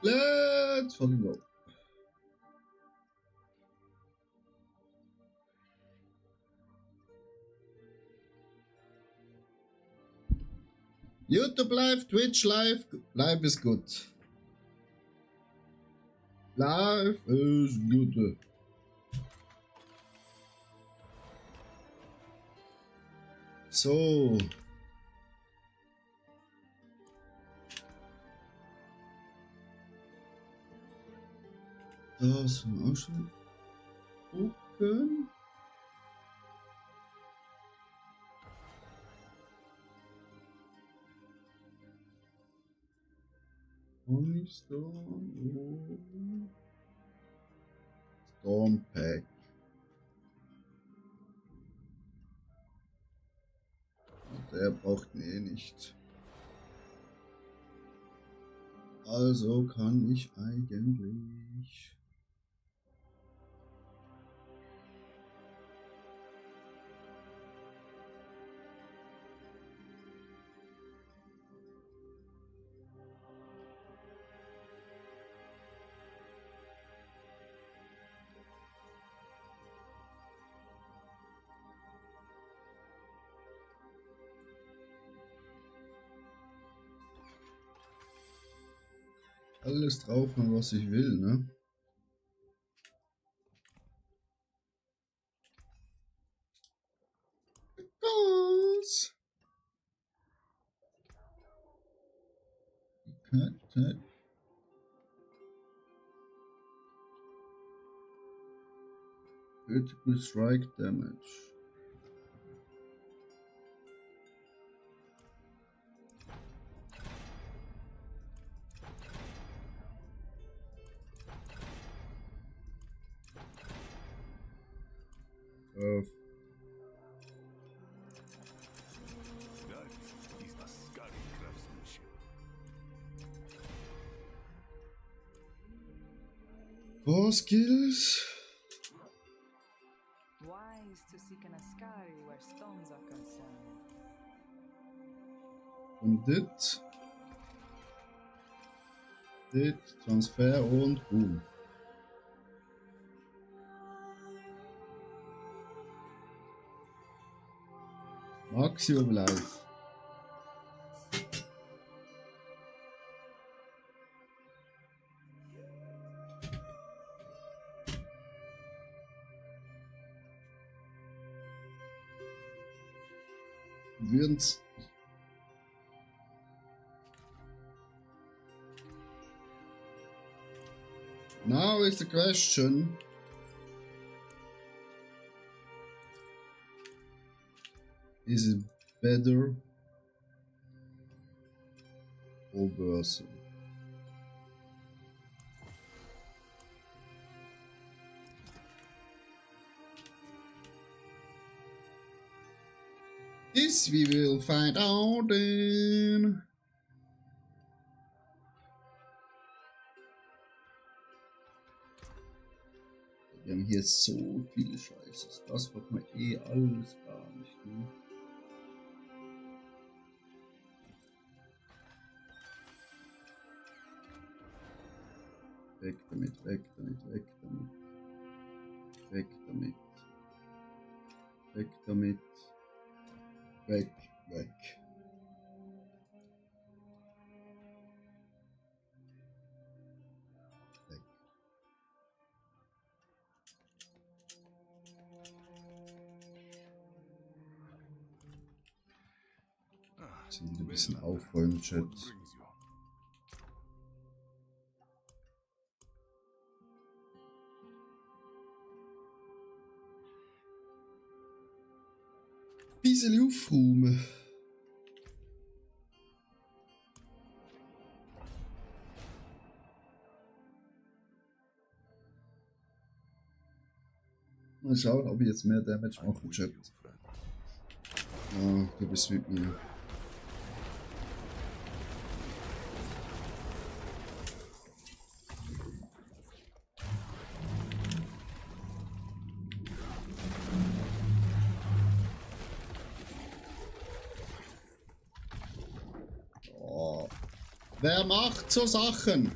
Let's fucking go. YouTube live, Twitch live, live ist gut. Live ist gut. So. Das auch schon gucken. Storm Pack. Der braucht ihn eh nicht. Also kann ich eigentlich. Alles drauf haben, was ich will, ne? Das. Critical strike damage. Core skills. Wise to seek an Ascari where stones are concerned. Und dit, Transfer und boom. Maximum Life. Würden's. Now is the question. Is it better or worse? This we will find out then. Wir haben hier so viele Scheiße. Das wird man eh alles gar nicht. Ne? Weg damit, weg damit, weg damit. Weg damit. Weg damit. Weg, weg. Weg. Sind ein bisschen aufräumen, Chat. Bisschen aufräumen. Mal schauen, ob ich jetzt mehr Damage mache, Chat. Ah, du bist mit mir. Oh. Wer macht so Sachen?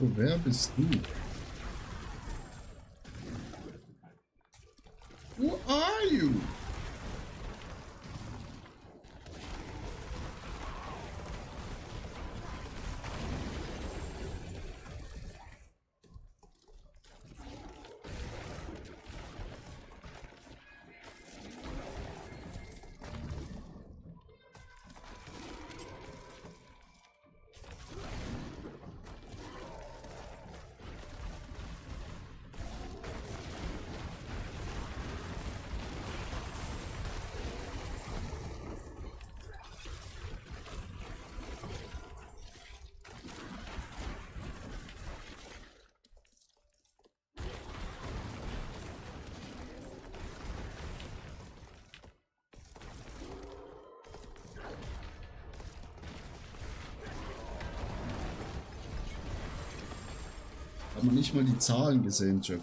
Oh, wer bist du? Who are you? Hat man nicht mal die Zahlen gesehen, Chat.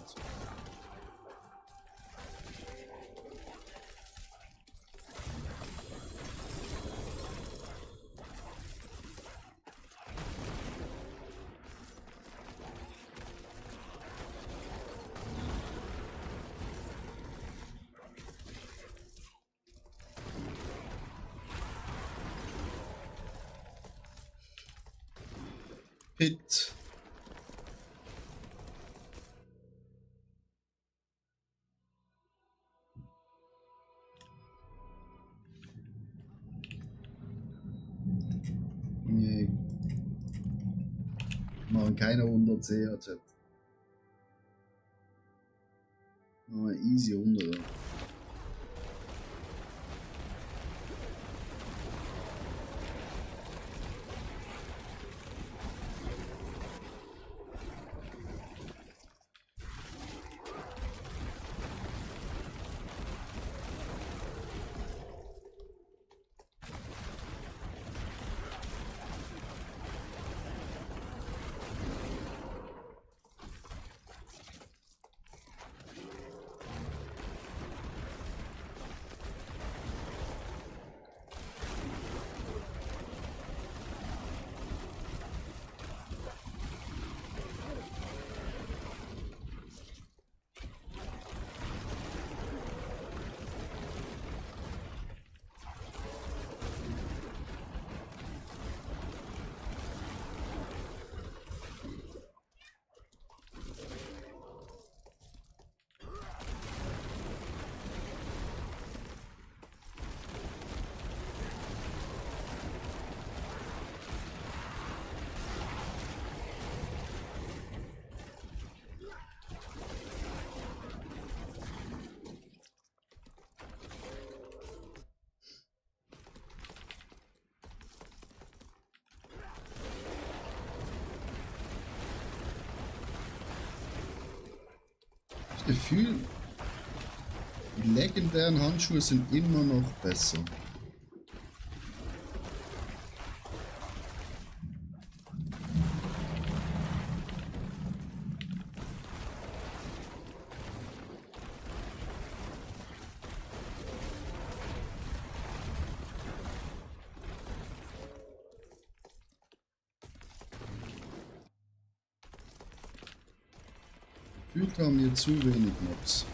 Hit. Nee. Machen keine 100 CR, Chat. Machen easy 100. Gefühl, die legendären Handschuhe sind immer noch besser. Gefühlt haben wir zu wenig Mobs.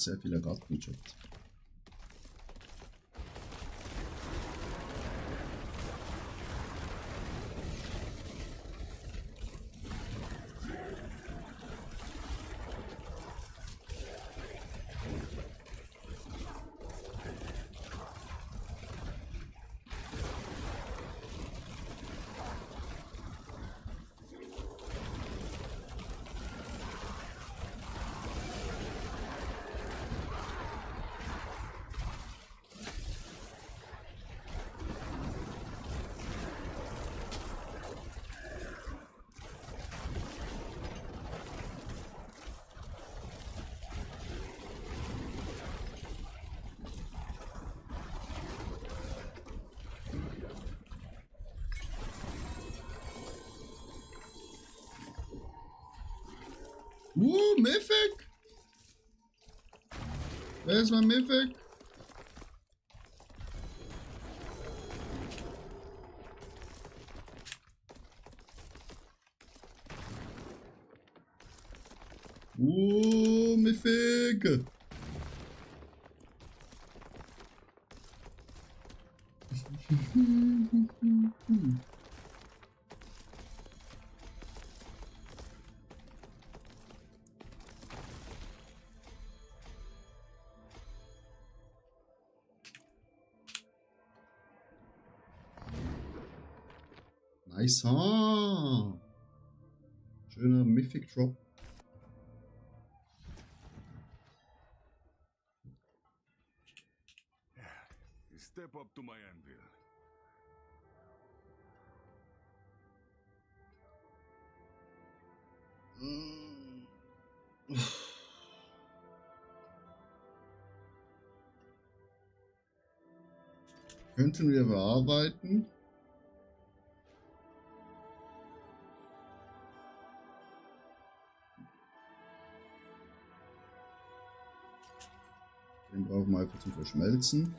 sehr viele Ratten checkt. Mythic! Wer ist mein Mythic? Mythic! Nice, ha! Schöner Mythic Drop. Step up to my anvil. Könnten wir bearbeiten? Den brauchen wir einfach zum Verschmelzen.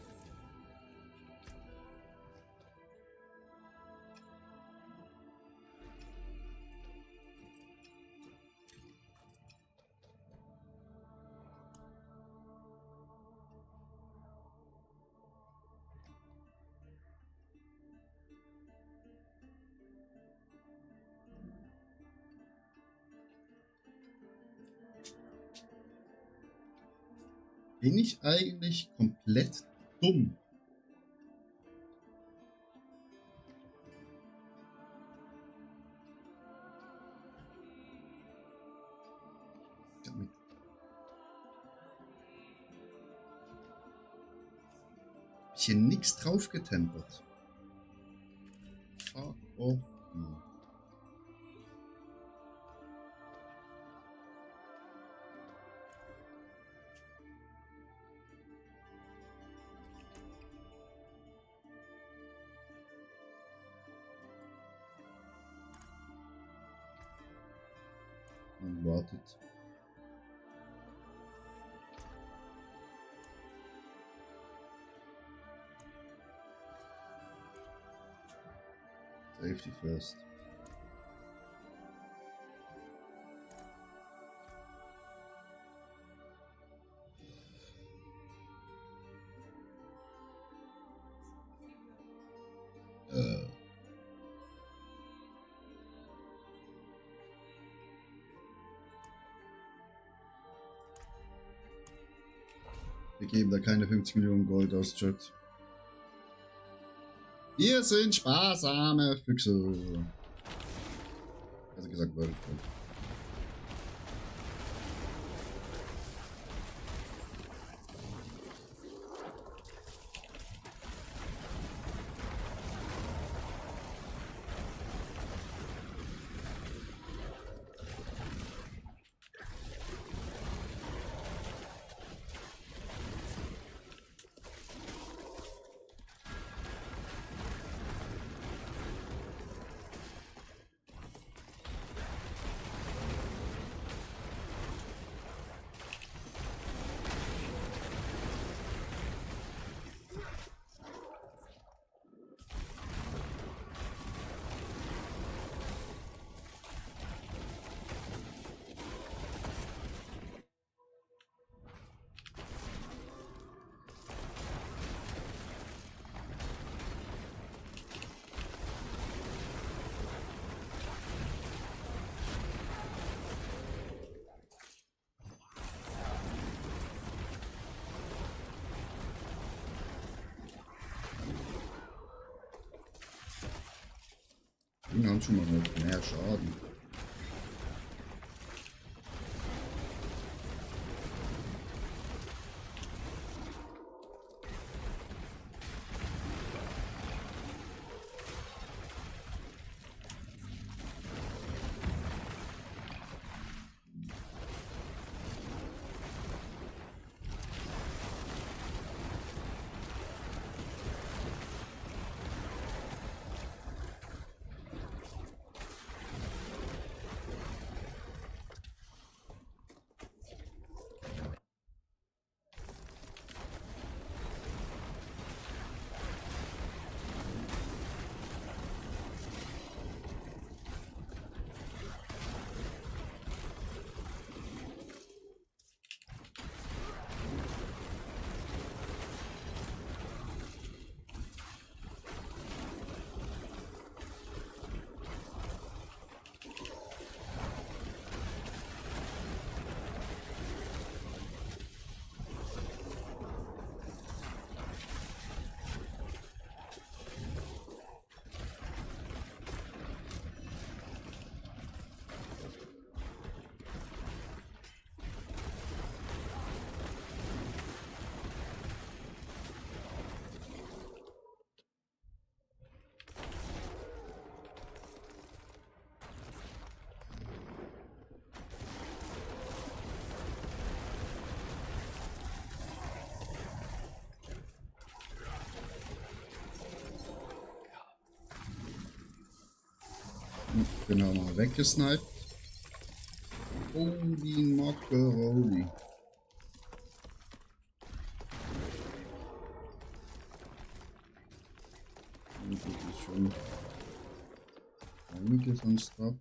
Bin ich eigentlich komplett dumm? Ich hier nichts drauf getempert. Fuck off. Man wartet. Safety first. Wir geben da keine 50 Millionen Gold aus, Chat. Wir sind sparsame Füchse. Also gesagt, Wörter. Die haben schon mal mehr Schaden. Genau, mal weggesniped. Holy Macaroni. Und das ist schon einiges an Stuff.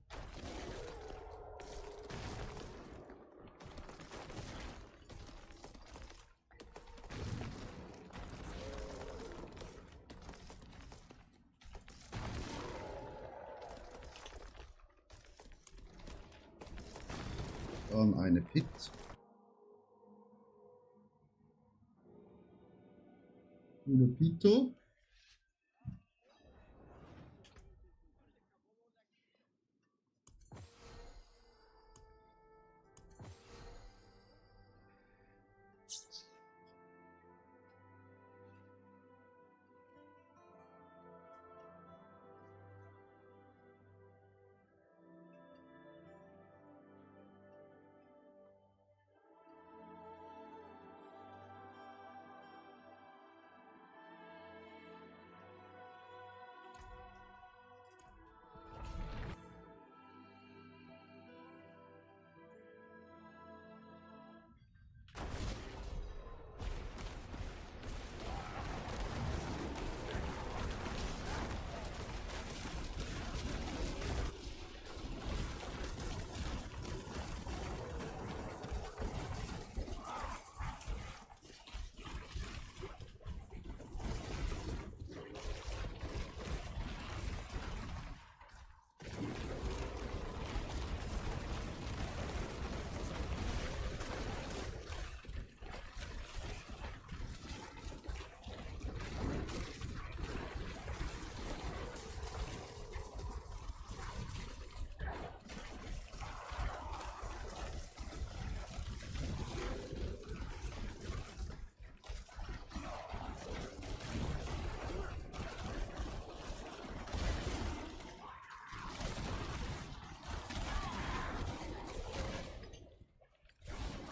Dann eine Pit. Eine Pito.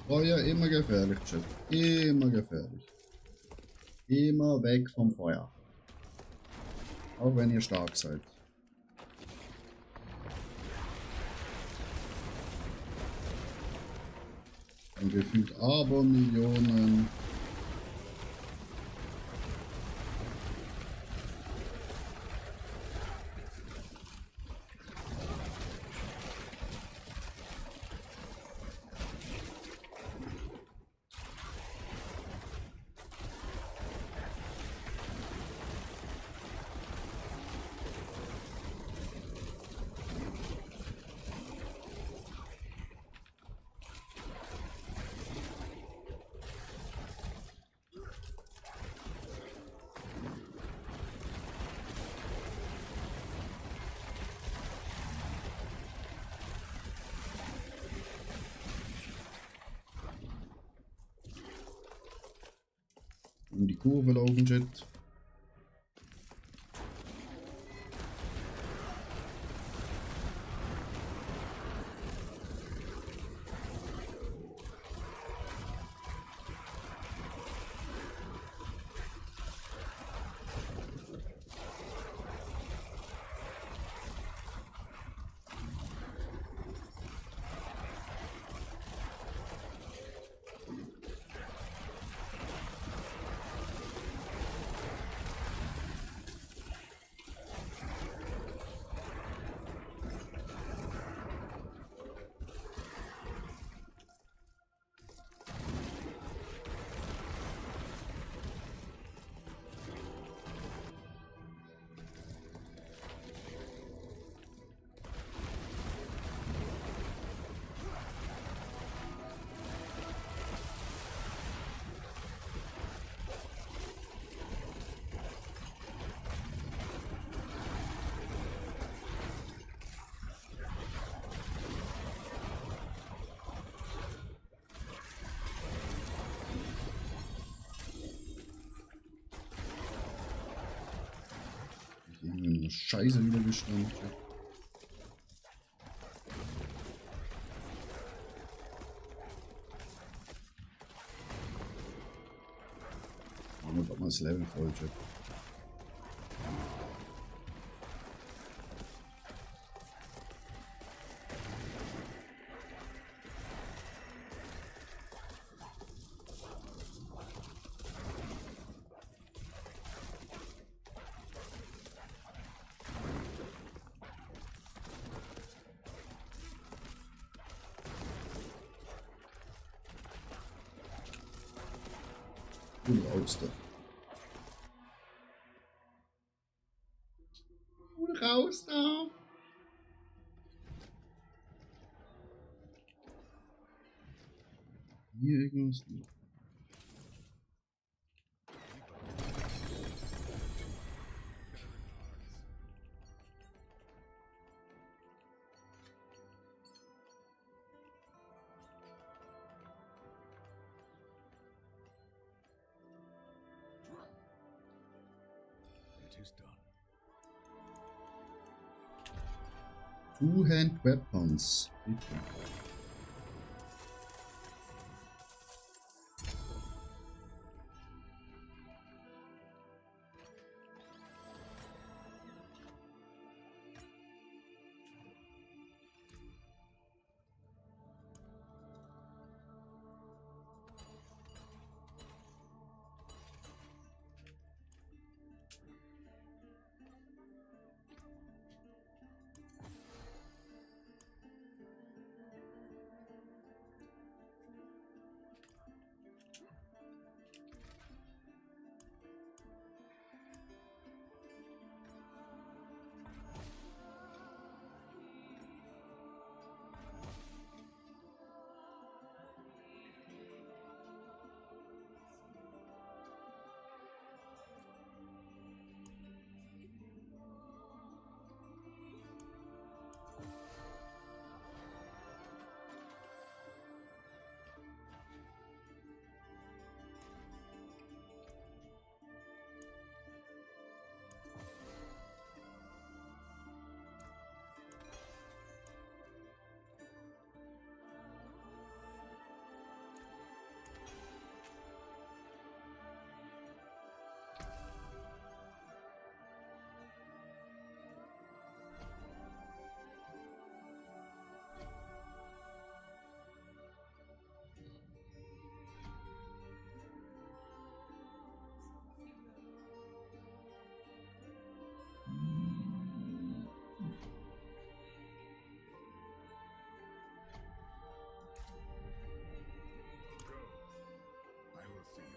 Feuer immer gefährlich, Chat. Immer gefährlich. Immer weg vom Feuer. Auch wenn ihr stark seid. Und gefühlt aber Millionen. Kurve laufen, Shit. Scheiße wieder gestanden. Machen wir das Level voll, Chat. Und raus da. Und raus da. Hier irgendwas. It is done. Two-Hand Weapons. Bitte.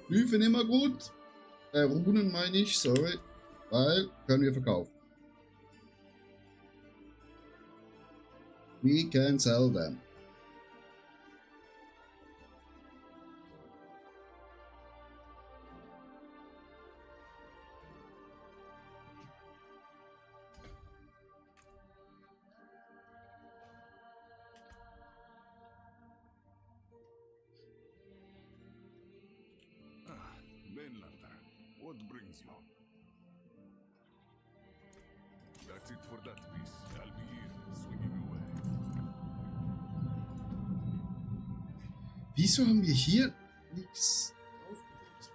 Glyphen immer gut. Runen meine ich, sorry. Weil können wir verkaufen. We can sell them. Ah, ben Lantan. you. That's it for that piece. I'll be here, swinging away. Wieso haben wir hier nichts aufgedeckt?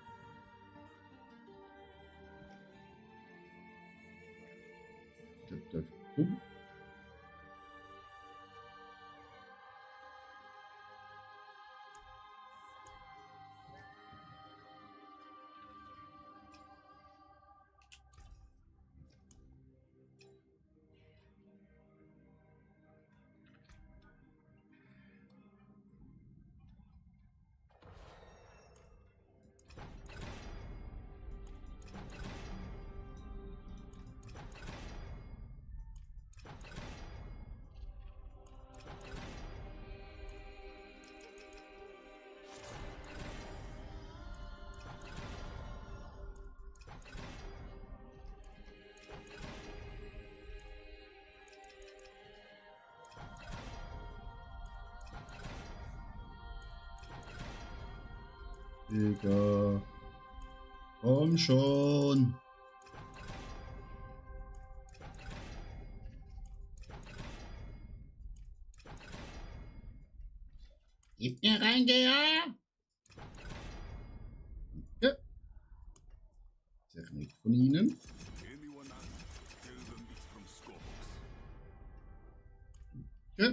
Digga. Komm schon. Gib mir rein, ja. Ja. Technik von Ihnen. Anyone else, tell them it's from Scorbox. Ja.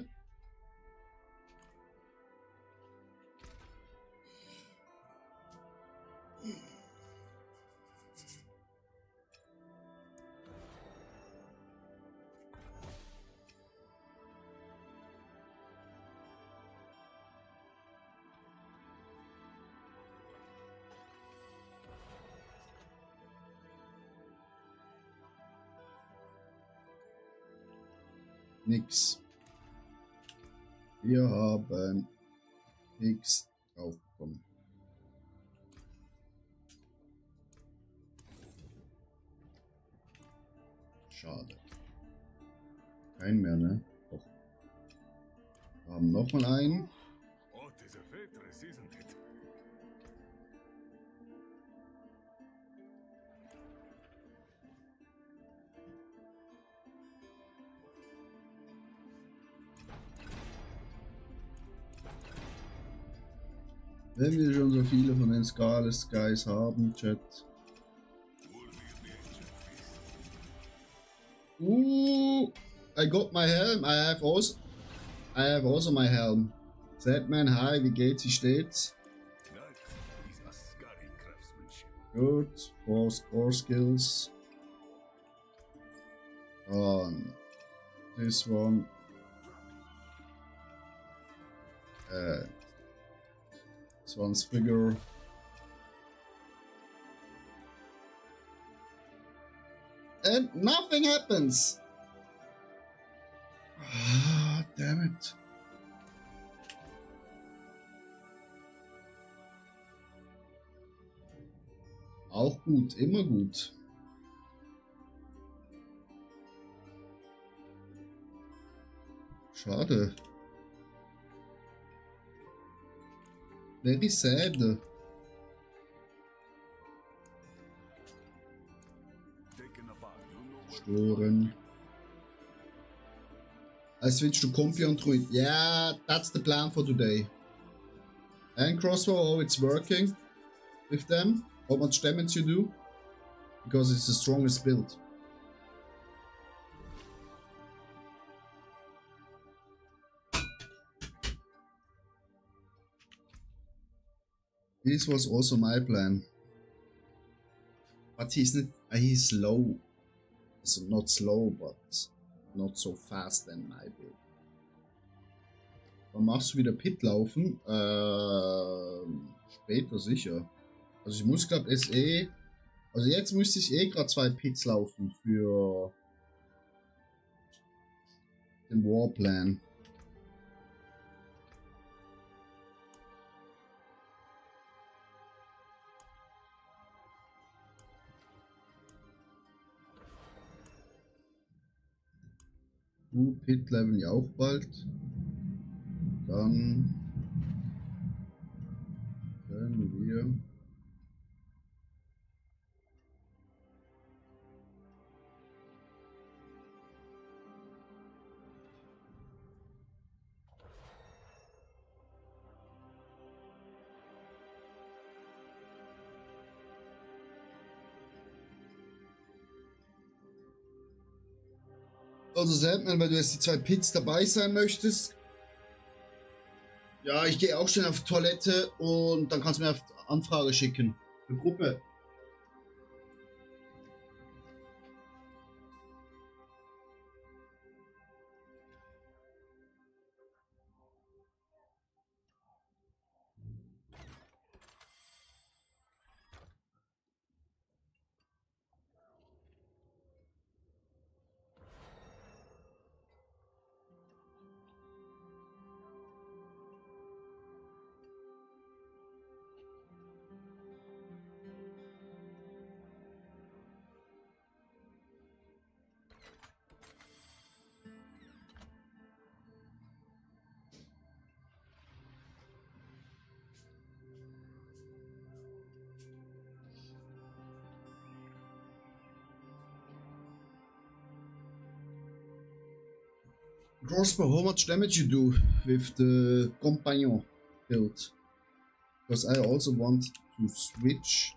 Nix. Wir haben nichts draufbekommen. Schade. Kein mehr, ne? Doch. Wir haben nochmal einen. Oh, it is a Vetris, isn't it? Wenn wir schon so viele von den Scarlet Guys haben, Chat. I got my helm. I have also my helm. Sadman, hi, wie geht's? Wie steht's? That is Ascari craftsmanship. Gut, for score skills. On this one. This one's bigger. And nothing happens. Ah, damn it. Auch gut, immer gut. Schade. Very sad. Taken apart, you know what? Stören. I switched to Compi on Druid. Yeah, that's the plan for today. And Crossbow, how it's working with them? How much damage you do? Because it's the strongest build. This was also my plan. But he's slow. So not slow, but not so fast than my build. Dann machst du wieder Pit laufen. Später sicher. Also ich muss glaube SE. Also jetzt müsste ich eh gerade 2 Pits laufen für den Warplan. Pit leveln ja auch bald. Dann können wir Also Sandman, weil du jetzt die 2 Pits dabei sein möchtest. Ja, ich gehe auch schnell auf Toilette und dann kannst du mir eine Anfrage schicken. Eine Gruppe. Crossbow, how much damage you do with the companion build? Because I also want to switch,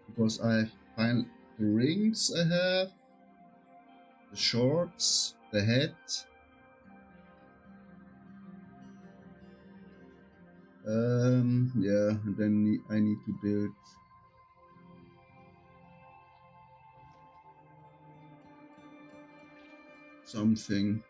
because I find the rings I have, the shorts, the hat. Yeah, and then I need to build something.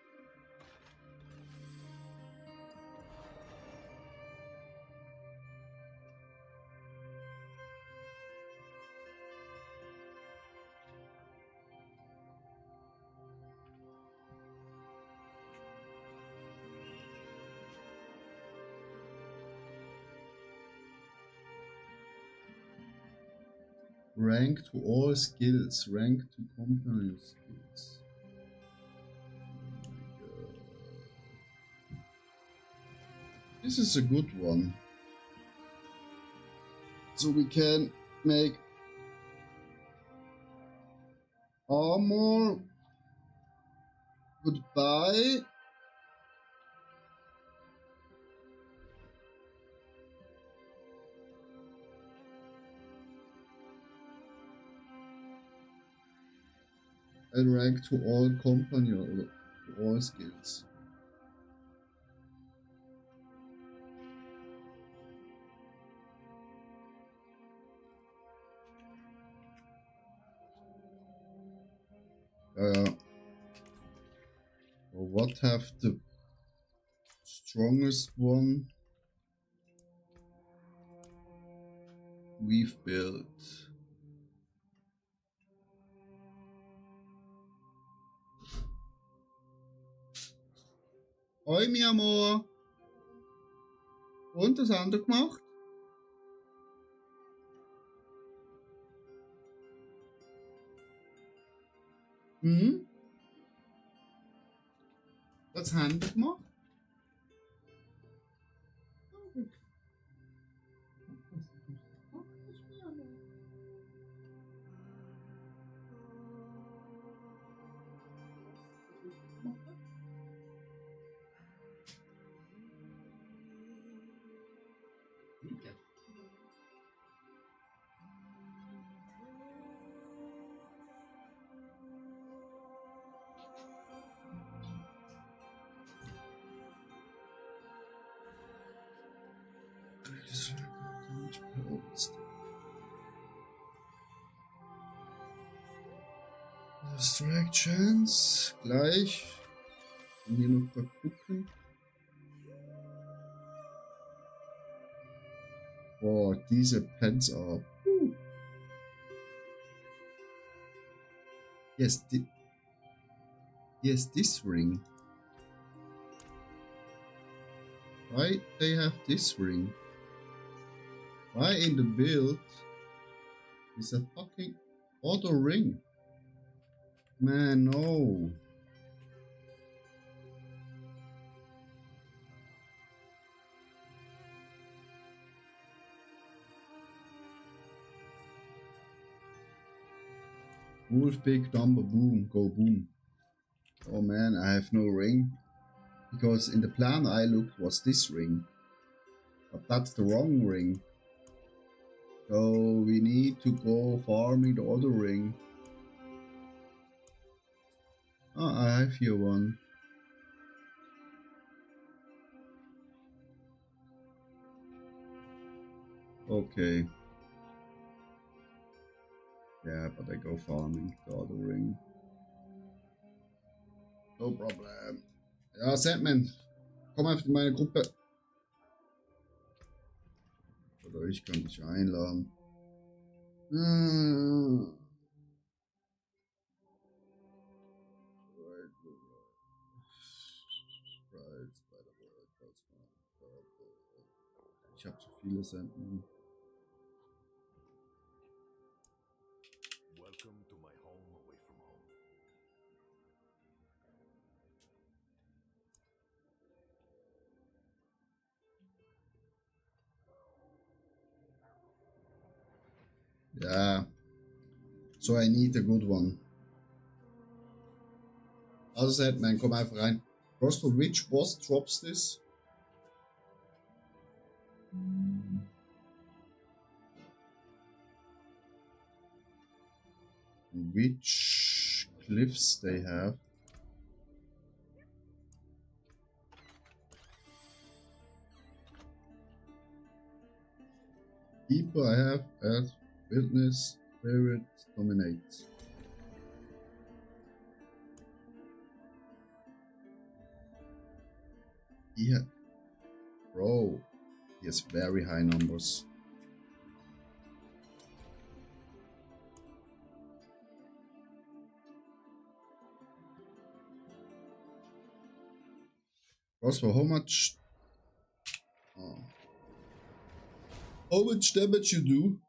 Rank to all skills. Rank to company skills. Oh my god. This is a good one. So we can make armor. Goodbye. And rank to all company or to all skills. What have the strongest one we've built? Hoi, mi amor. Und das andere gemacht? Hm? Was haben wir gemacht? Distractions. Gleich. Und hier noch mal gucken. Boah, diese Pants are. Yes, yes, this ring. Why they have this ring? Why in the build is a fucking auto ring? Man, no. Wolf big number boom, go boom. Oh man, I have no ring. Because in the plan I looked was this ring. But that's the wrong ring. So we need to go farming the other ring. Ah, I have here one. Okay. Yeah, but I go farming, gathering. No problem. Ja, Sandman, komm einfach in meine Gruppe. Oder ich kann dich einladen. Ich habe zu viele Sandman. Welcome to my home away from home. Yeah. So I need a good one. Also Sandman, komm einfach rein. Crossbow, which boss drops this? Which cliffs they have? Keeper I have as witness, spirit, dominate. Yeah. Bro, he has very high numbers. Crossbow, how much? Oh. How much damage you do?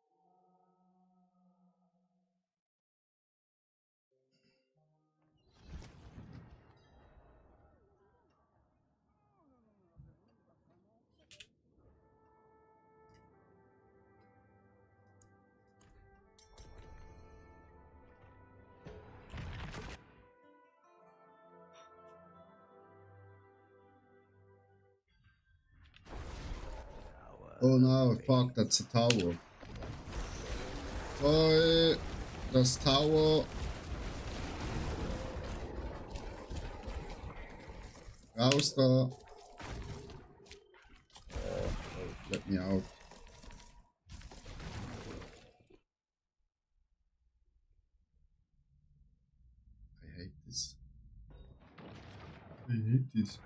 Oh no, fuck, that's a tower. Sorry, das Tower. Raus da. Oh, let me out. I hate this. I hate this.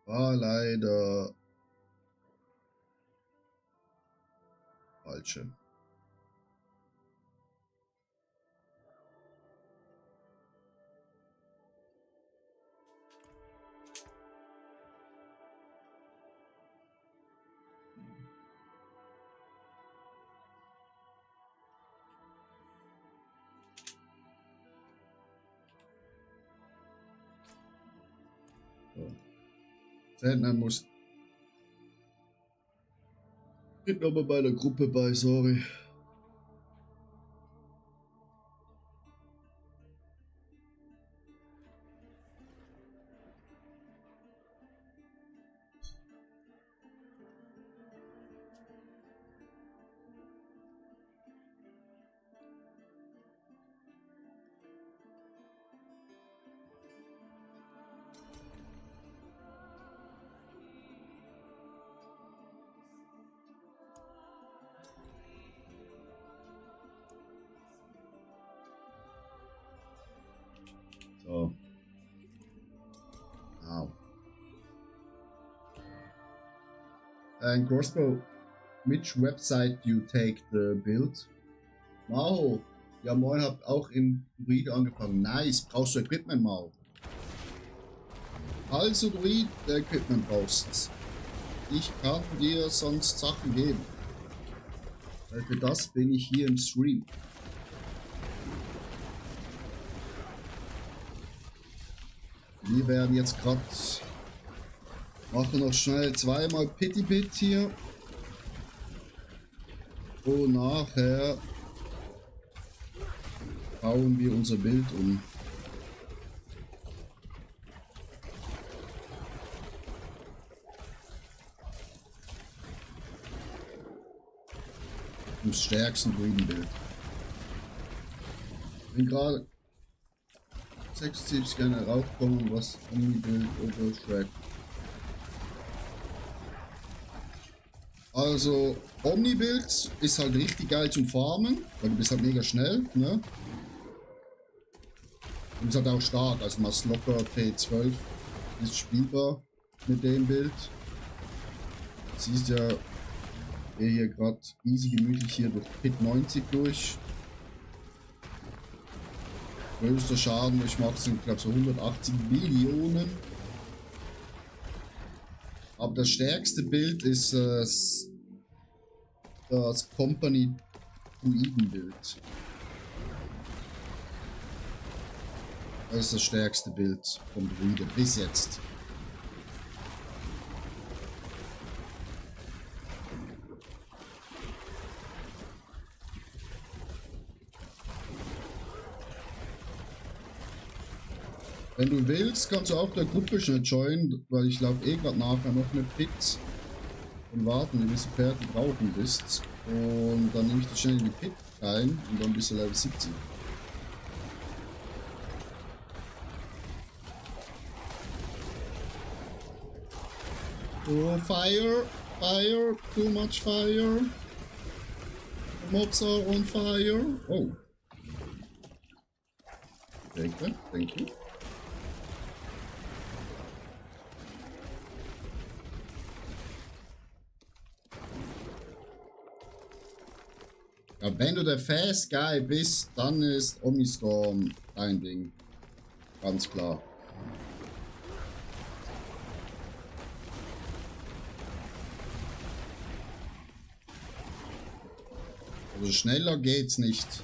War leider falsche. So. Sandman muss nicht nochmal bei der Gruppe bei, sorry. So. Ow. And Crossbow, which website you take the build? Mao, ja moin, habt auch in Druid angefangen. Nice, brauchst du Equipment, Mao? Also Druid, der Equipment brauchst. Ich kann dir sonst Sachen geben. Weil für das bin ich hier im Stream. Wir werden jetzt gerade machen noch schnell zweimal Pity Pit hier. Und nachher bauen wir unser Bild um. Im stärksten Druidenbild. Bin gerade 76 gerne raufkommen, was Omnibild oder Shrek. Also, Omnibild ist halt richtig geil zum Farmen, weil du bist halt mega schnell, ne? Und ist halt auch stark, also mal locker T12 ist spielbar mit dem Bild. Siehst ja, wir hier gerade easy gemütlich hier durch Pit 90 durch. Größter Schaden, ich mache, sind glaube so 180 Millionen. Aber das stärkste Bild ist das Company Druidenbild. Das ist das stärkste Bild vom Druide bis jetzt. Wenn du willst, kannst du auch der Gruppe schnell joinen, weil ich glaube eh gerade nachher noch eine Pit und warten, bis du fertig brauchen bist. Und dann nehme ich dich schnell in die Pit rein und dann bist du Level 70. Oh, fire, fire, too much fire. The mobs are on fire. Oh. Thank you. Ja, wenn du der Fast Guy bist, dann ist Omnistorm dein Ding. Ganz klar. Also schneller geht's nicht.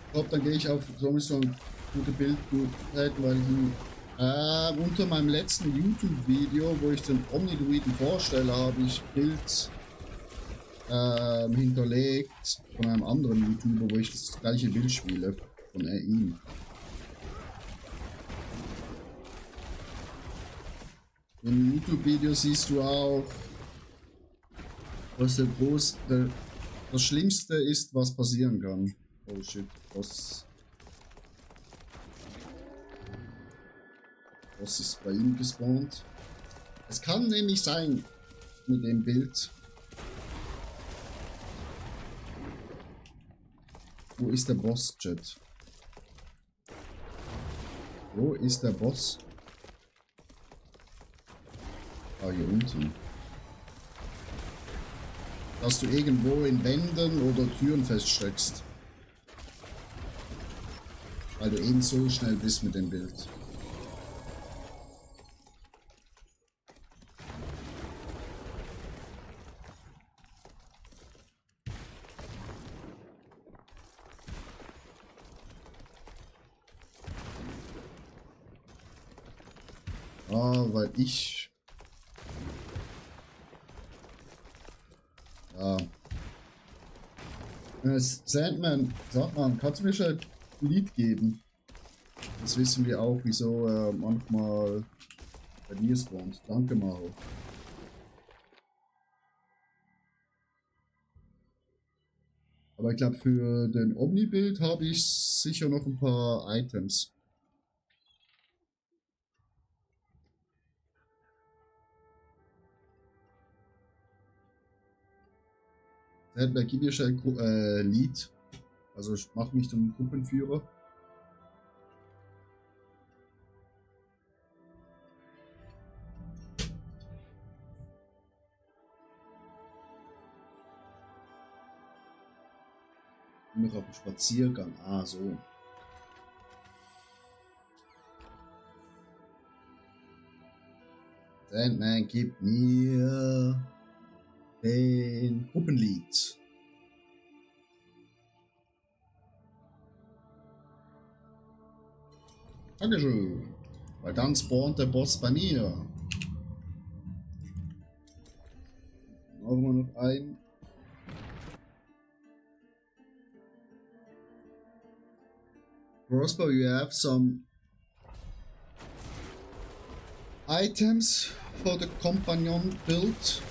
Ich glaube, dann gehe ich auf so ein gute Bildqualität, weil ich unter meinem letzten YouTube-Video, wo ich den Omnidruiden vorstelle, habe ich Bild hinterlegt von einem anderen YouTuber, wo ich das gleiche Bild spiele, von ihm. Im YouTube-Video siehst du auch, was das Schlimmste ist, was passieren kann. Oh shit, was ist bei ihm gespawnt? Es kann nämlich sein, mit dem Bild. Wo ist der Boss, Chat? Wo ist der Boss? Ah, hier unten. Dass du irgendwo in Wänden oder Türen feststeckst. Weil du eben so schnell bist mit dem Bild. Weil ich... Ja. Sandman, sag mal, kannst du mir schon ein Lied geben? Das wissen wir auch, wieso er manchmal bei dir spawnt. Danke, Maro. Aber ich glaube, für den Omni-Bild habe ich sicher noch ein paar Items. Gib mir schnell Lied. Also ich mache mich zum Gruppenführer. Noch auf dem Spaziergang. Ah, so. Sandman, gib mir den Gruppenlied. Dankeschön. Weil dann spawnt der Boss bei mir. Machen wir noch ein. Crossbow, you have some items for the companion build.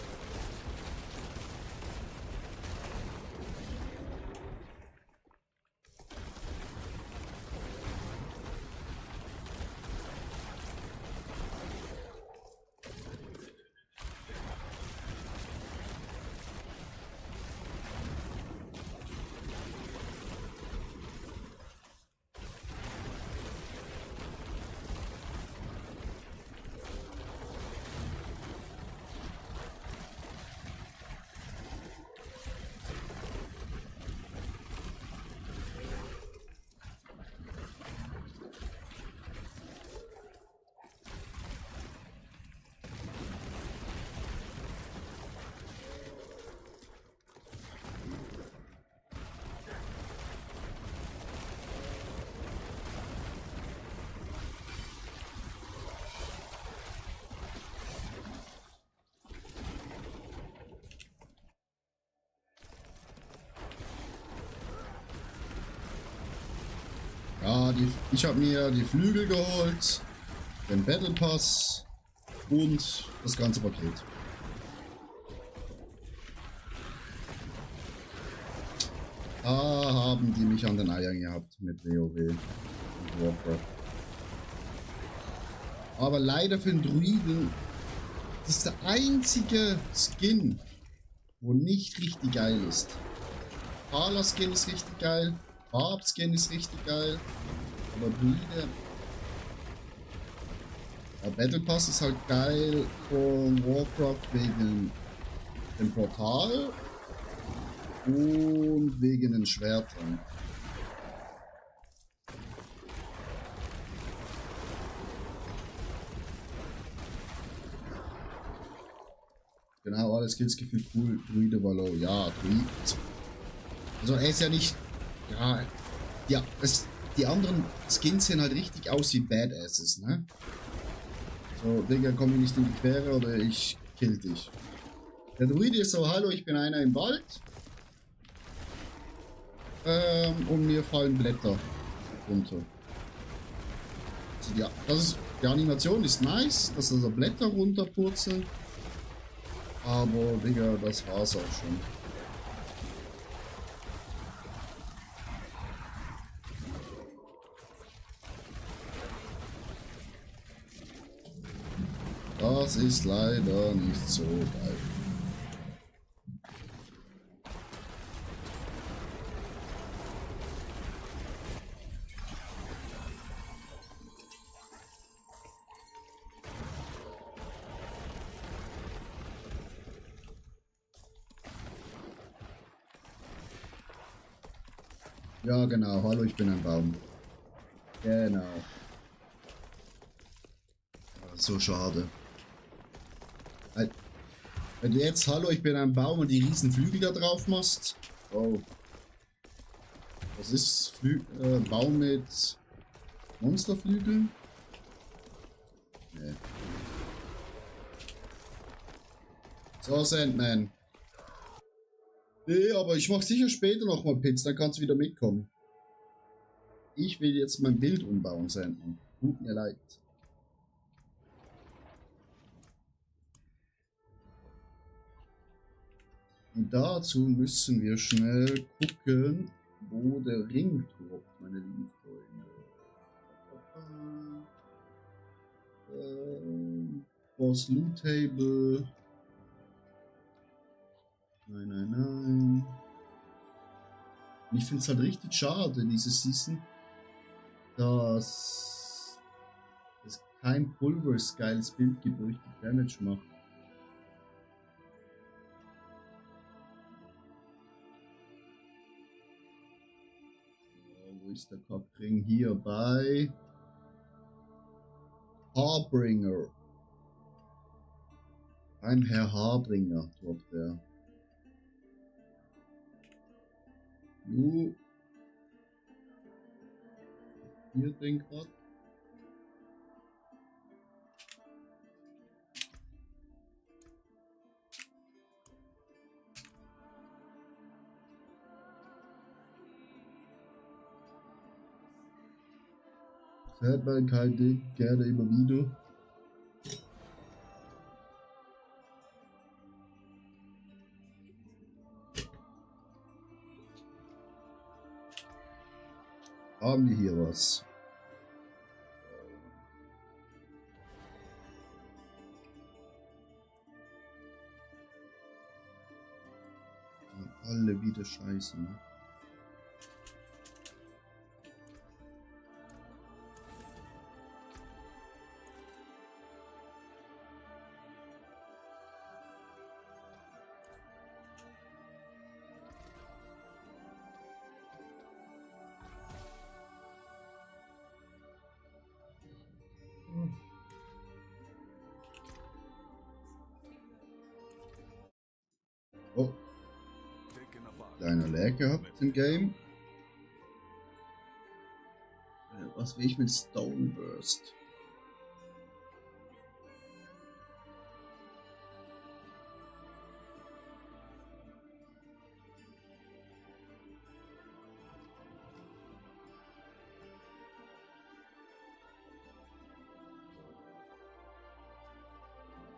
Ja, ich habe mir die Flügel geholt, den Battle Pass und das ganze Paket. Da haben die mich an den Eiern gehabt mit WoW und Warcraft. Aber leider für den Druiden, das ist der einzige Skin, wo nicht richtig geil ist. Ala Skin ist richtig geil, Barb Skin ist richtig geil, aber Druide. Der Battle Pass ist halt geil von Warcraft wegen dem Portal und wegen den Schwertern. Genau, alles Skillsgefühl cool. Druide war low. Ja, Druid. Also er ist ja nicht. Ja, die anderen Skins sehen halt richtig aus wie Badasses, ne? So, Digga, komm mir nicht in die Quere oder ich kill dich. Der Druide ist so, hallo, ich bin einer im Wald. Und mir fallen Blätter runter. Also, ja, die Animation ist nice, dass also Blätter runterpurzeln. Aber, Digga, das war's auch schon. Das ist leider nicht so geil. Ja, genau. Hallo, ich bin ein Baum. Genau. So schade. Wenn du jetzt Hallo, ich bin ein Baum und die riesen Flügel da drauf machst. Oh. Das ist Baum mit Monsterflügeln? Nee. So, Sandman. Nee, aber ich mach sicher später nochmal Pits, dann kannst du wieder mitkommen. Ich will jetzt mein Bild umbauen, Sandman. Tut mir leid. Und dazu müssen wir schnell gucken, wo der Ring droppt, meine lieben Freunde. Boss Loot Table. Nein, nein, nein. Und ich finde es halt richtig schade, diese Season, dass es kein Pulvers geiles Bild gibt, wo richtig Damage macht. Wo ist der Kackring? Hier bei Harbringer. Beim Herr Harbringer droppt er. Hier den grad. Das hört man kein Ding, gerne immer wieder. Haben wir hier was? Alle wieder scheiße, ne? Oh, Taken apart. kleiner Lag gehabt im Game. Was will ich mit Stone Burst?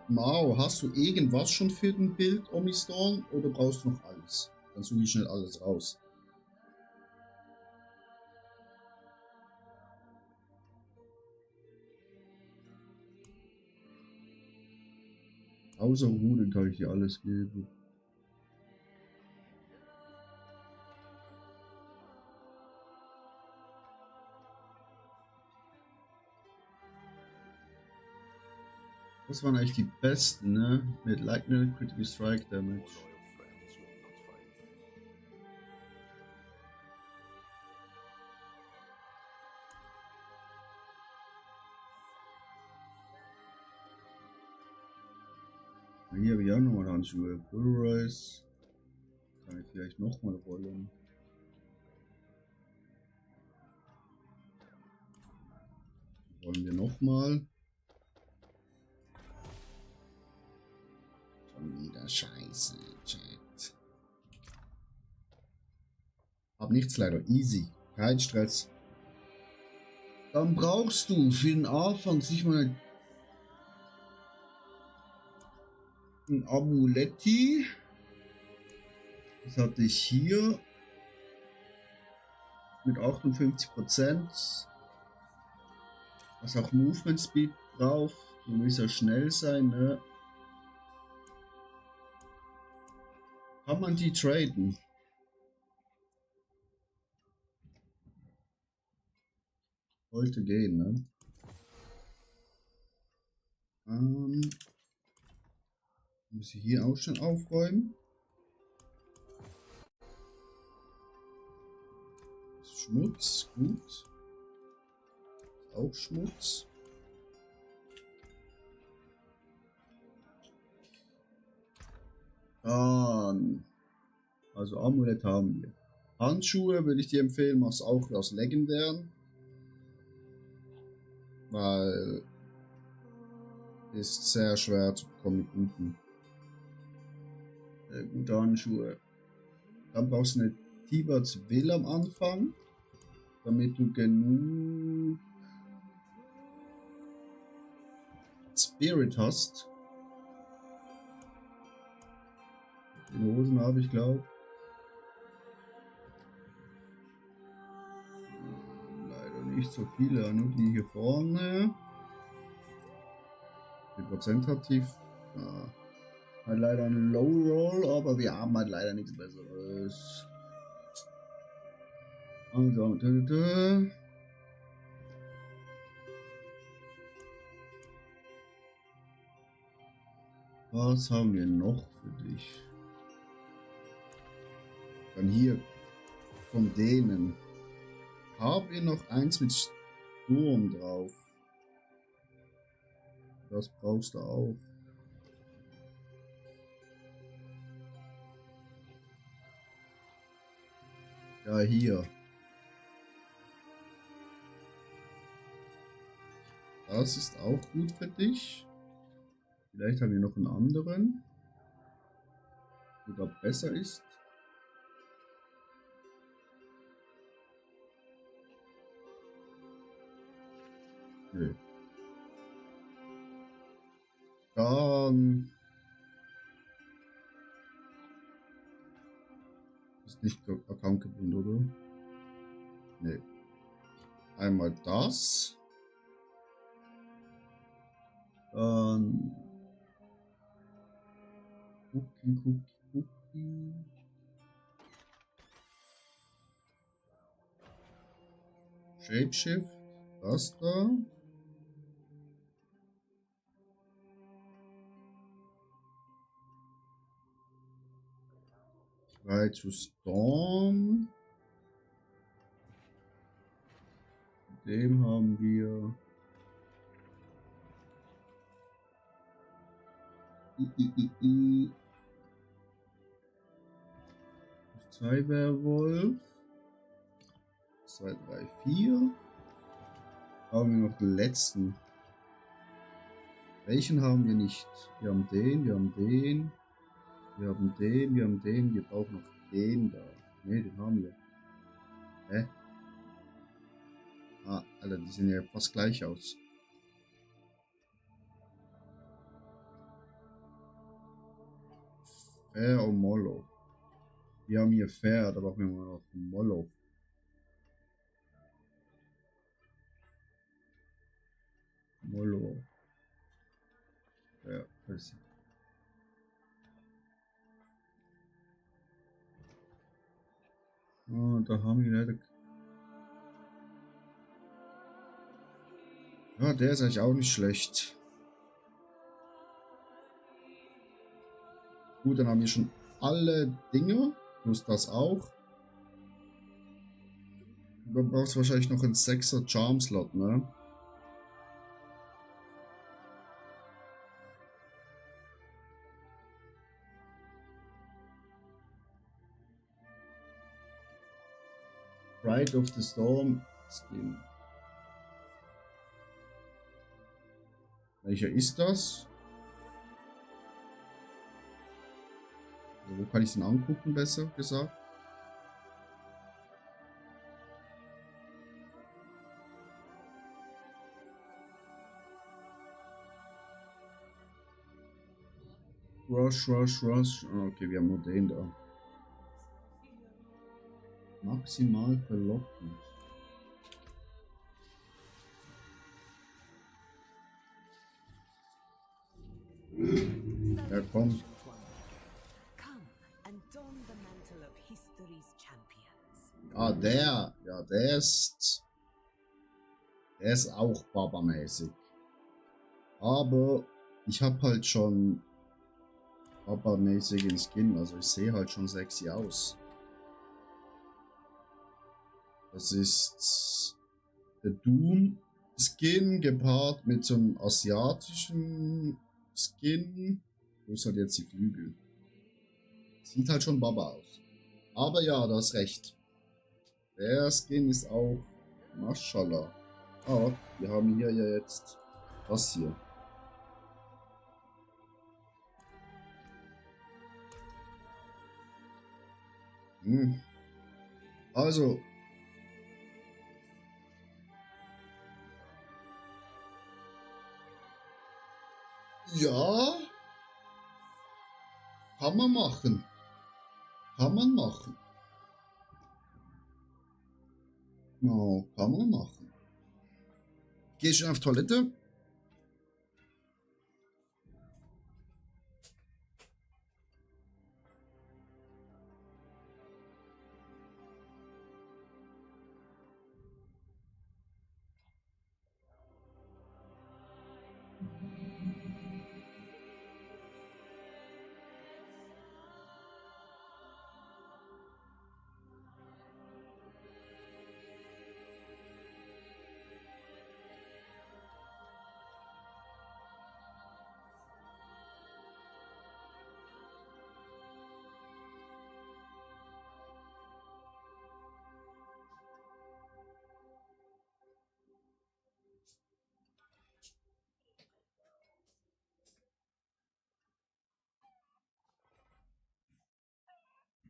Mao, hast du irgendwas schon für den Bild Omistorm oder brauchst du noch alles? Dann suche ich schnell alles raus. Außer Rude kann ich dir alles geben. Das waren eigentlich die besten, ne? Mit Lightning, Critical Strike Damage. Loyal friends will not fight. Hier habe ich auch nochmal Handschuhe. Bullrise. Kann ich vielleicht nochmal rollen. Rollen wir nochmal. Schon wieder Scheiße, Chat. Hab nichts leider. Easy. Kein Stress. Dann brauchst du für den Anfang sich mal ein Amuletti. Das hatte ich hier. Mit 58%. Was auch Movement Speed drauf. Du willst ja schnell sein, ne? Kann man die traden? Sollte gehen, ne? Muss ich hier auch schon aufräumen? Schmutz, gut. Ist auch Schmutz. Dann, also Amulett haben wir. Handschuhe würde ich dir empfehlen, mach's auch aus legendären. Weil ist sehr schwer zu bekommen mit guten. Gute Handschuhe. Dann brauchst du eine Tiberts Will am Anfang, damit du genug Spirit hast. Die Hosen habe ich, glaube leider nicht so viele, nur die hier vorne. Die Prozent hat tief. Ja. Halt leider ein Low Roll, aber wir haben halt leider nichts Besseres. Also, was haben wir noch für dich? Dann hier von denen haben wir noch eins mit Sturm drauf. Das brauchst du auch. Ja, hier. Das ist auch gut für dich. Vielleicht haben wir noch einen anderen, der sogar besser ist. Nö. Dann ist nicht Account gebunden, oder? Nee. Einmal das. Dann Cookie. Shapeshift. Das da. Try to Storm. Dem haben wir Cyberwolf. 2, 3, 4. Haben wir noch den letzten. Welchen haben wir nicht? Wir haben den, wir haben den. Wir haben den, wir haben den. Wir brauchen noch den da. Ne, den haben wir. Hä? Ah, Alter, die sehen ja fast gleich aus. Fair und Moloch. Wir haben hier Fair, da brauchen wir noch Moloch. Moloch. Ja, das ist. Oh, da haben wir leider. Ja, der ist eigentlich auch nicht schlecht. Gut, dann haben wir schon alle Dinge. Plus das auch. Du brauchst wahrscheinlich noch einen 6er Charm-Slot, ne? Pride of the Storm Skin. Welcher ist das? Also wo kann ich den angucken, besser gesagt? Rush. Okay, wir haben nur den da. Maximal verlockend. Ja, komm. Ah, der. Ja, der ist auch Baba-mäßig. Aber ich habe halt schon Baba-mäßigen Skin. Also ich sehe halt schon sexy aus. Das ist der Doom Skin gepaart mit so einem asiatischen Skin. Wo ist halt jetzt die Flügel? Sieht halt schon Baba aus. Aber ja, du hast recht. Der Skin ist auch Mashallah. Ah, wir haben hier ja jetzt das hier. Also. Ja. Kann man machen. Kann man machen. No, kann man machen. Geh schon auf Toilette.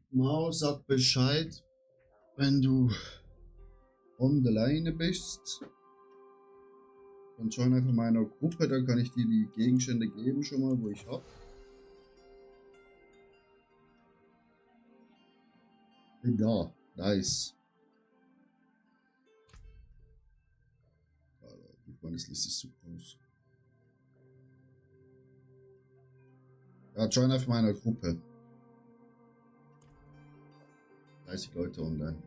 Maus, sag Bescheid, wenn du on the Leine bist. Dann join einfach meiner Gruppe, dann kann ich dir die Gegenstände geben schon mal, wo ich hab. Bin da, nice. Alter, die Freundesliste ist super aus. Ja, join einfach meiner Gruppe. 30 Leute online.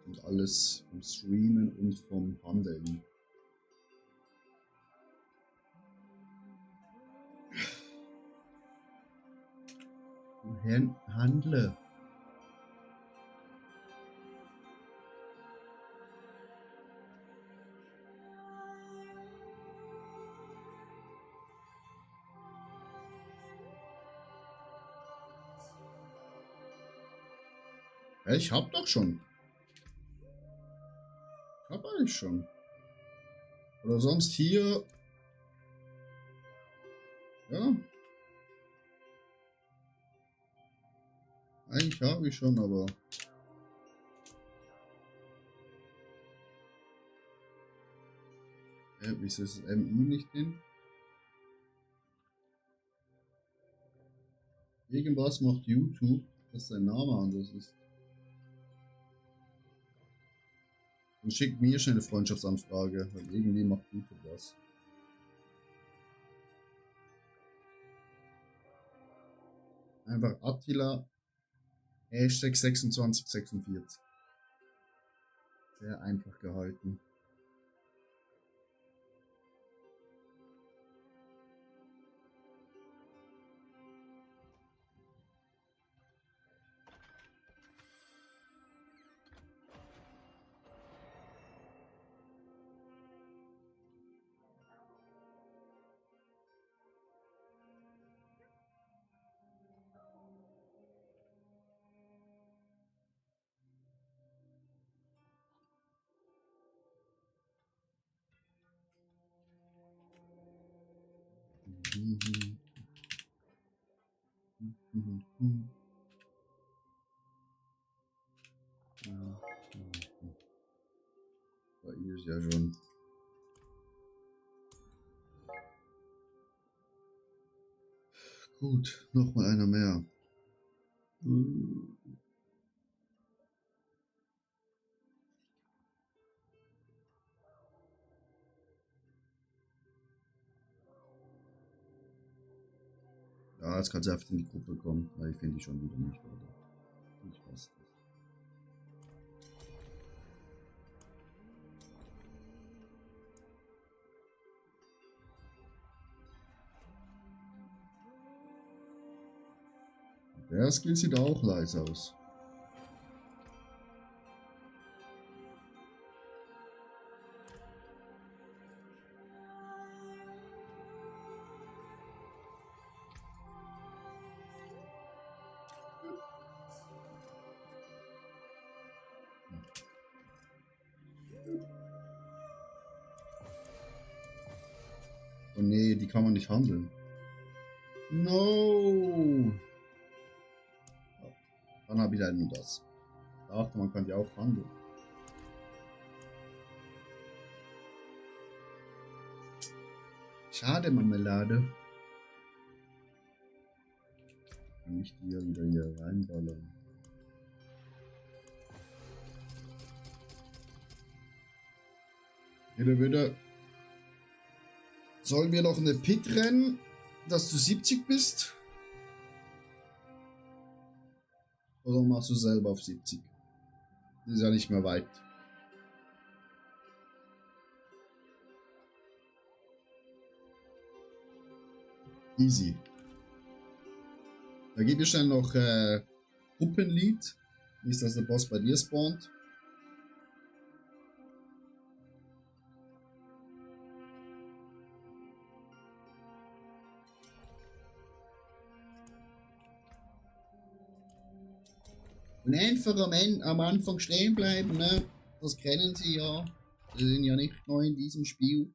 Und alles vom Streamen und vom Handeln. Handle. Ja, ich hab doch schon. Ich hab eigentlich schon. Oder sonst hier. Ja. Eigentlich habe ich schon, aber. Wieso ist das MI nicht hin? Irgendwas macht YouTube, dass sein Name anders ist. Und schickt mir schnell eine Freundschaftsanfrage, weil irgendwie macht YouTube was. Einfach Attila Hashtag 2646. Sehr einfach gehalten. Bei ihr ist ja schon. Gut, nochmal einer mehr. Ja, jetzt kann sie einfach in die Gruppe kommen, weil ich finde die schon wieder nicht, oder? Ich weiß nicht. Der Skill sieht auch leise aus. Oh nee, die kann man nicht handeln. No! Dann habe ich leider nur das. Ich dachte, man kann die auch handeln. Schade, Marmelade. Kann ich die ja wieder hier reinballern. Wieder. Sollen wir noch eine Pit rennen, dass du 70 bist? Oder machst du selber auf 70? Das ist ja nicht mehr weit. Easy. Da gebe ich schnell noch Gruppenlied. Nicht, dass der Boss bei dir spawnt. Und einfach am Anfang stehen bleiben, ne? Das kennen sie ja. Sie sind ja nicht neu in diesem Spiel.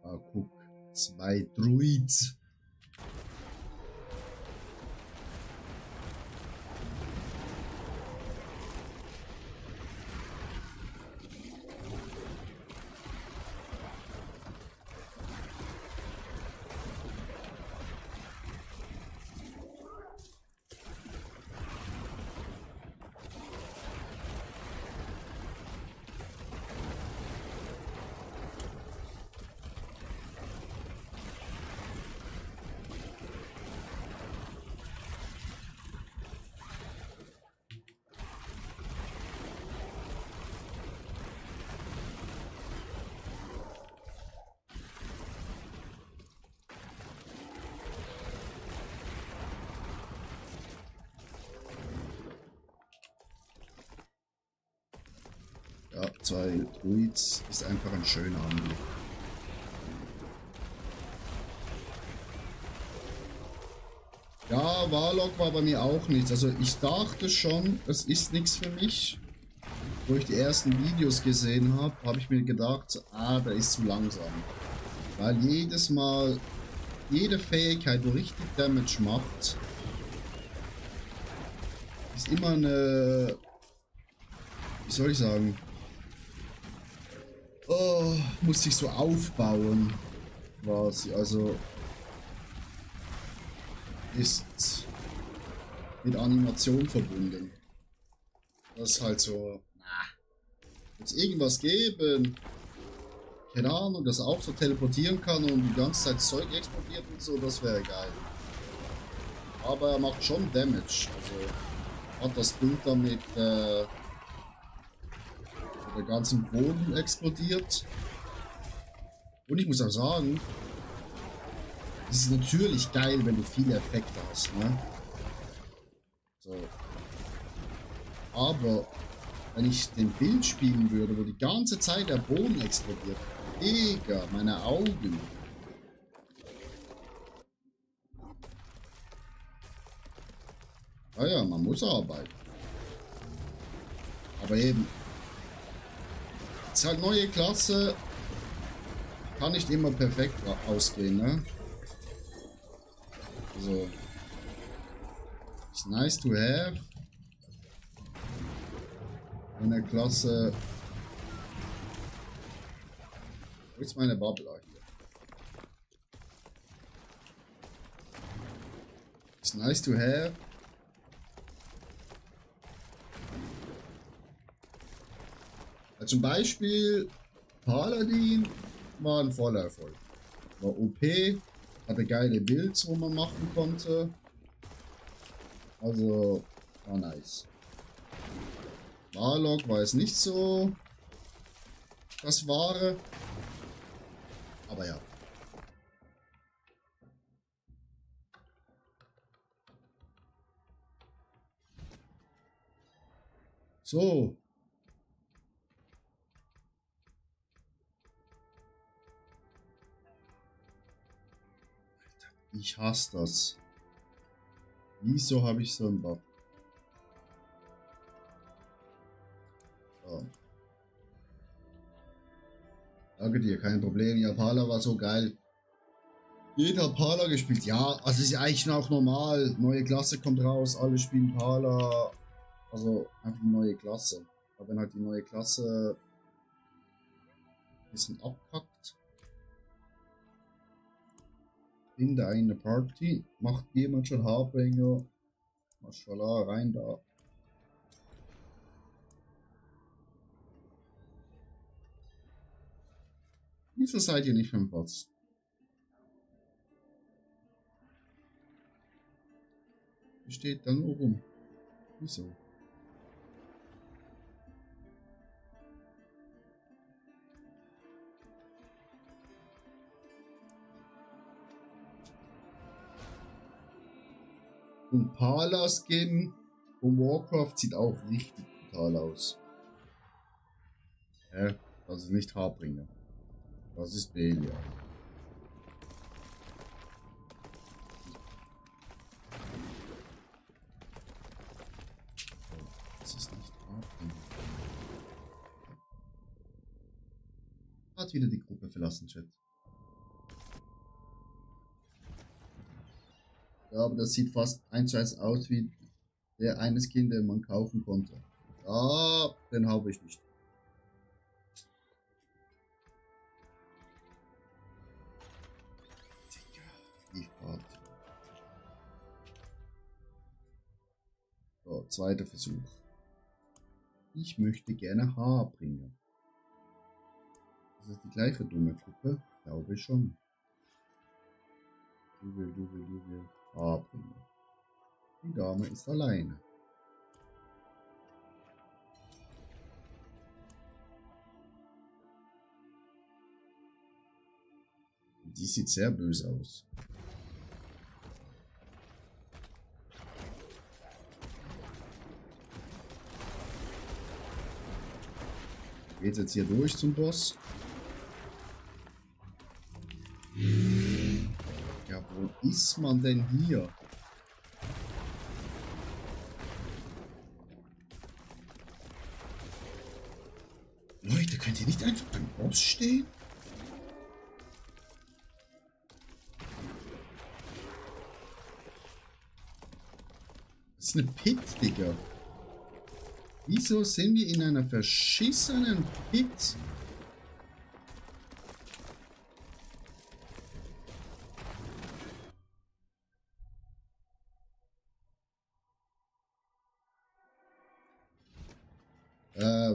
Ah, guck. 2 Druids. 2 Druids ist einfach ein schöner Anblick. Ja, Warlock war bei mir auch nichts. Also ich dachte schon, es ist nichts für mich. Wo ich die ersten Videos gesehen habe, habe ich mir gedacht, ah, der ist zu langsam. Weil jedes Mal, jede Fähigkeit, wo richtig Damage macht, ist immer eine, wie soll ich sagen, oh, muss sich so aufbauen, quasi. Also ist mit Animation verbunden. Das ist halt so, wenn es irgendwas geben, keine Ahnung, das auch so teleportieren kann und die ganze Zeit Zeug explodiert und so, das wäre geil. Aber er macht schon Damage, also hat das Bild damit der ganzen Boden explodiert. Und ich muss auch sagen, es ist natürlich geil, wenn du viele Effekte hast, ne? So. Aber wenn ich den Bild spielen würde, wo die ganze Zeit der Boden explodiert, Digga, meine Augen. Ah ja, man muss arbeiten. Aber eben, es ist halt neue Klasse, kann nicht immer perfekt ausgehen, ne? Also, ist nice to have. In der Klasse. Wo ist meine Bubble hier? Ist nice to have. Ja, zum Beispiel Paladin war ein voller Erfolg. War OP, hatte geile Builds, wo man machen konnte. Also war nice. Warlock war es nicht so das Wahre. Aber ja. So. Ich hasse das. Wieso habe ich so einen Bug? So. Danke dir, kein Problem. Ja, Pala war so geil. Jeder hat Pala gespielt. Ja, also ist ja eigentlich auch normal. Neue Klasse kommt raus, alle spielen Pala. Also einfach eine neue Klasse. Aber wenn halt die neue Klasse ein bisschen abkackt. Finde eine Party. Macht jemand schon Harbringer? Maschallah, rein da. Wieso seid ihr nicht vom Boss? Steht da nur rum. Wieso? Und Pala Skin von Warcraft sieht auch richtig brutal aus. Das ist nicht Harbringer. Das ist Belia. Das ist nicht Harbringer. Hat wieder die Gruppe verlassen, Chat. Ja, aber das sieht fast 1:1 aus wie der eine Skin, den man kaufen konnte. Ja, den habe ich nicht. So, zweiter Versuch. Ich möchte gerne Harbringer. Das ist die gleiche dumme Gruppe? Glaube ich schon. Du will Harbringer. Die Dame ist alleine. Die sieht sehr böse aus. Geht jetzt hier durch zum Boss. Ja, wo ist man denn hier? Leute, könnt ihr nicht einfach beim Boss stehen? Das ist eine Pit, Digga. Wieso sind wir in einer verschissenen Pit?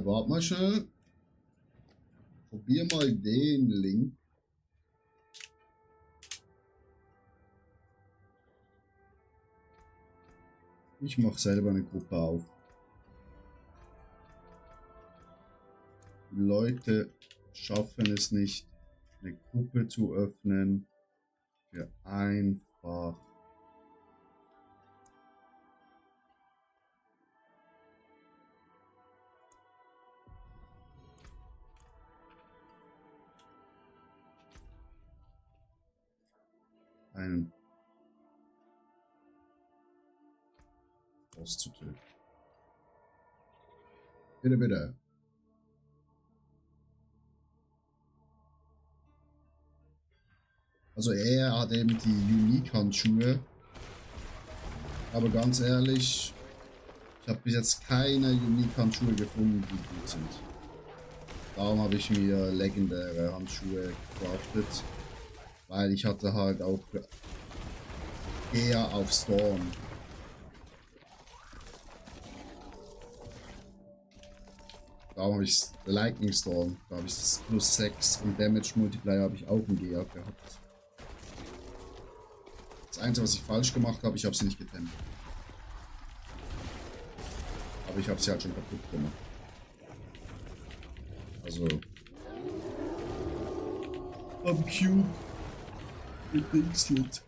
Warte mal schnell. Probier mal den Link. Ich mache selber eine Gruppe auf. Die Leute schaffen es nicht, eine Gruppe zu öffnen. Für einfach. Einen Boss zu töten. Bitte, bitte. Also er hat eben die Unique-Handschuhe. Aber ganz ehrlich, ich habe bis jetzt keine Unique-Handschuhe gefunden, die gut sind. Darum habe ich mir legendäre Handschuhe gecraftet. Weil ich hatte halt auch eher auf Storm. Darum habe ich Lightning Storm. Da habe ich das plus 6 und Damage Multiplier habe ich auch im GA gehabt. Das Einzige, was ich falsch gemacht habe, ich habe sie nicht getrennt. Aber ich habe sie halt schon kaputt gemacht. Also am Cube mit Dingslet.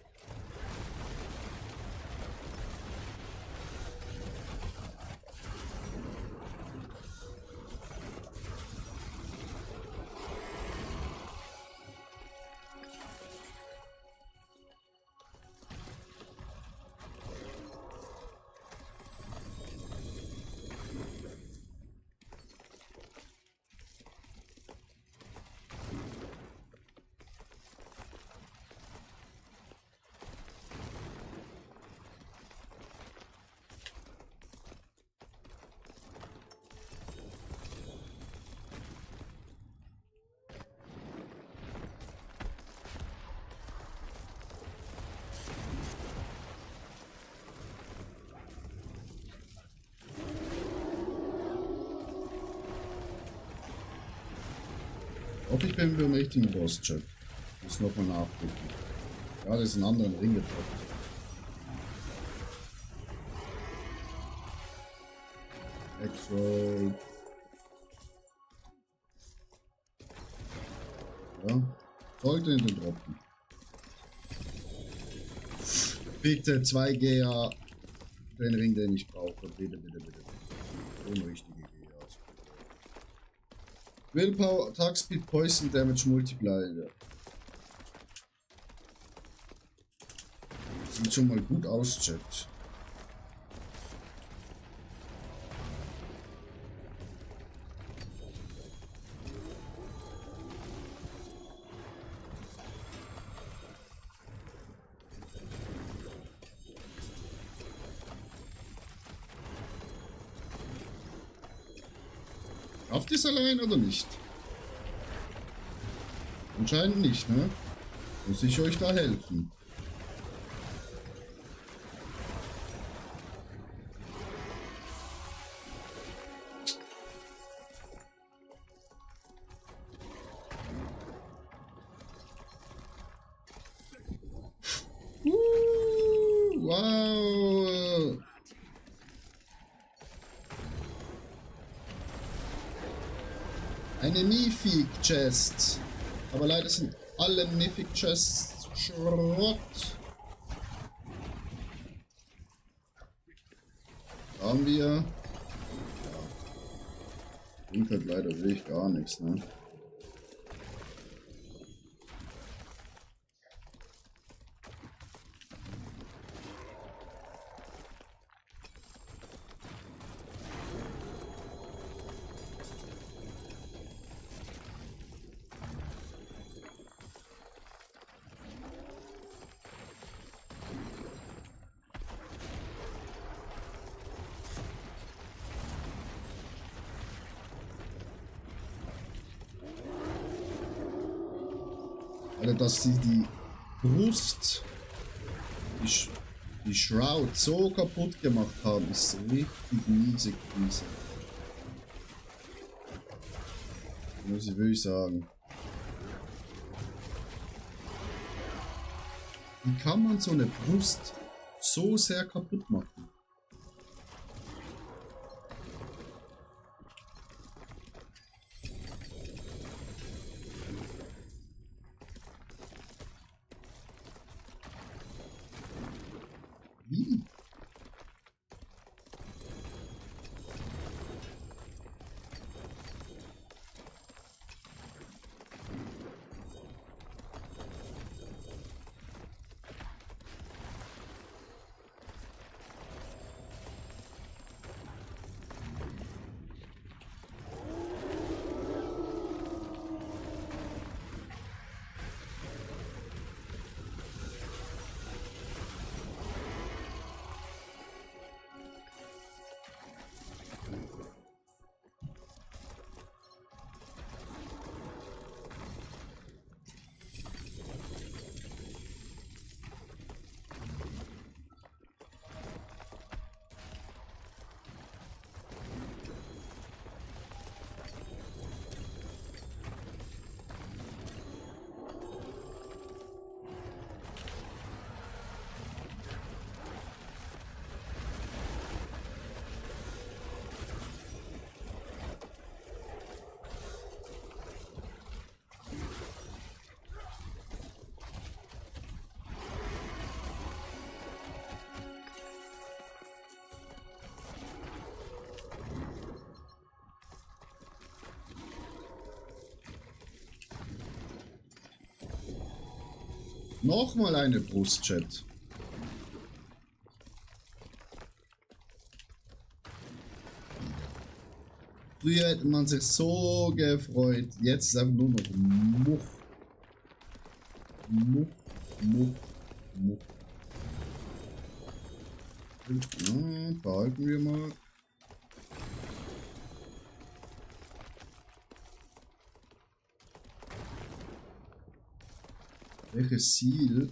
Ob ich bin beim richtigen Boss-Check. Muss nochmal nachgucken. Ja, das ist ein anderer Ring getroppt. X-Road. Ja, sollte in den droppen. Bitte 2 GA. Den Ring, den ich brauche. Bitte, bitte, bitte. Unrichtige GAs. Willpower, Attack Speed, Poison Damage Multiplier. Sieht schon mal gut aus, Chat. Schafft ihr es allein oder nicht? Anscheinend nicht, ne? Muss ich euch da helfen? Wow! Eine Mythic Chest. Aber leider sind alle Mythic Chests Schrott. Da haben wir. Ja. Bringt halt leider wirklich gar nichts, ne? Alter, dass sie die Brust, die Shroud so kaputt gemacht haben, ist richtig miesig. Muss ich wirklich sagen. Wie kann man so eine Brust so sehr kaputt machen? Wie? Nochmal eine Brust, Chat. Früher hätte man sich so gefreut. Jetzt ist einfach nur noch Muff. Muff, Muff, Muff. Ja, behalten wir mal. Welches Ziel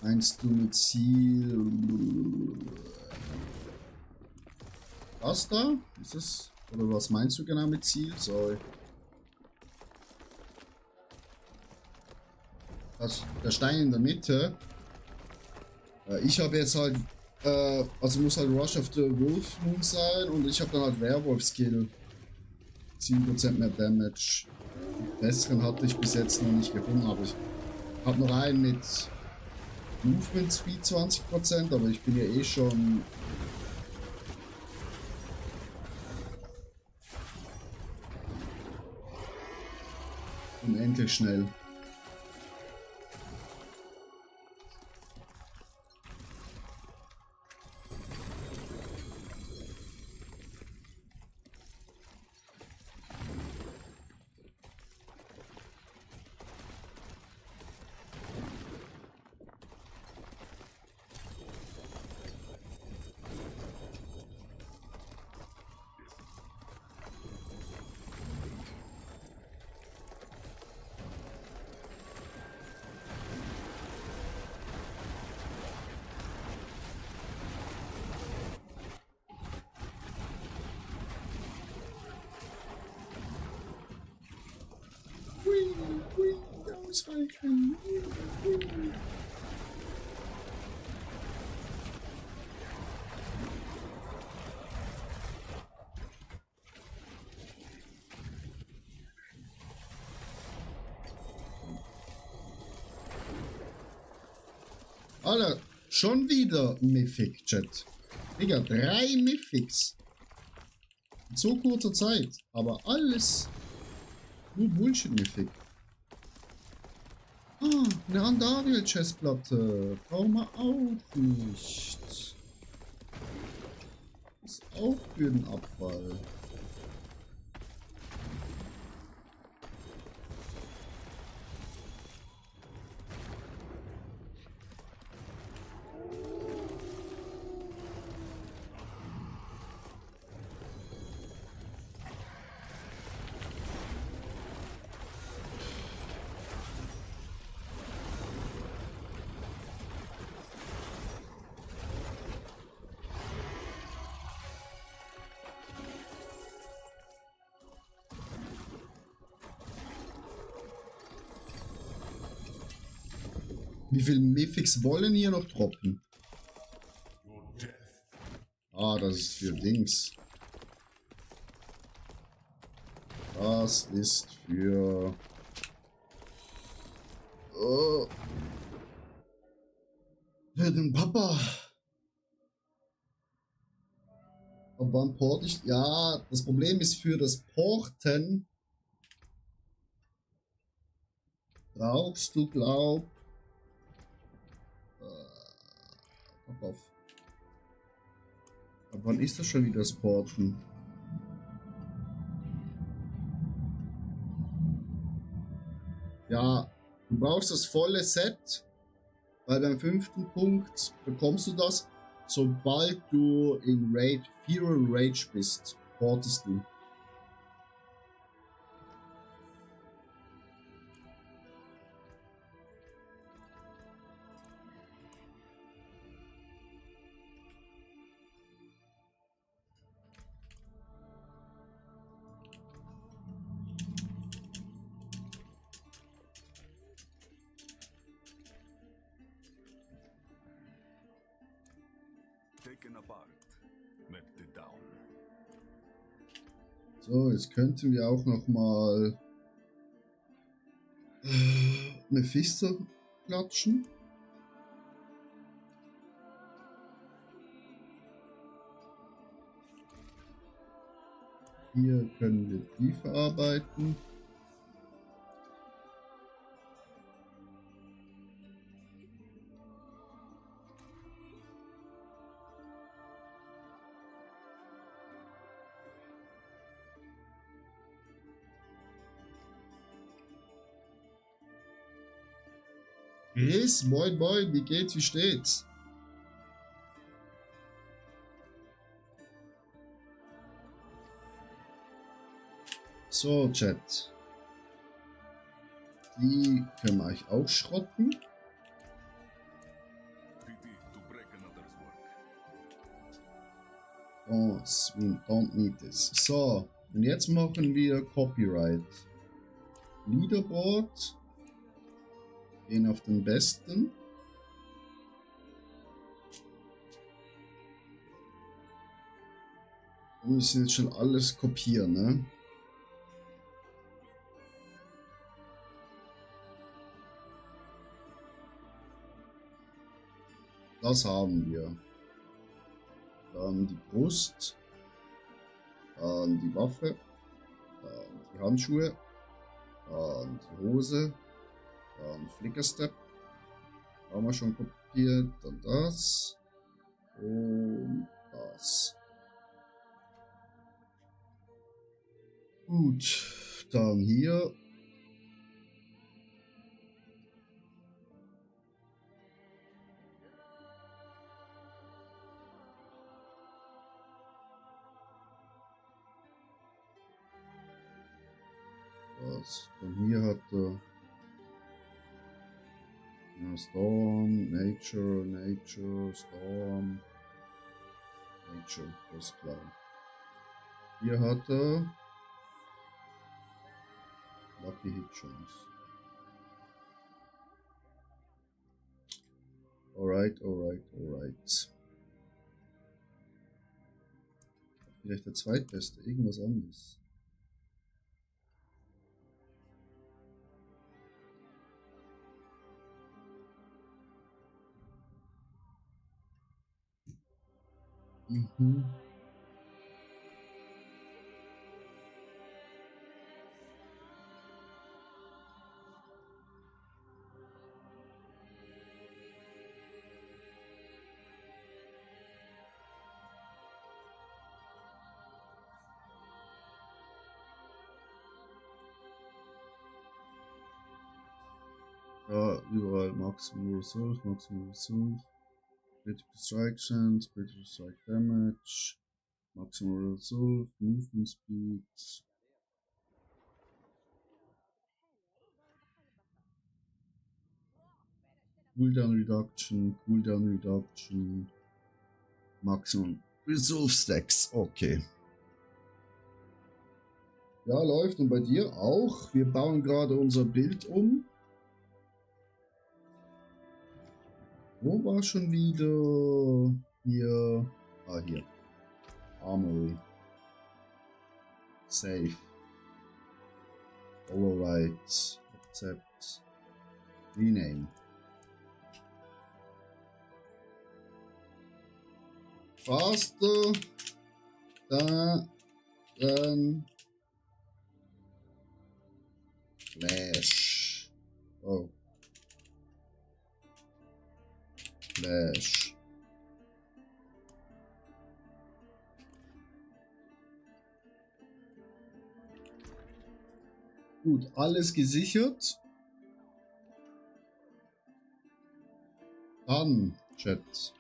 meinst du mit Ziel? Das da? Ist es? Oder was meinst du genau mit Ziel? Sorry. Der Stein in der Mitte. Ich habe jetzt halt, also muss halt Rush of the Wolf Moon sein und ich habe dann halt Werwolf Skill. 7% mehr Damage. Besseren hatte ich bis jetzt noch nicht gefunden, aber ich habe noch einen mit Movement Speed 20%, aber ich bin ja eh schon unendlich schnell. Ausweichen. Alter, schon wieder Mythic, Chat. Digga, 3 Mythics. In so kurzer Zeit. Aber alles nur Bullshit-Mythic. Ah, eine Andariel-Chestplatte. Brauchen wir auch nicht. Ist auch für den Abfall. Wie viele Mythics wollen hier noch droppen? Ah, das ist für Dings. Das ist für... Oh. Für den Papa. Aber wann porte ich? Ja, das Problem ist für das Porten. Brauchst du, glaub... Pass auf. Ab wann ist das schon wieder das Porten? Ja, du brauchst das volle Set, weil beim 5. Punkt bekommst du das, sobald du in Raid, Feral Rage bist, portest du. Taken apart. Melted down. So, jetzt könnten wir auch noch mal Mephisto klatschen. Hier können wir die verarbeiten. Chris, moin moin, wie geht's, wie steht's? So, Chat. Die können wir euch auch schrotten. Pity to break another's work. Oh, we don't need this. So, und jetzt machen wir Copyright. Leaderboard. Gehen auf den besten. Wir müssen jetzt schon alles kopieren, ne? Das haben wir. Dann die Brust. Dann die Waffe. Dann die Handschuhe. Dann die Hose. Dann Flickerstep. Haben wir schon kopiert. Dann das. Und das. Gut. Dann hier. Das. Dann hier hat er. Ja, Storm, Nature, Nature, Storm, Nature, das ist klar. Hier hat er Lucky Hit Chance. Alright, alright, alright. Vielleicht der zweitbeste, irgendwas anderes. Mhm. Ja, überall Maximum Resolve, Maximum Resolve. Critical Strike Chance, Critical Strike Damage, Maximum Resolve, Movement Speed. Cooldown Reduction, Maximum Resolve Stacks, okay. Ja, läuft. Und bei dir auch. Wir bauen gerade unser Bild um. Wo war schon wieder hier? Ah, hier. Armory. Save. Override. Accept. Rename. Faster. Dann. Flash. Oh. Flash. Gut, alles gesichert. Dann, Chat.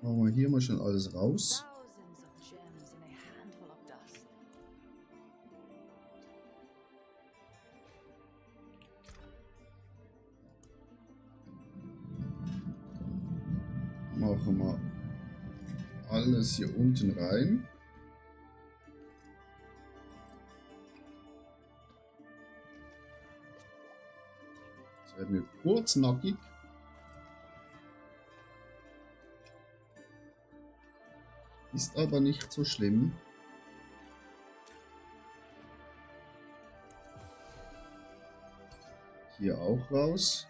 Machen wir hier mal schon alles raus. Thousands of gems in a handful of dust. Machen wir alles hier unten rein. Jetzt werden wir kurz nackig. Ist aber nicht so schlimm. Hier auch raus.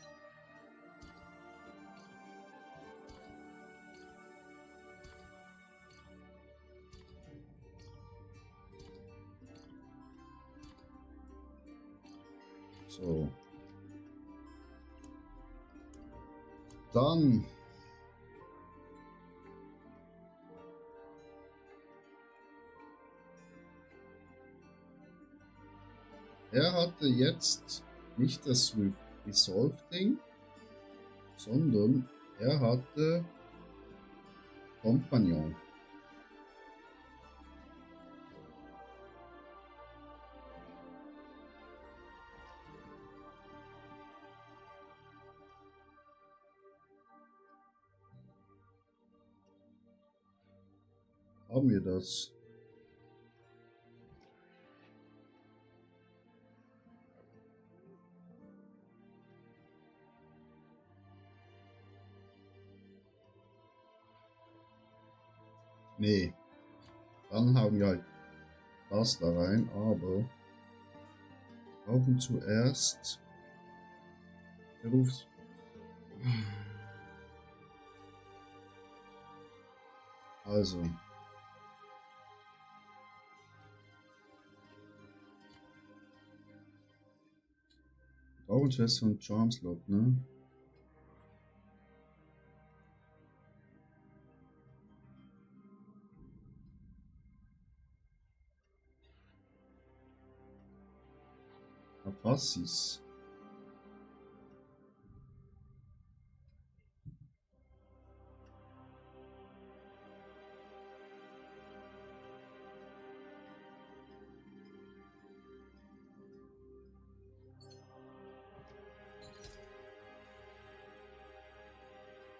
So. Dann er hatte jetzt nicht das Resolve-Ding, sondern er hatte Kompagnon. Haben wir das? Nee. Dann haben wir halt das da rein, aber wir brauchen zuerst Berufs... Also. Wir brauchen zuerst so einen Charm-Slot, ne? Afassis.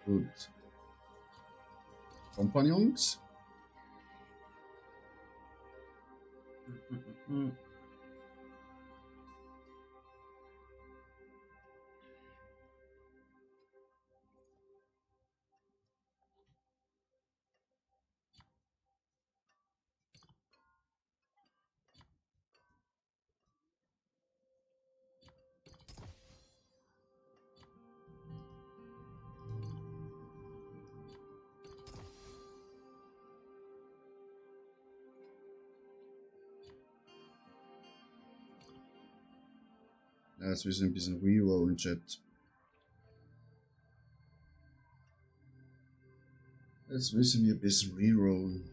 Gut. Kompagnons. Ja, jetzt müssen wir ein bisschen rerollen, Chat. Jetzt müssen wir ein bisschen rerollen.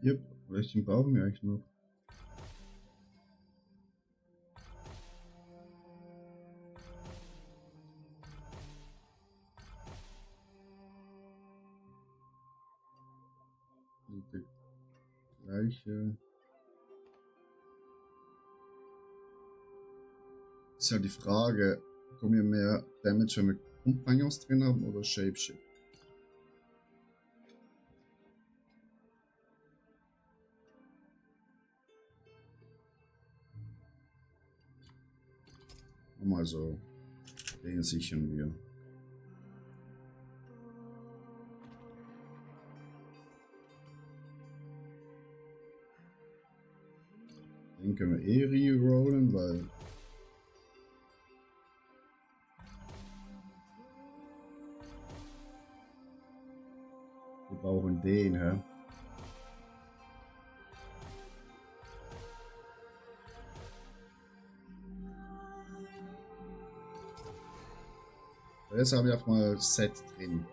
Yep, welchen brauchen wir eigentlich noch? Der gleiche. Ist ja die Frage, bekommen wir mehr Damage, wenn wir Kompagnons drin haben oder Shapeshift? Mal so, den sichern wir. Den können wir eh rerollen, weil wir brauchen den, hä? Jetzt habe ich auch mal Set drin.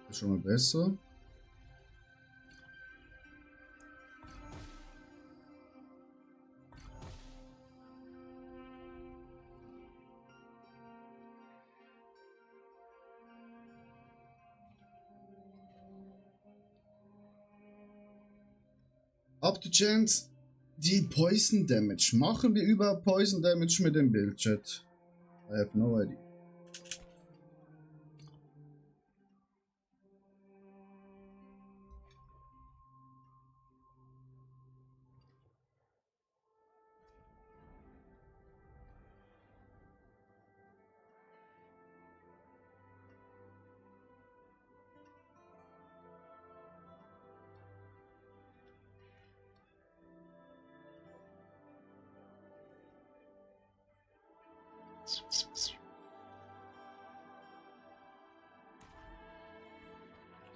Ist schon mal besser. Up to chance die Poison Damage. Machen wir überhaupt Poison Damage mit dem Bildchat? I have no idea.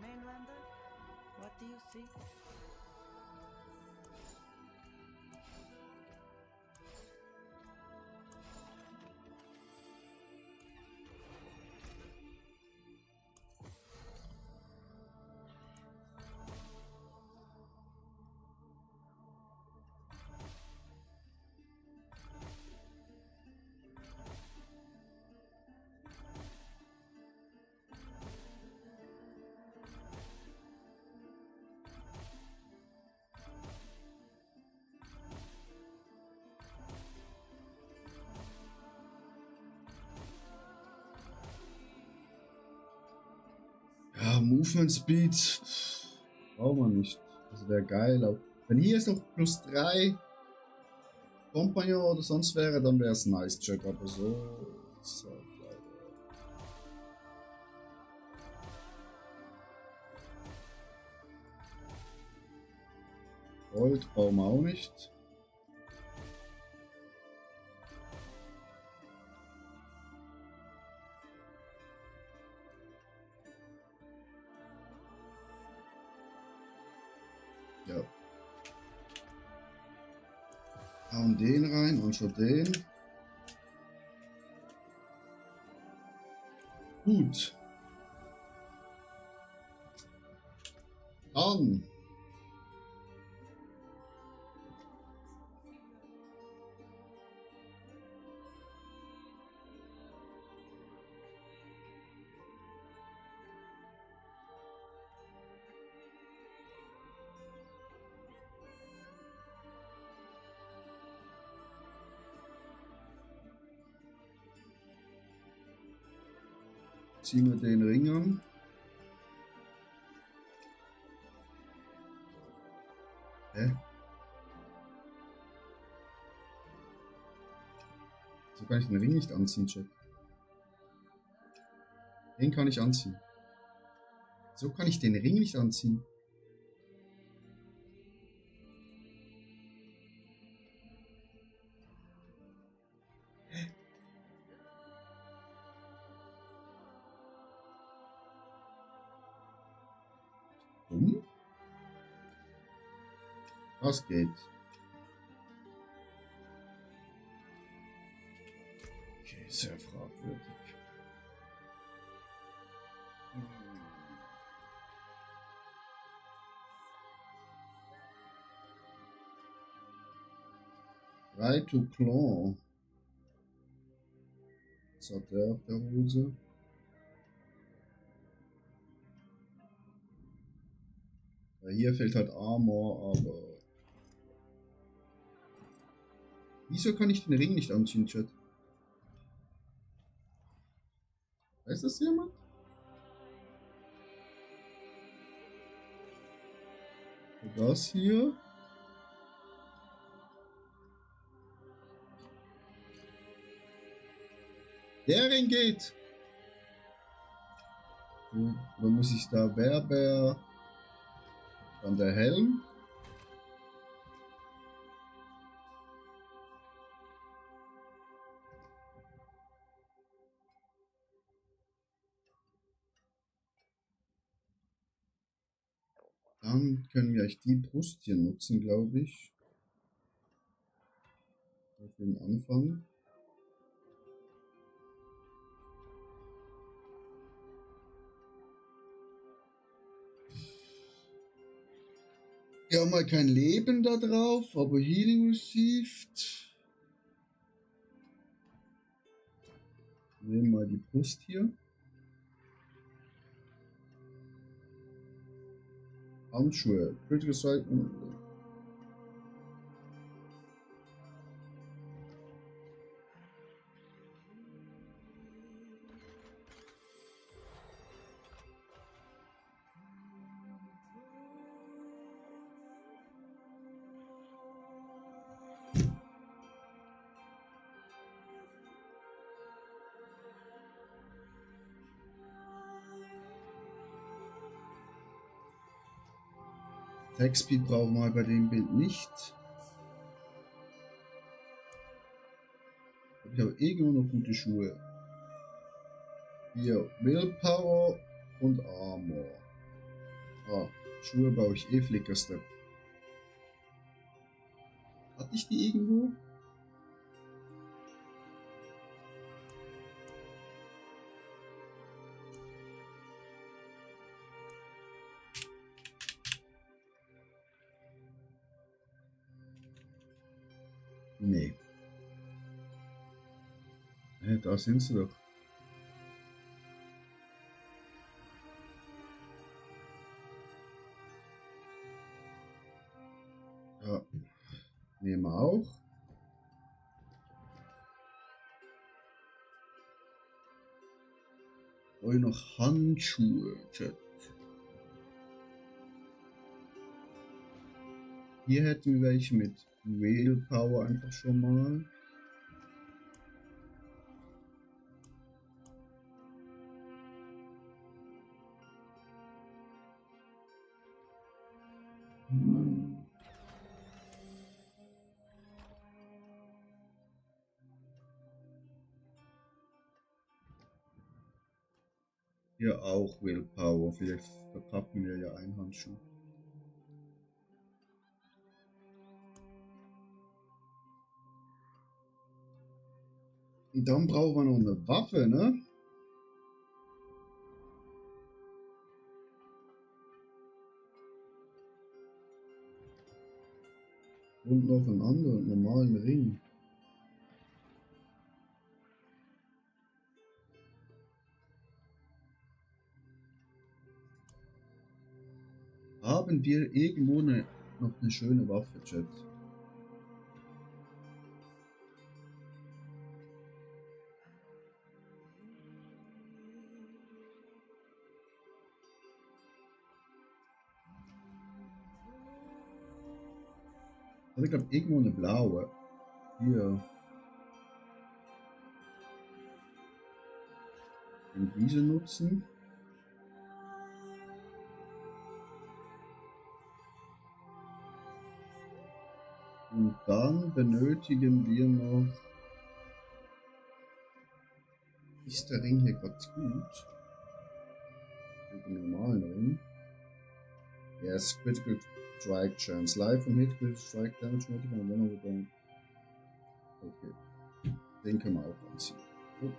Mainlander, what do you see? Ja, Movement Speed braucht man nicht. Das wäre geil. Aber wenn hier jetzt noch plus 3 Kompagnon oder sonst wäre, dann wäre es nice, Check. Aber so ist halt leider. Gold brauchen wir auch nicht. Ja. Hauen den rein und schon den. Gut. Dann. Ziehen wir den Ring an. Hä? So kann ich den Ring nicht anziehen, Chat. Den kann ich anziehen. So kann ich den Ring nicht anziehen. Was geht? Okay, sehr fragwürdig. Right to Claw. Was hat der auf der Hose? Ja, hier fehlt halt Armor, aber... Wieso kann ich den Ring nicht anziehen, Chat? Weiß das jemand? Und das hier? Der Ring geht! Dann muss ich da Werber... Dann der Helm. Dann können wir die Brust hier nutzen, glaube ich. Auf den Anfang. Wir haben mal kein Leben da drauf, aber Healing received. Nehmen mal die Brust hier. Handschuhe. Critical Strike. Attack Speed brauchen wir bei dem Bild nicht. Ich habe irgendwo noch gute Schuhe. Hier Willpower und Armor. Ah, Schuhe baue ich Flicker Step. Hatte ich die irgendwo? Nee. Ja, da sind sie doch. Ja. Nehmen wir auch. Oh, noch Handschuhe, Chat. Hier hätten wir welche mit Willpower einfach schon mal. Hier auch Willpower. Vielleicht verpacken wir ja einen Handschuh. Und dann brauchen wir noch eine Waffe, ne? Und noch einen anderen normalen Ring. Haben wir irgendwo noch eine schöne Waffe, Chat? Aber ich glaube irgendwo eine blaue. Hier. Und diese nutzen. Und dann benötigen wir noch. Ist der Ring hier gerade gut? Den normalen Ring. Yes, critical strike chance. Live from hit, critical strike damage multiple and one over down. Okay. Den können wir auch anziehen. Gut.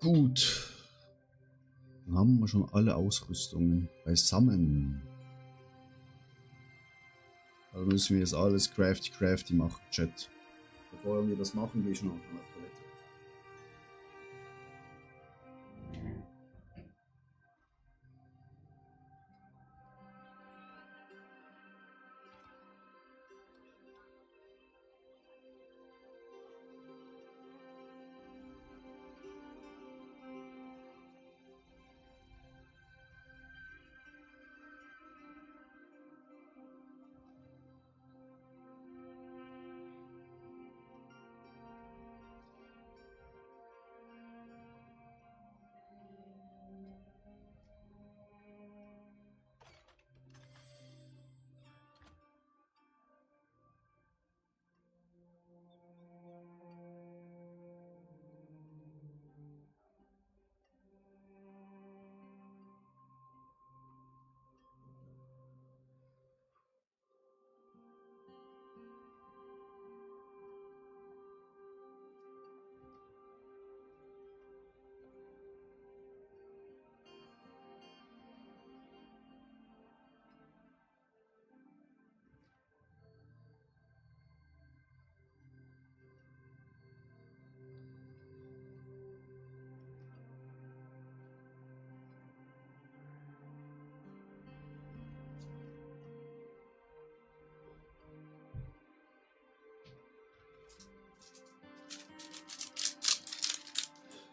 Gut. Dann haben wir schon alle Ausrüstungen beisammen. Also müssen wir jetzt alles crafty machen, Chat. Bevor wir das machen, gehe ich noch auf die Toilette.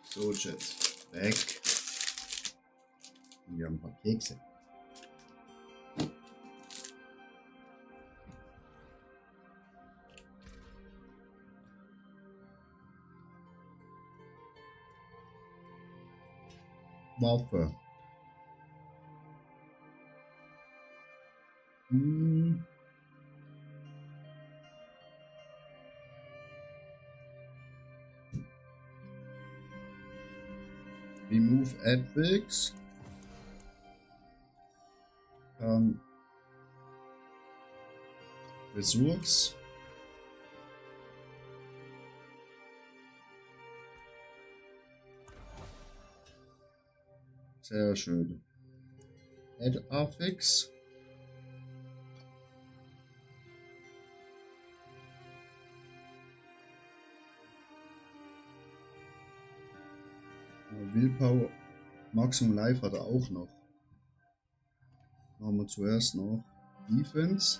So, Chat. Weg. Und wir haben ein paar Kekse. Waffe. Remove Epics. Ressource. Sehr schön. Add Affix. Willpower. Maximum Life hat er auch noch. Machen wir zuerst noch Defense.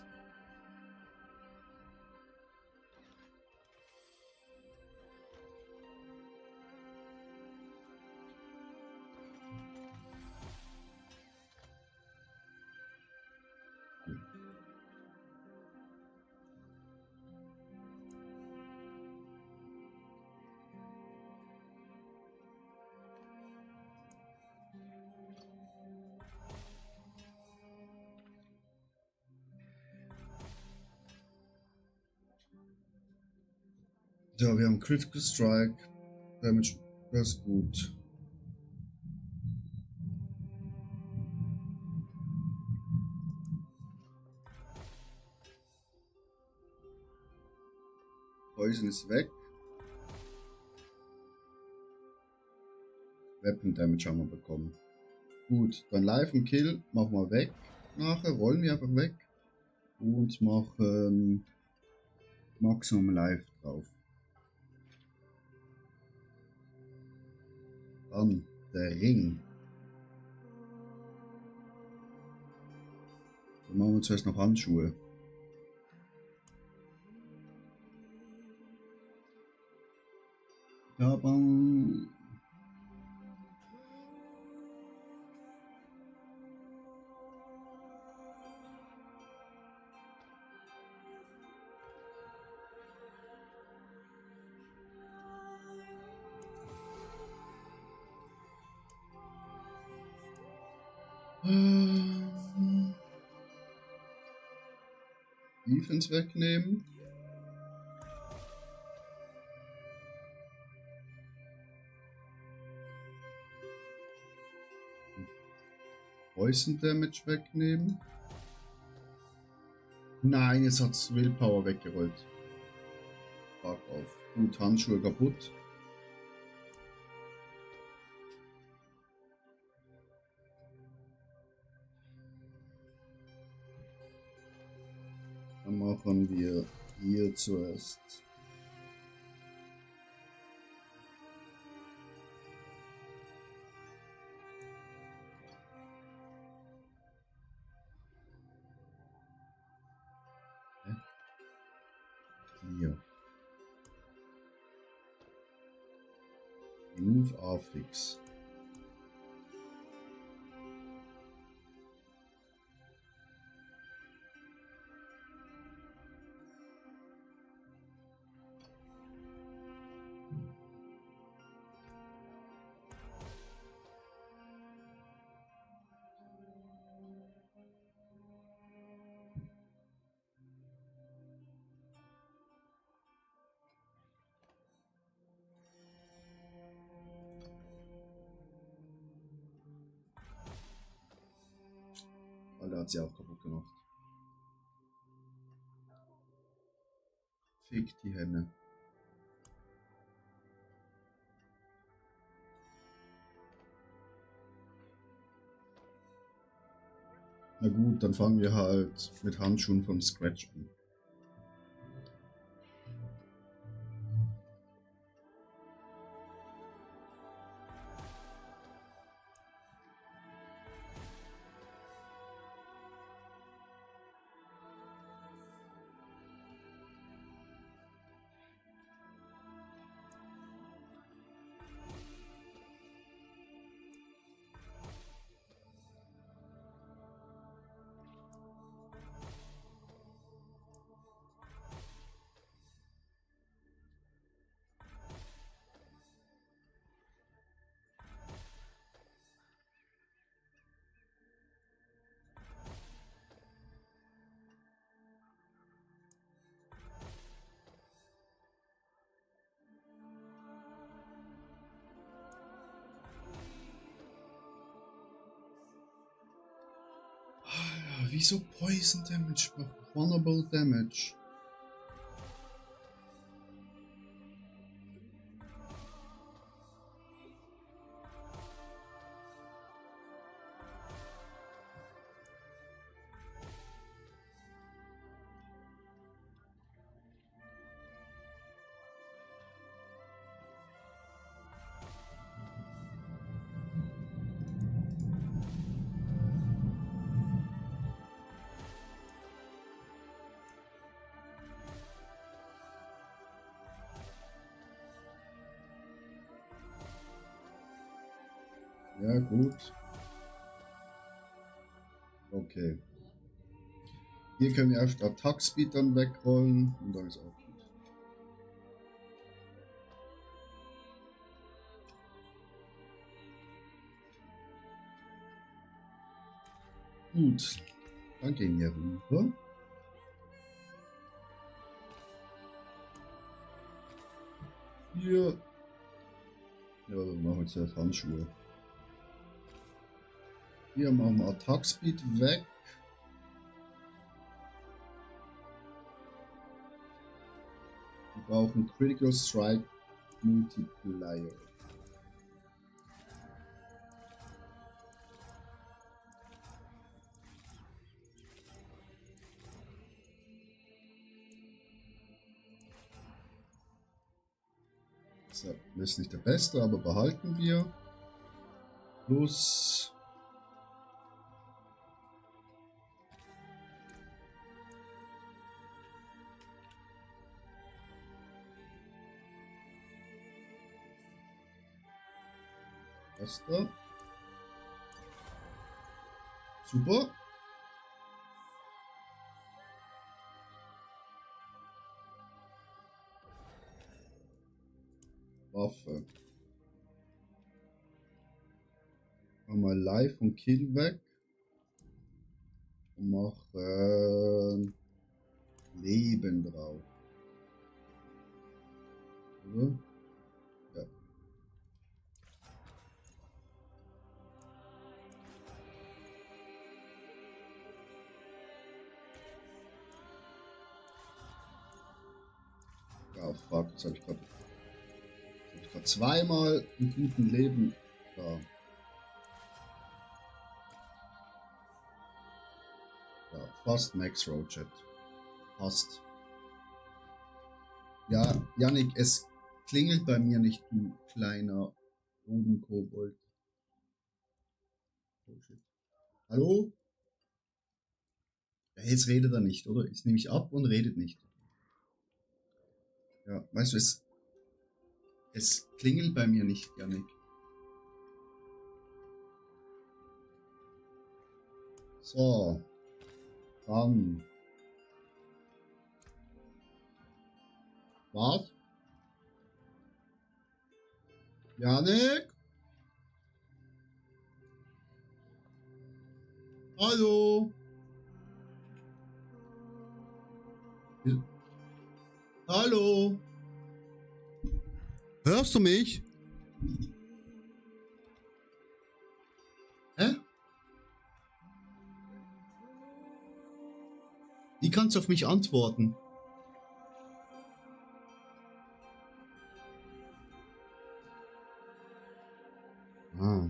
Ja, wir haben Critical Strike. Damage, das ist gut. Poison ist weg. Weapon Damage haben wir bekommen. Gut, dann Life und Kill machen wir weg. Nachher rollen wir einfach weg. Und machen Maximum Life drauf. Dann der Ring. Dann machen wir zuerst noch Handschuhe. Aber Defense wegnehmen. Poison Damage wegnehmen. Nein, jetzt hat's Willpower weggerollt. Fuck auf. Gut, Handschuhe kaputt. Dann machen wir hier zuerst. Hier. Move Affix. Alter, hat sie auch kaputt gemacht. Fick die Henne. Na gut, dann fangen wir halt mit Handschuhen vom Scratch an. Wieso Poison Damage? Vulnerable Damage. Ja, gut. Okay. Hier können wir auf Attack Speed dann wegrollen und dann ist auch gut. Gut. Dann gehen wir rüber. Hier. Ja, dann machen wir zuerst Handschuhe. Hier machen wir Attack Speed weg. Wir brauchen Critical Strike Multiplier. So, das ist nicht der beste, aber behalten wir. Plus das da. Super. Waffe. Machen wir Life und Kill weg. Und macht Leben drauf. Oder? Ja. Ja, fuck, jetzt habe ich gerade zweimal einen guten Leben da. Ja, fast Max Roadjet. Fast. Ja, Yannick, es klingelt bei mir nicht, du kleiner Bodenkobold. Oh shit. Hallo? Ja, jetzt redet er nicht, oder? Jetzt nehme ich ab und redet nicht. Ja, weißt du, es klingelt bei mir nicht, Yannick. So. Dann. Was? Yannick? Hallo? Hallo? Hörst du mich? Hä? Wie kannst du auf mich antworten? Ah.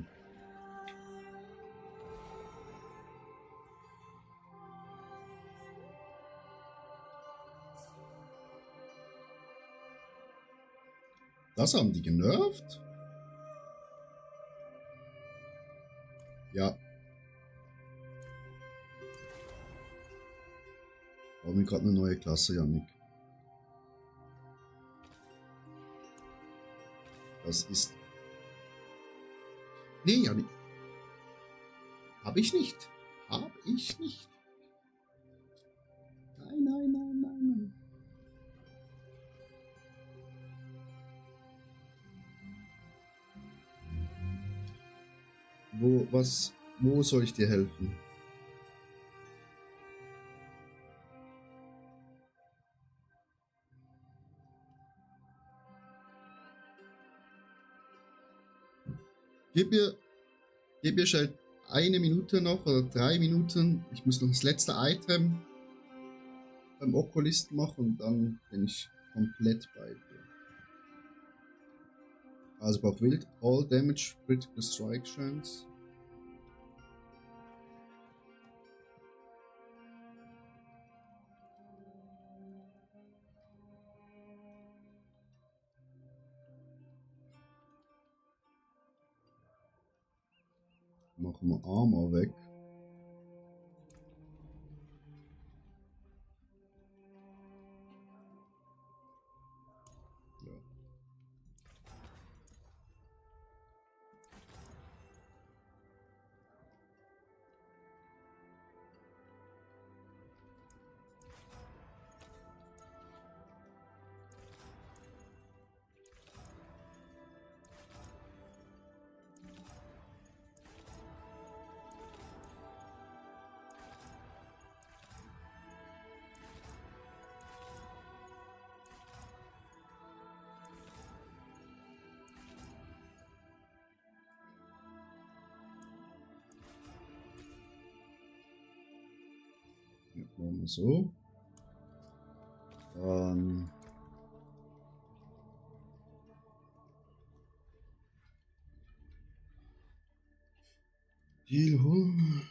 Das haben die genervt? Ja. Haben wir gerade eine neue Klasse, Yannick. Das ist... Nee, Yannick. Hab ich nicht. Hab ich nicht. Nein, nein, nein, nein, nein. Wo soll ich dir helfen? Gib mir schnell eine Minute noch oder 3 Minuten. Ich muss noch das letzte Item beim Okulisten machen und dann bin ich komplett bei dir. Also braucht Wild, All Damage, Critical Strike Chance. Machen wir Armor weg. Ja. Machen wir so. Dann Heal holen.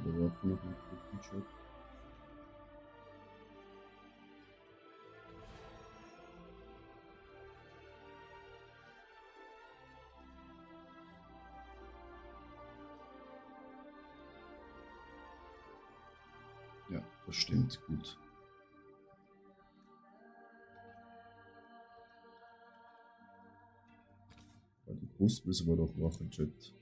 Der Waffe noch einen guten Shot. Ja, das stimmt, gut. Bei der Brust müssen wir doch machen, Chat.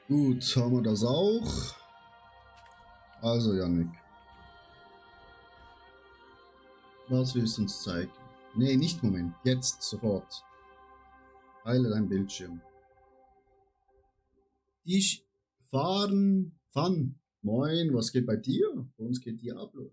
Gut, haben wir das auch. Also, Yannick. Was willst du uns zeigen? Nee, nicht Moment. Jetzt, sofort. Teile dein Bildschirm. Die fahren. Fun. Moin, was geht bei dir? Bei uns geht Diablo.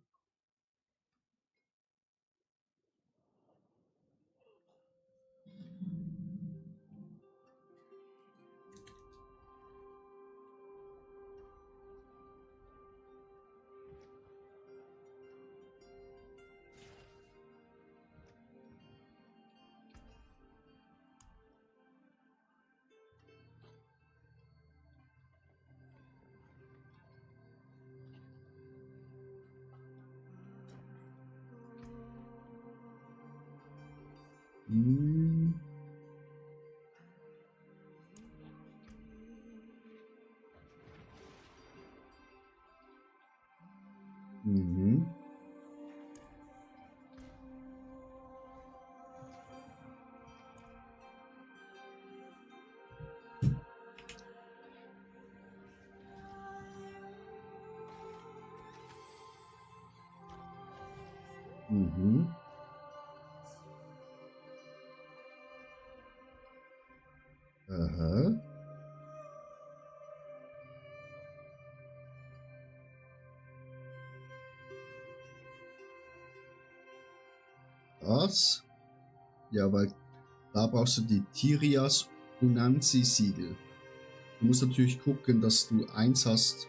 Hm. Mhm. Mhm. Aha. Was? Ja, weil da brauchst du die Tirias Unanzi Siegel. Du musst natürlich gucken, dass du eins hast.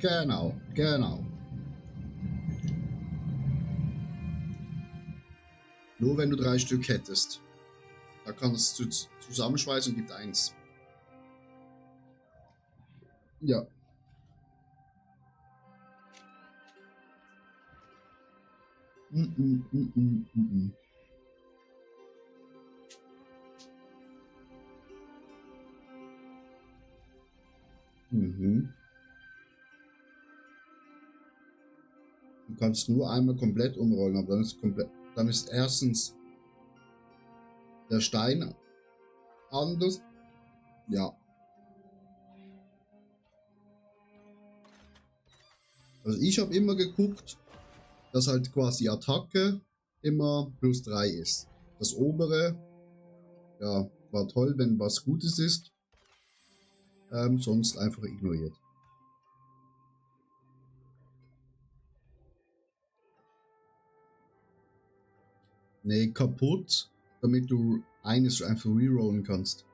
Genau, genau. Nur wenn du 3 Stück hättest. Da kannst du zusammenschweißen und gibt 1. Ja. Mhm. Du kannst nur einmal komplett umrollen, aber dann ist erstens der Stein anders. Ja. Also ich habe immer geguckt, dass halt quasi Attacke immer +3 ist. Das obere, ja, war toll, wenn was Gutes ist. Sonst einfach ignoriert. Nee, kaputt, damit du eines einfach rerollen kannst.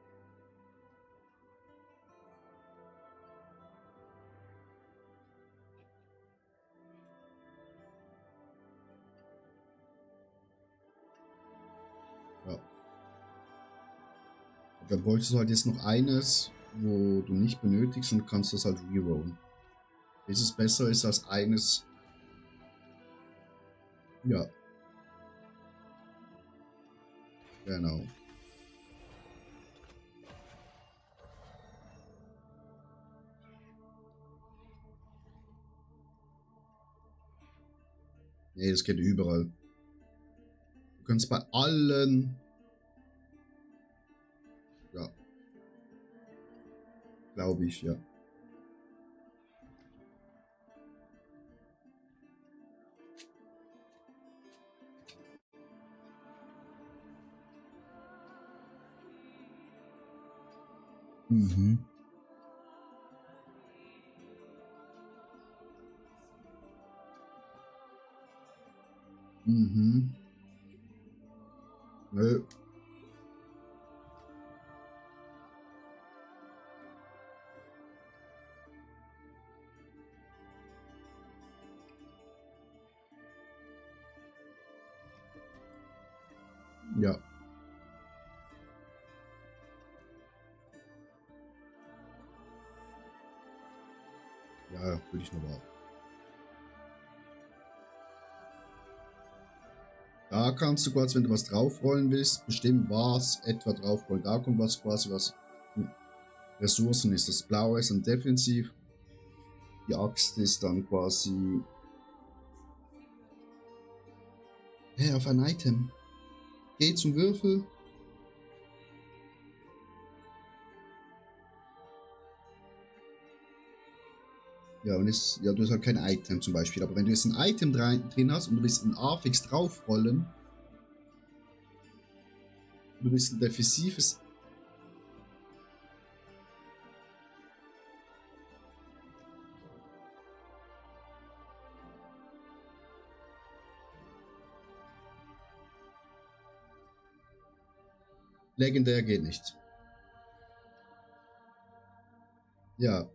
Ja. Da bräuchtest du halt jetzt noch eines wo du nicht benötigst und kannst das halt rerollen. Bis es besser ist als eines. Ja. Genau. Nee, das geht überall. Du kannst bei allen. Ja. Glaube ich, ja. Mhm. Mhm. Nö. Ja. Ja, würde ich noch warten. Da kannst du quasi, wenn du was draufrollen willst, bestimmen, was etwa draufrollen. Da kommt was quasi, was Ressourcen ist. Das Blaue ist dann defensiv. Die Axt ist dann quasi. Hey, auf ein Item. Geh zum Würfel. Ja, und ist, ja, du hast halt kein Item zum Beispiel. Aber wenn du jetzt ein Item drin hast und du willst ein Affix draufrollen, du willst ein defensives. Legendär geht nicht. Ja.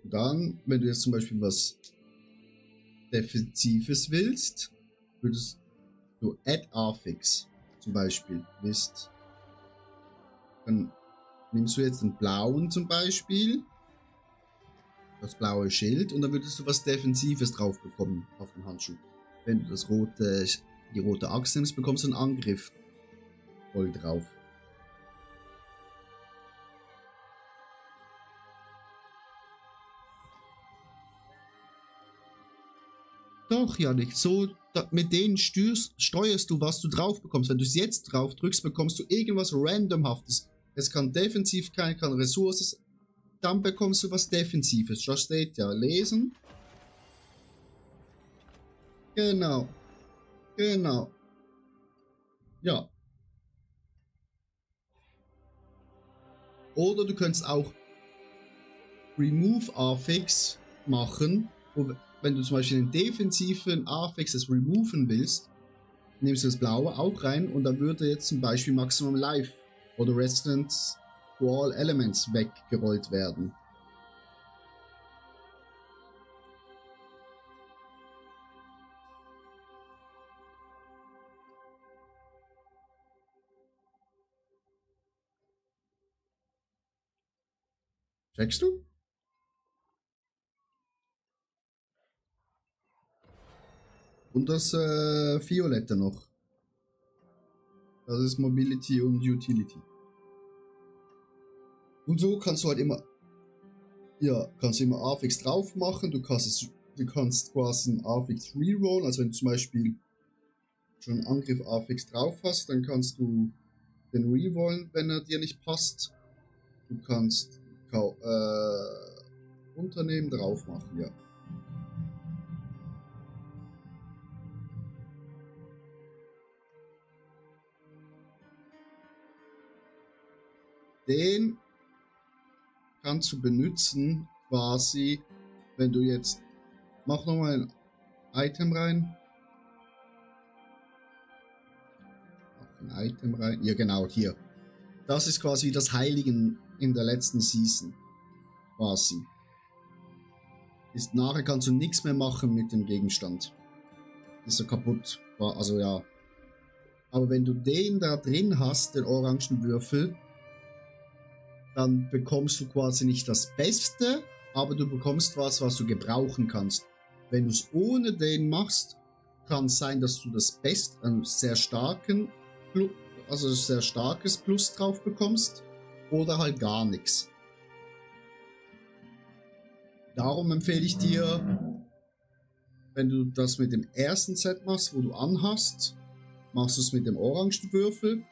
Dann, wenn du jetzt zum Beispiel was Defensives willst, würdest du Add Affix zum Beispiel willst. Dann nimmst du jetzt den blauen zum Beispiel, das blaue Schild, und dann würdest du was Defensives drauf bekommen auf den Handschuh. Wenn du die rote Axt nimmst, bekommst du einen Angriff voll drauf. Doch, Janik, so mit denen steuerst du, was du drauf bekommst. Wenn du es jetzt drauf drückst, bekommst du irgendwas Randomhaftes. Es kann defensiv sein, kann Ressourcen. Dann bekommst du was Defensives. Da steht ja, lesen. Genau. Genau. Ja. Oder du könntest auch Remove Affix machen, wo, wenn du zum Beispiel einen defensiven Affix das removen willst, nimmst du das blaue auch rein und dann würde jetzt zum Beispiel Maximum Life oder Resistance to All Elements weggerollt werden. Checkst du? Und das Violette noch. Das ist Mobility und Utility. Und so kannst du halt immer, ja, kannst du immer Affix drauf machen. Du kannst quasi einen Affix rerollen. Also wenn du zum Beispiel schon einen Angriff Affix drauf hast, dann kannst du den rerollen, wenn er dir nicht passt. Du kannst Unternehmen drauf machen, ja. Den kannst du benutzen, quasi, wenn du jetzt, mach nochmal ein Item rein. Mach ein Item rein, ja genau, hier. Das ist quasi das Heiligen in der letzten Season, quasi. Nachher kannst du nichts mehr machen mit dem Gegenstand. Ist er kaputt, also ja. Aber wenn du den da drin hast, den orangen Würfel, dann bekommst du quasi nicht das Beste, aber du bekommst was, was du gebrauchen kannst. Wenn du es ohne den machst, kann es sein, dass du das Beste, einen sehr starken, also sehr starkes Plus drauf bekommst oder halt gar nichts. Darum empfehle ich dir, wenn du das mit dem ersten Set machst, wo du anhast, machst du es mit dem orangen Würfel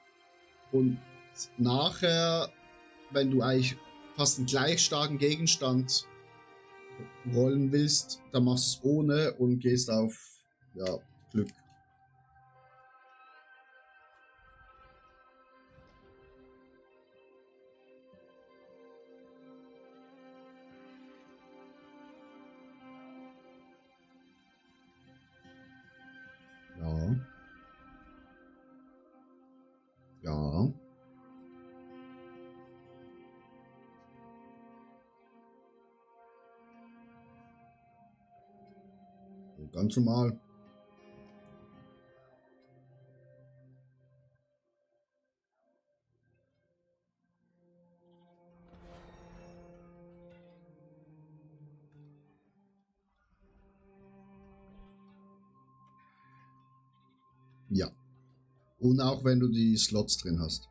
und nachher, wenn du eigentlich fast einen gleich starken Gegenstand rollen willst, dann machst du es ohne und gehst auf ja, Glück. Ja. Ja. Ganz normal. Ja. Und auch wenn du die Slots drin hast.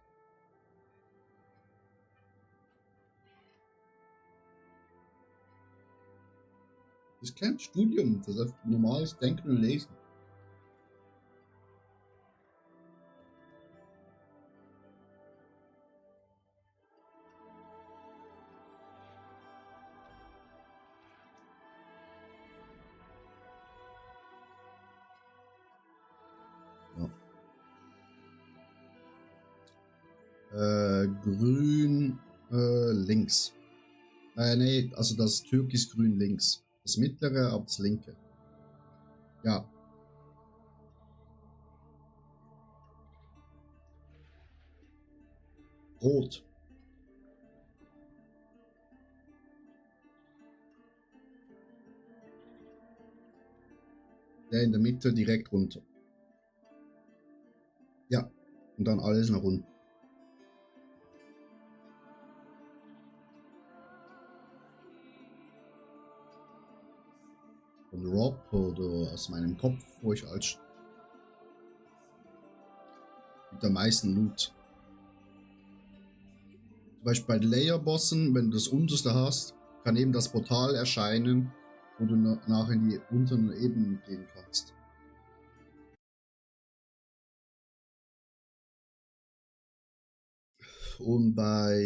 Das ist kein Studium, das ist normales Denken und Lesen. Grün links. Nee, also das türkis-grün links. Das mittlere, aber das linke. Ja. Rot. Der in der Mitte direkt runter. Ja. Und dann alles nach unten. Von Rob oder aus meinem Kopf, wo ich als mit der meisten Loot. Zum Beispiel bei Layer-Bossen, wenn du das unterste hast, kann eben das Portal erscheinen, wo du nachher in die unteren Ebenen gehen kannst. Und bei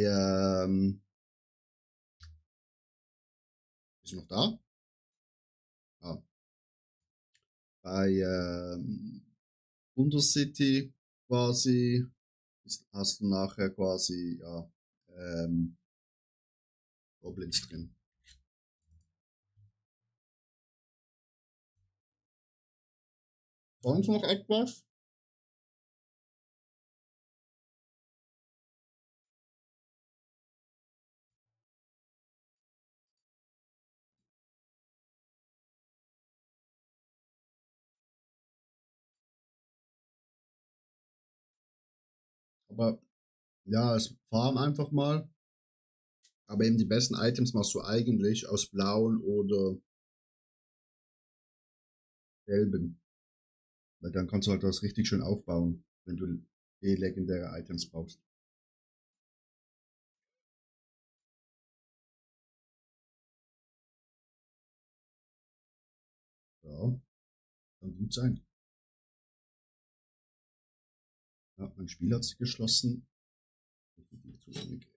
ist noch da? Ah. Bei Undercity quasi hast du nachher quasi ja, Goblins drin. Sonst noch etwas? Aber ja, es farm einfach mal. Aber eben die besten Items machst du eigentlich aus blauen oder gelben. Weil dann kannst du halt das richtig schön aufbauen, wenn du legendäre Items brauchst. Ja, kann gut sein. Ja, mein Spiel hat sich geschlossen. Zu wenig.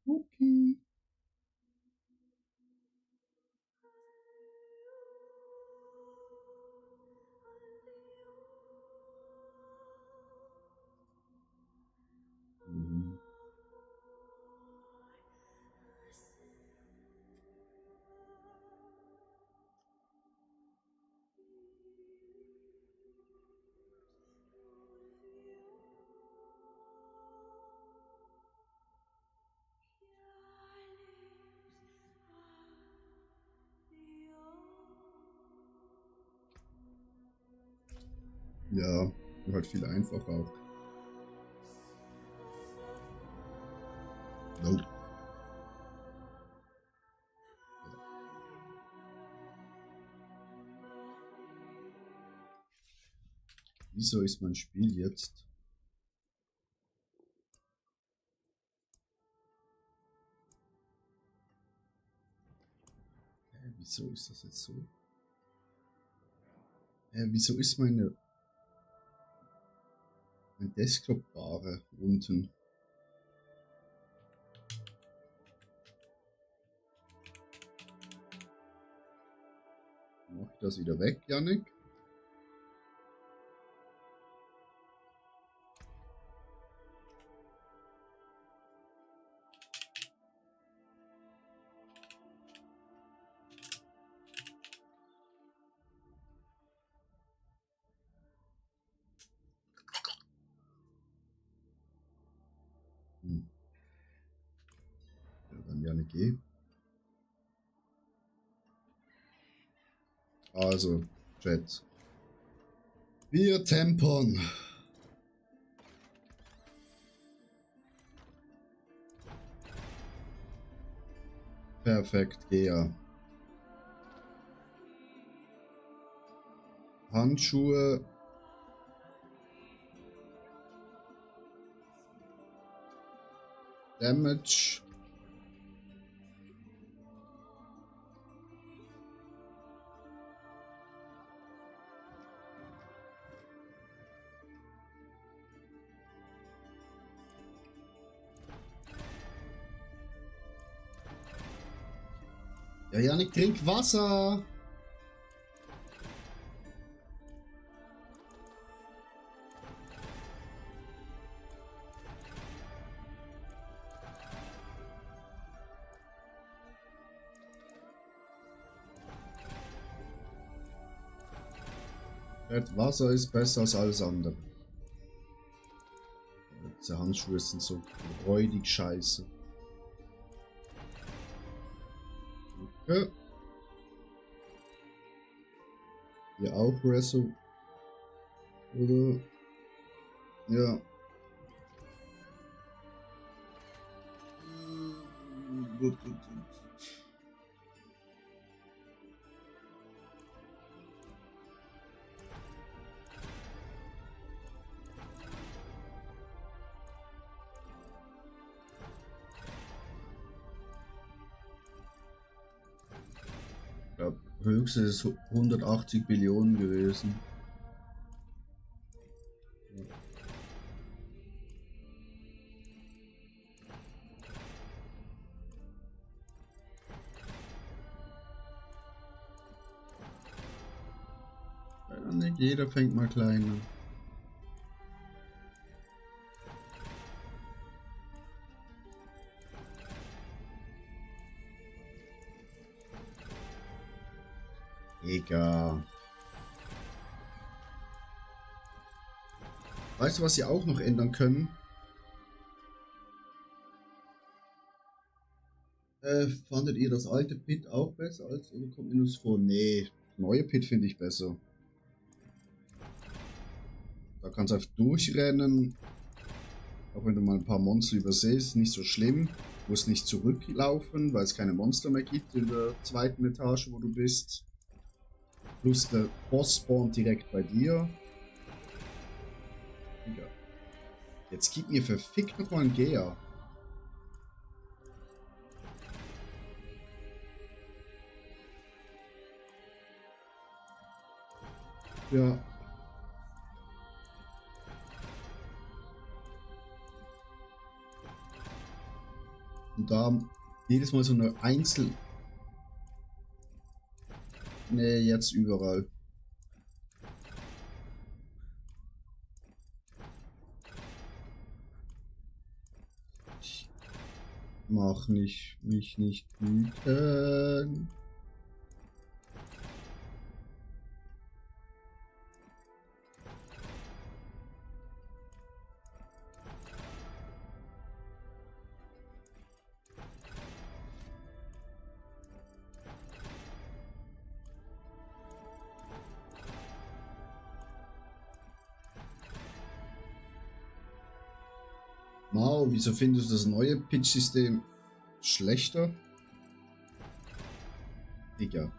Okay. Mhm. Ja, halt viel einfacher auch. Nope. Wieso ist mein Spiel jetzt? Wieso ist das jetzt so? Wieso ist mein Desktop-Bar unten? Mach ich das wieder weg, Yannick? Ja, dann Yannick geh. Also, Chat. Wir tempern. Perfekt, Gea. Handschuhe. Damage. Ja, Yannick, trink Wasser. Wasser ist besser als alles andere. Diese Handschuhe sind so räudig scheiße. Okay. Hier auch Resso. Oder? Ja. Ich glaube, höchstes ist 180 Billionen gewesen. Ja, nicht jeder fängt mal klein an. Egal. Weißt du, was sie auch noch ändern können? Fandet ihr das alte Pit auch besser als oder kommt mir das vor? Nee, neue Pit finde ich besser. Da kannst du einfach durchrennen. Auch wenn du mal ein paar Monster übersehst, nicht so schlimm. Du musst nicht zurücklaufen, weil es keine Monster mehr gibt in der zweiten Etage, wo du bist. Plus der Boss spawnt direkt bei dir. Ja. Jetzt gib mir verfickt nochmal einen Gea. Ja. Und da jedes Mal so eine Einzel... Nee, jetzt überall. Ich mach mich nicht wütend. Mao, wieso findest du das neue Pitch-System schlechter? Digga.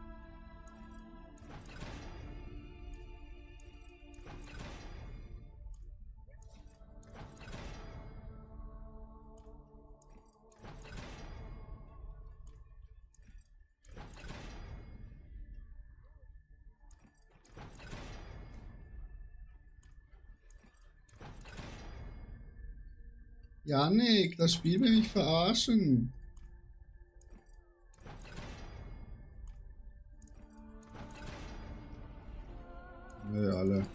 Janik, das Spiel will mich verarschen. Ja, alle.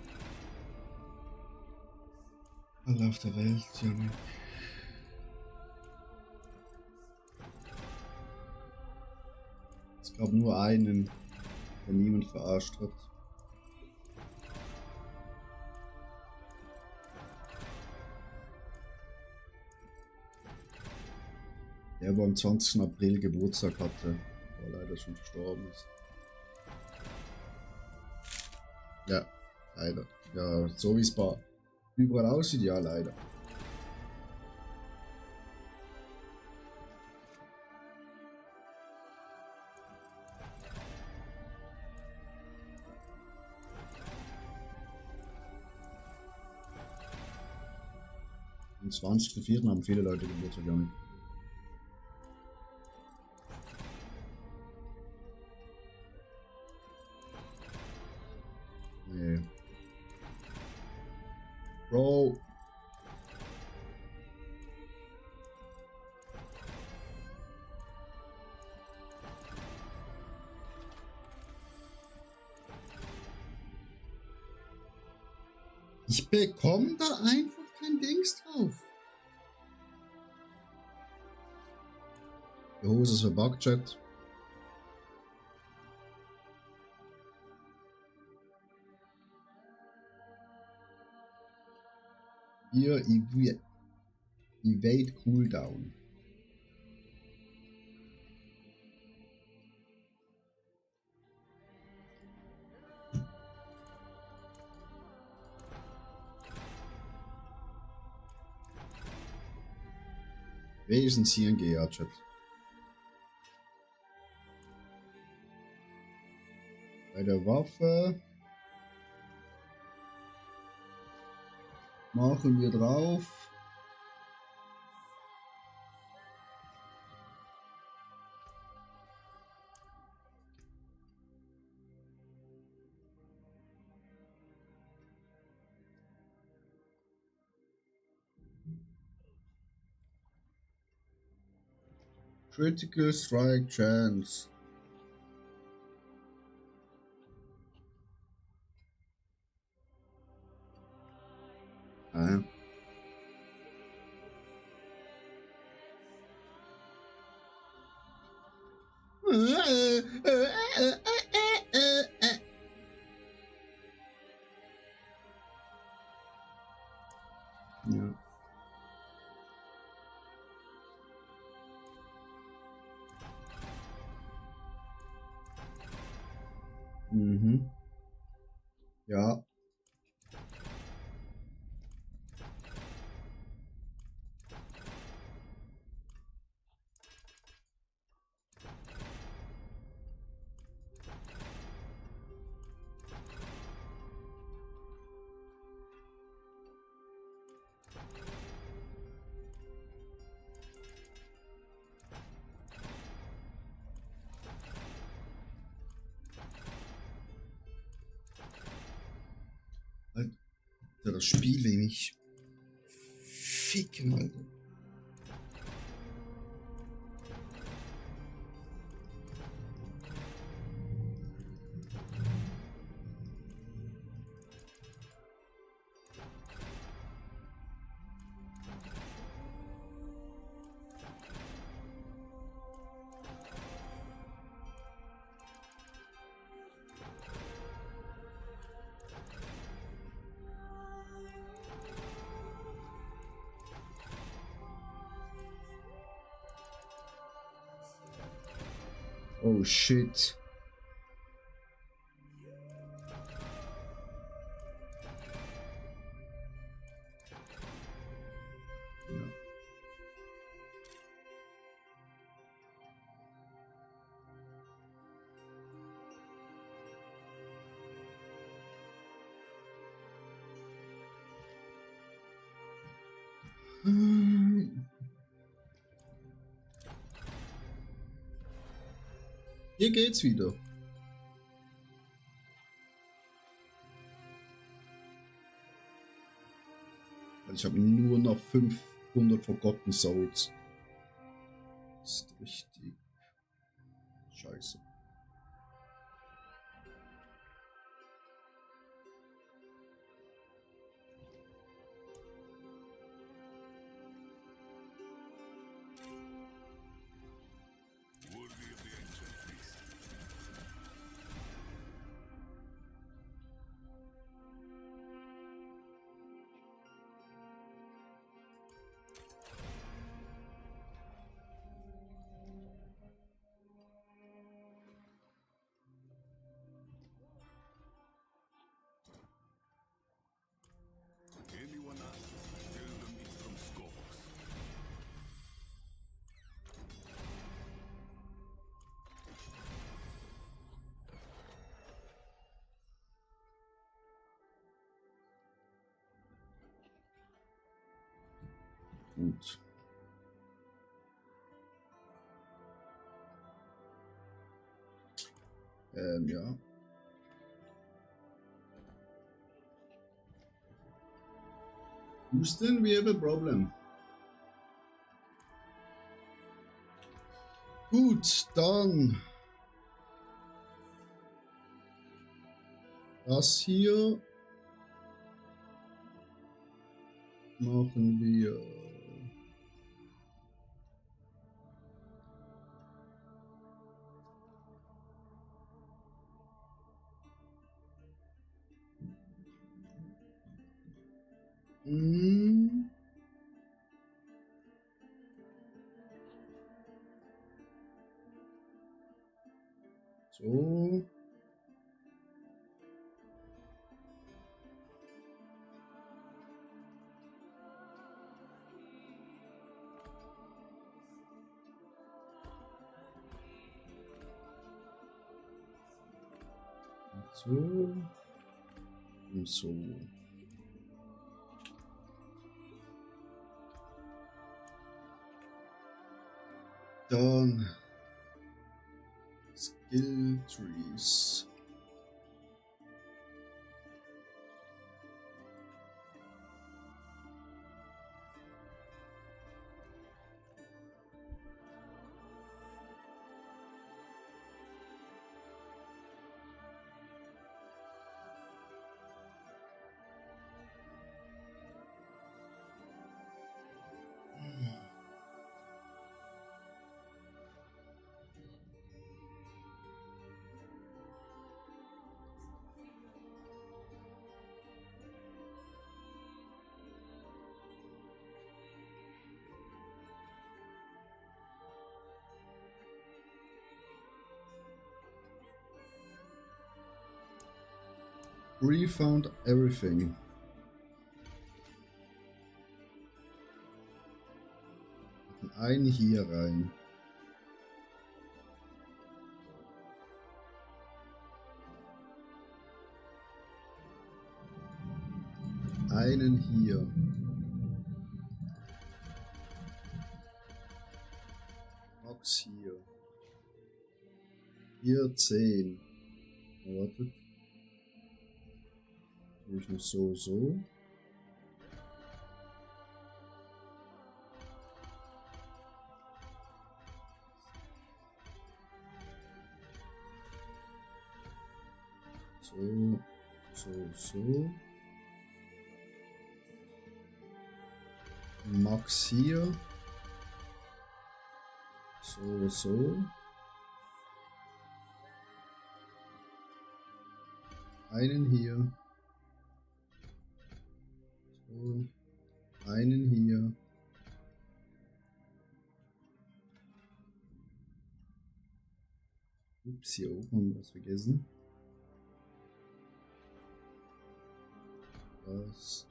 Alle auf der Welt, Janik. Es gab nur einen, der niemand verarscht hat. Der, wo am 20. April Geburtstag hatte, aber leider schon verstorben ist. Ja, leider. Ja, so wie es bei überall aussieht, ja, leider. Am 20.04. haben viele Leute Geburtstag, Janik. Nee. Bro. Ich bekomme da einfach kein Dings drauf. Die Hose ist verbuggt, Chat. Hier, Evade Cooldown. Wenigstens hier ein GA-Chat. Bei der Waffe machen wir drauf. Critical Strike Chance. Ah. Ja. Mhm. Ja. Alter, das Spiel will mich ficken, Alter. Oh shit. Ja. Hier geht's wieder. Ich habe nur noch 500 Forgotten Souls. Das ist richtig scheiße. Worthy of the ancient feast. Anyone asks, tell them it's from Scox. Gut. Ja. Houston, we have a problem. Gut, dann das hier machen wir. Hm. So. So. Und so. Dann Skill Trees. We found everything. Einen hier rein. Einen hier. Max hier. Hier 10. Wartet. Habe ich noch so. So. Max hier. So. Einen hier. So. Einen hier. Ups, hier oben haben wir was vergessen. Das.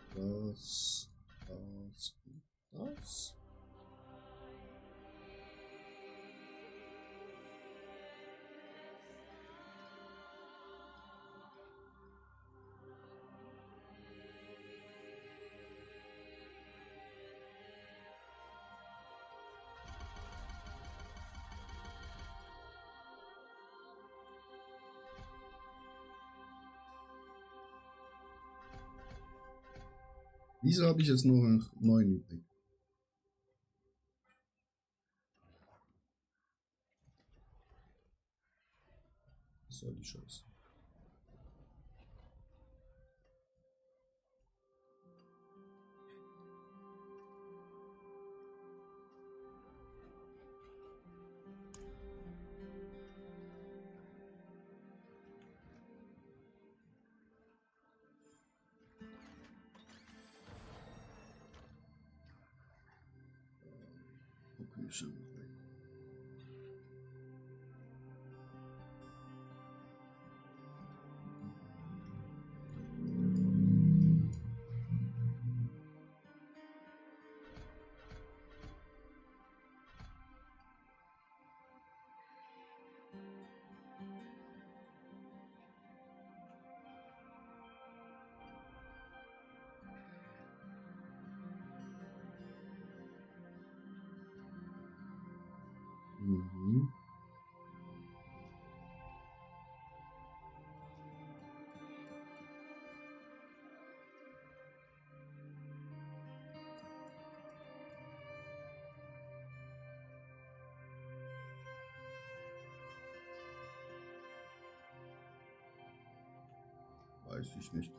Wieso habe ich jetzt nur noch 9 übrig? Was soll die Scheiße? Okay, schon. Mhm. Weiß ich nicht.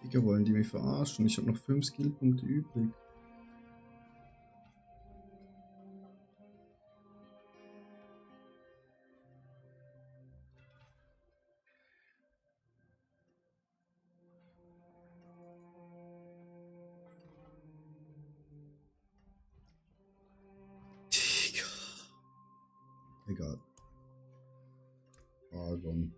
Digga, wollen die mich verarschen? Ich habe noch 5 Skillpunkte übrig. Digga. Egal. Argon.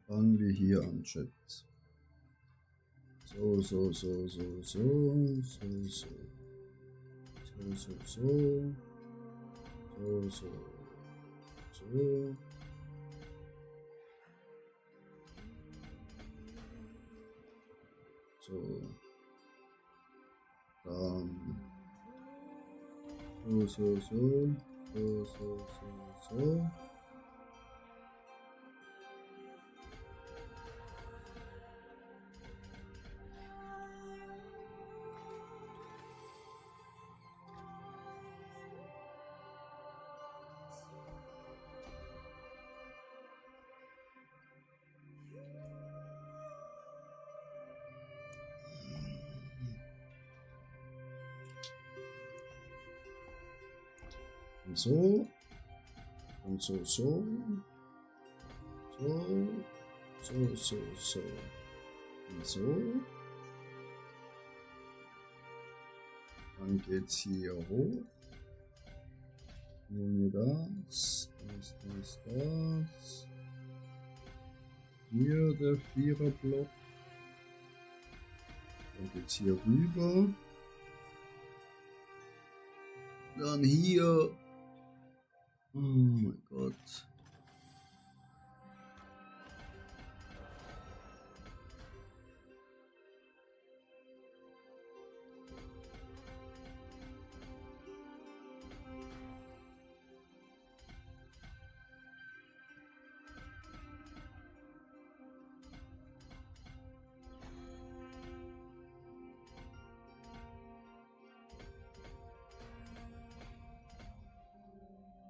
Fangen wir hier an, Chat. So. So. So. Dann. So. Und so. Und so. Und so. Dann geht's hier hoch. Nehmen wir das. Hier der Viererblock. Dann geht's hier rüber. Dann hier. Oh mein Gott.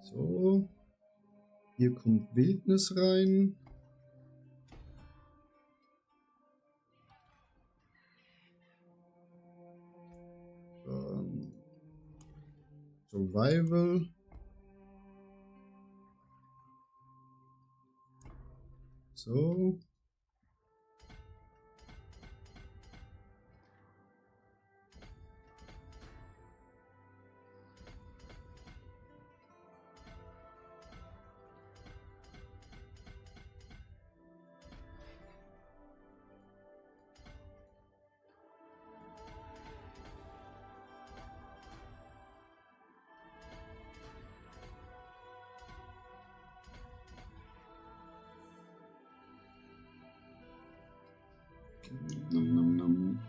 So. Hier kommt Wildnis rein. Survival. So. Nom, nom, nom.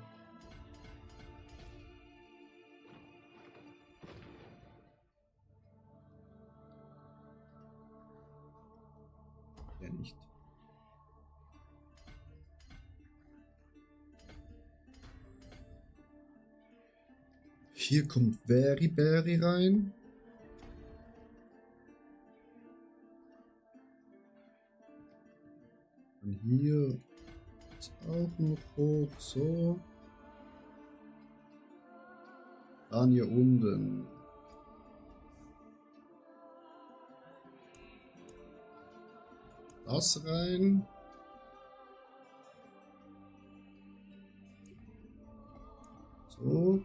Ja, nicht. Hier kommt Very Berry rein. Und hier ist auch noch hoch, so. Dann hier unten. Das rein. So.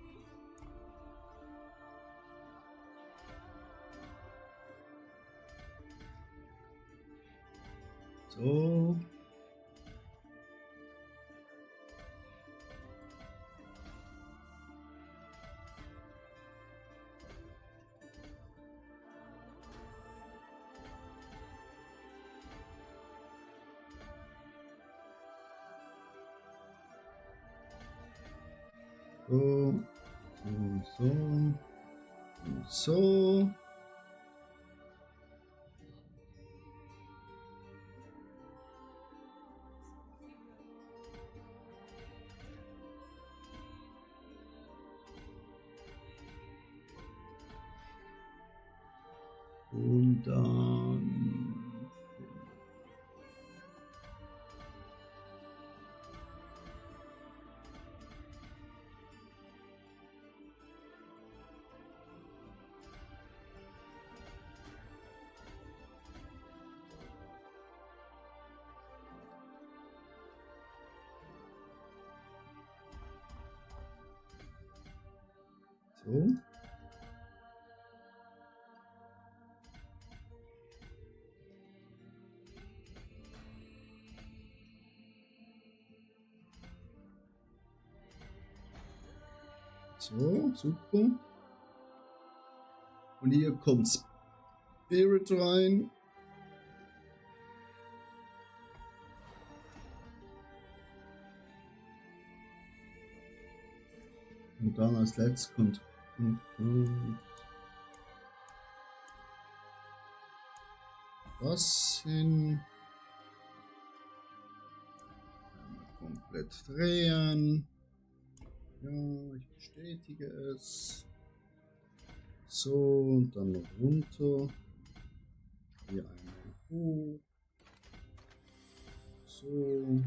So. So. Und so. Und so. Und dann. So. So, super. Und hier kommt Spirit rein. Und dann als letztes kommt das hin. Komplett drehen. Ja, ich bestätige es. So, und dann noch runter. Hier einmal hoch. So.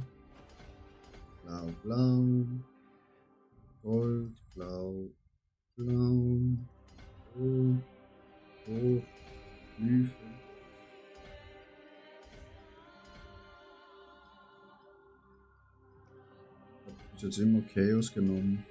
Blau, blau. Gold, blau, blau. So. Hoch. Hilfe. Ich habe bis jetzt immer Chaos genommen.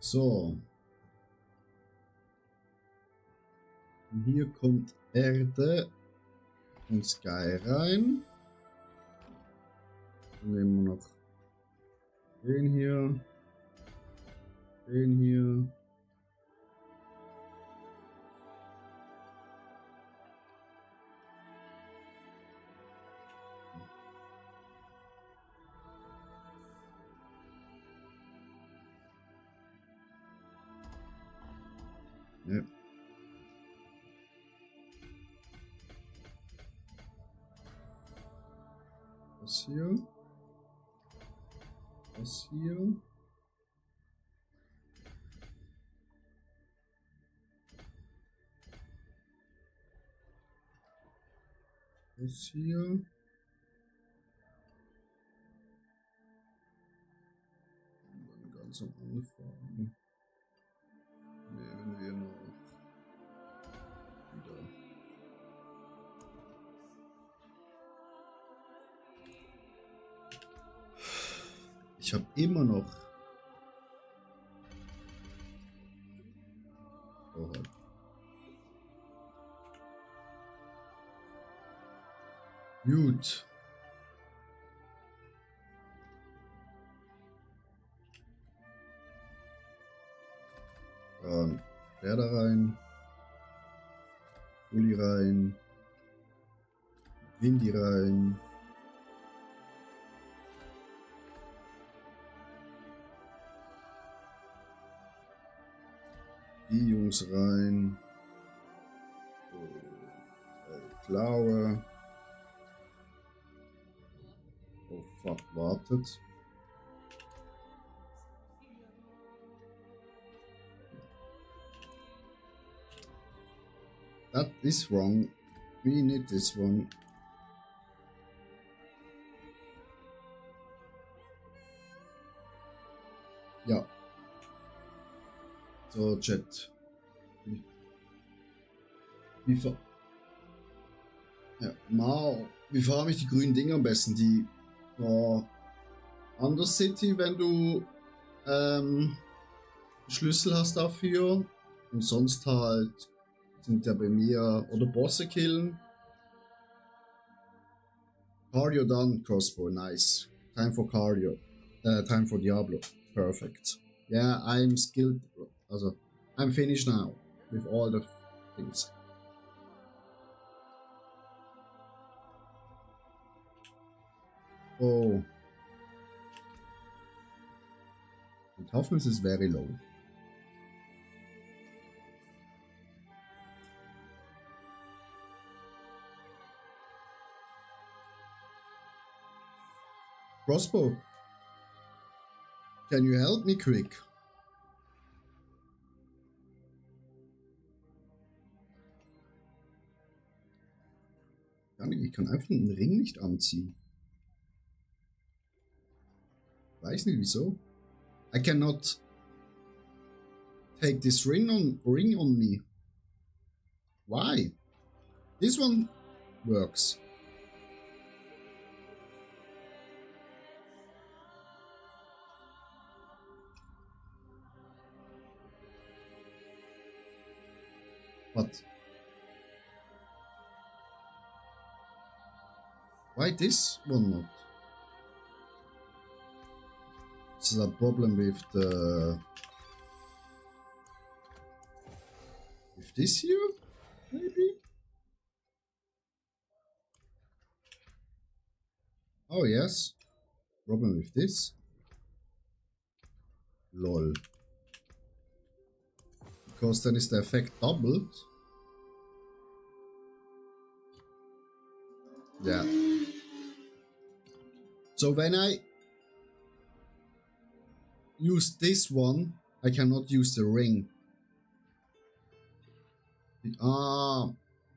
So. Und hier kommt Erde und Sky rein. Dann nehmen wir noch den hier. Den hier. Ja. Das hier. Das hier. Das hier. Und dann ganz am Anfang nehmen wir noch wieder. Ich habe immer noch. Oh, halt. Gut. Der da rein. Uli rein. Windy rein. Die Jungs rein. Klaue. Oh fuck, wartet. That is wrong. We need this one. Ja. So, Chat. Wie farme ich die grünen Dinge am besten? Die Undercity, wenn du Schlüssel hast dafür. Und sonst halt sind ja bei mir oder Bosse killen. Cardio done, Crossbow, nice. Time for Cardio. Time for Diablo. Perfect. Yeah, I'm skilled. Also, I'm finished now with all the things. Oh. And toughness is very low. Crossbow, can you help me quick? Ich kann einfach den Ring nicht anziehen. Weiß nicht wieso. I cannot take this ring on me. Why? This one works. But why this one not? This is a problem with this here, maybe? Oh yes. Problem with this. Lol. Because then is the effect doubled. Yeah. So when I use this one, I cannot use the ring.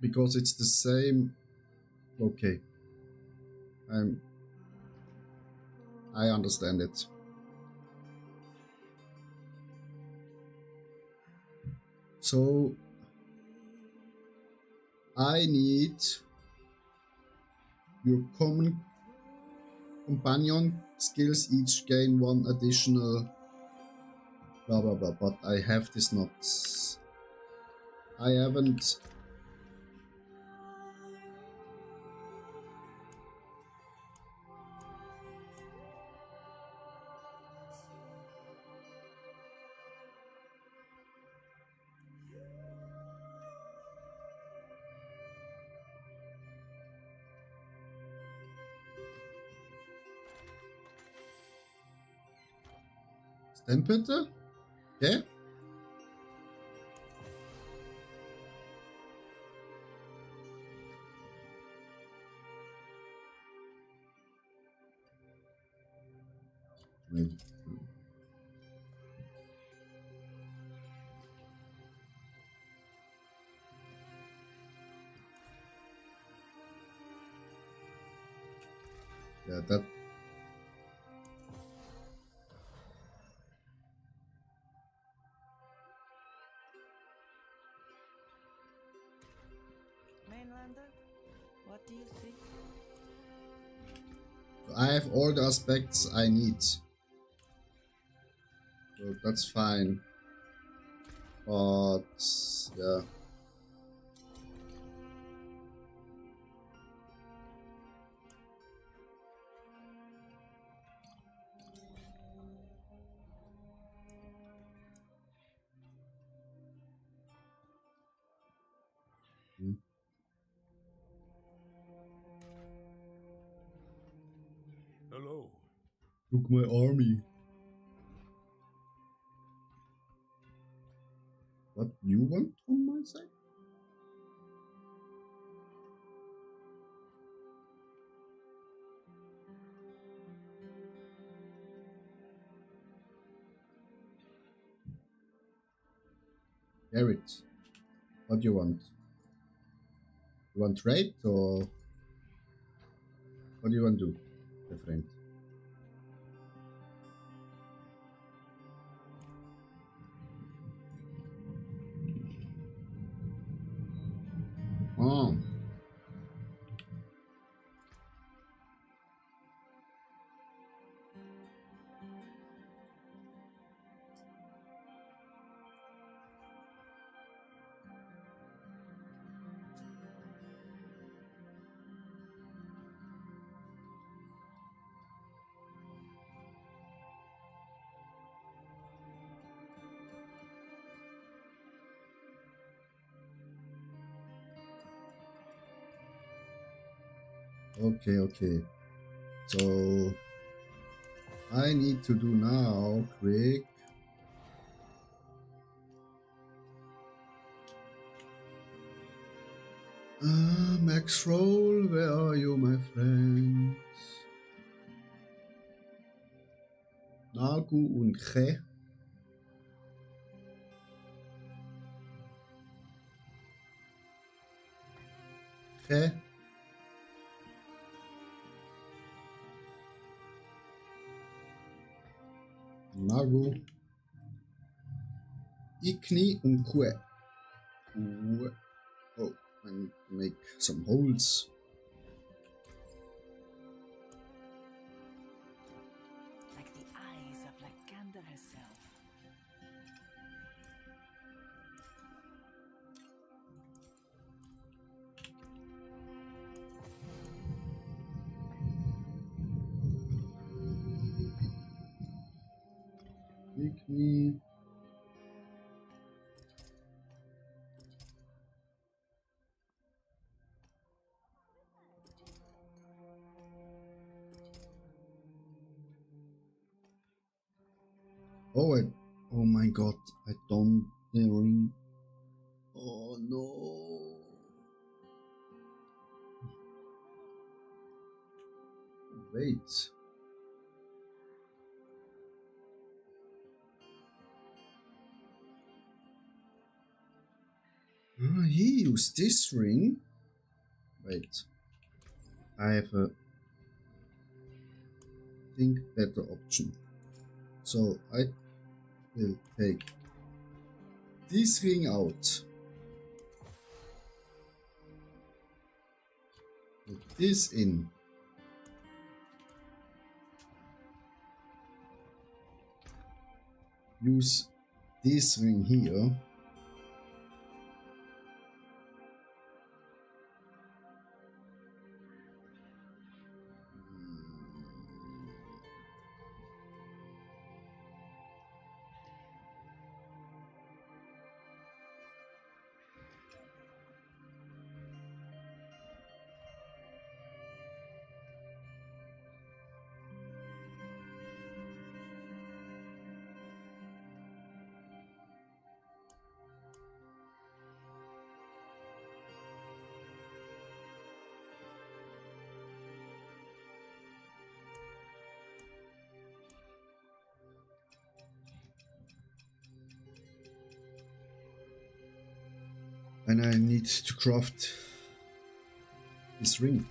Because it's the same. Okay. I understand it. So I need your common companion skills each gain one additional blah blah blah, but I have this not. I haven't. Dann bitte? Okay. Maybe. Yeah, that. Mainlander, what do you see? I have all the aspects I need. So that's fine. But yeah. Hello. Look, my army. What you want on my side? Garrett, what do you want? You want trade or what do you want to do, my friend? Oh, okay. So I need to do now quick. Max Roll, where are you, my friends? Nagu und Che. Che. Nagu. Ikni und Kue. Oh, I need to make some holes. Like the eyes of Lycander herself. Ikni. Oh my god, I don't the ring. Oh no. Wait. He used this ring. Wait. I have a think better option. So I will take this ring out. Put this in. Use this ring here. And I need to craft this ring.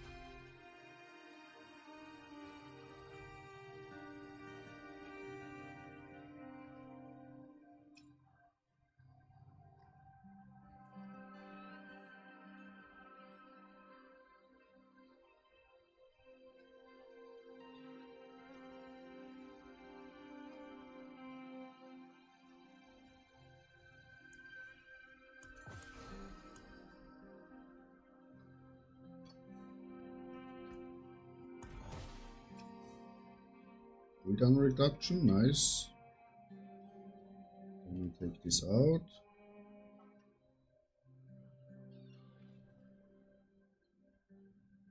Cooldown reduction, nice. Let me take this out.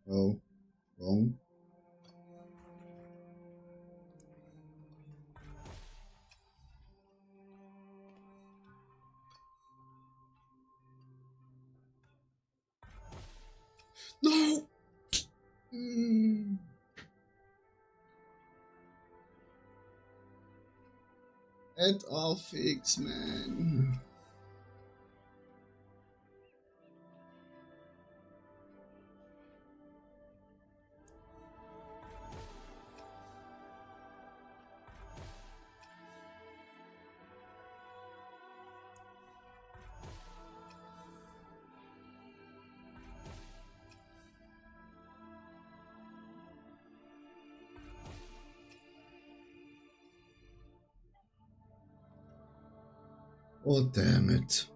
Oh, wrong. No! At all fix, man. Oh, damn it.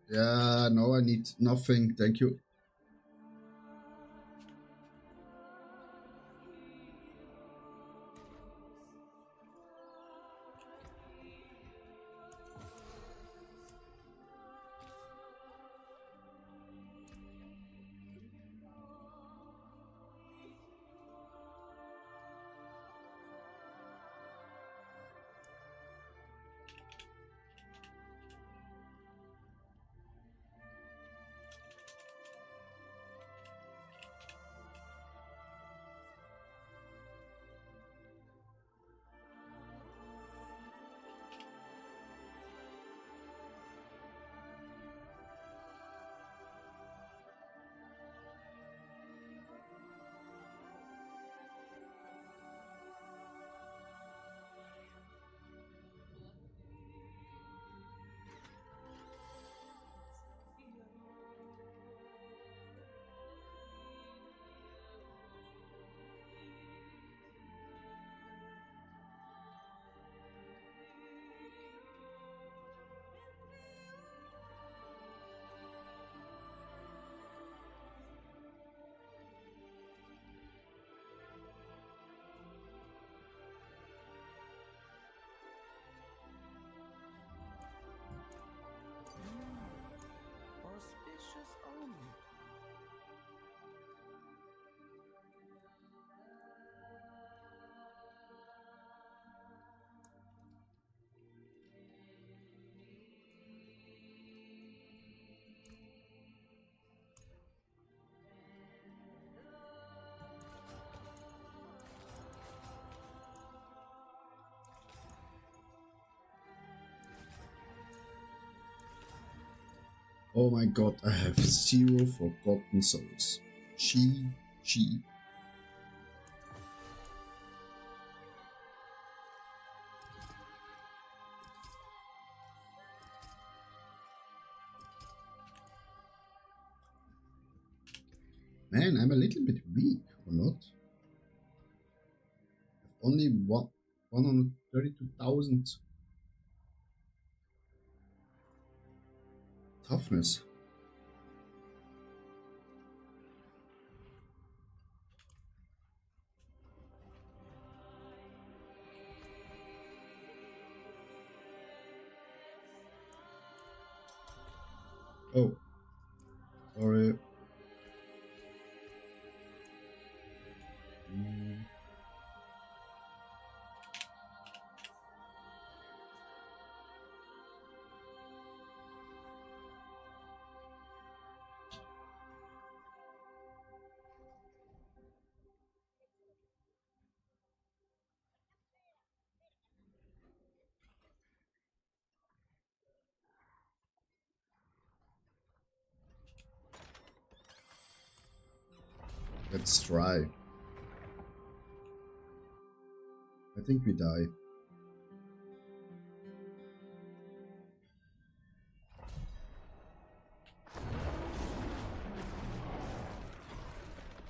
Yeah, no, I need nothing. Thank you. Auspicious omen. Oh my god, I have 0 forgotten souls. She. Man, I'm a little bit weak, or not? Only 132,000 toughness. Oh, sorry. Let's try. I think we die.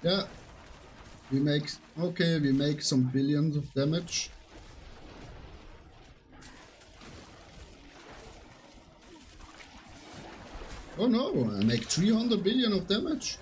Yeah. We make some billions of damage. Oh no, I make 300 billion of damage.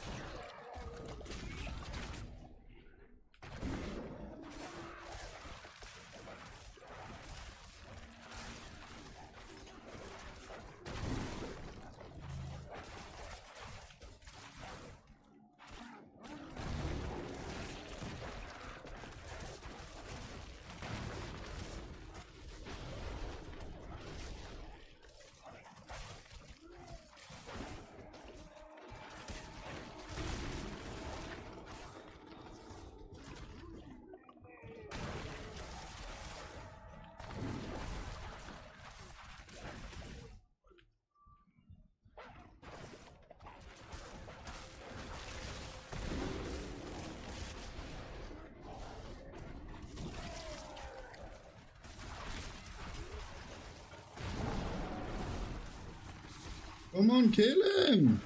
Come on, kill him!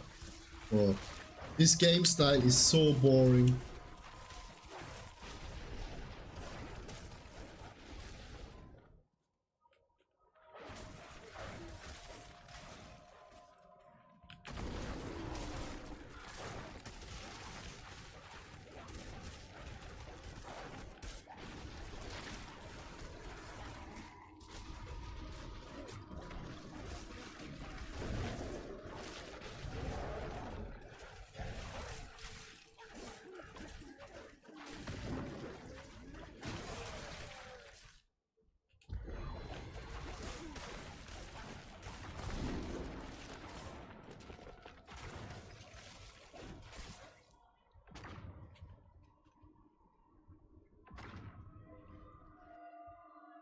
Oh, this game style is so boring.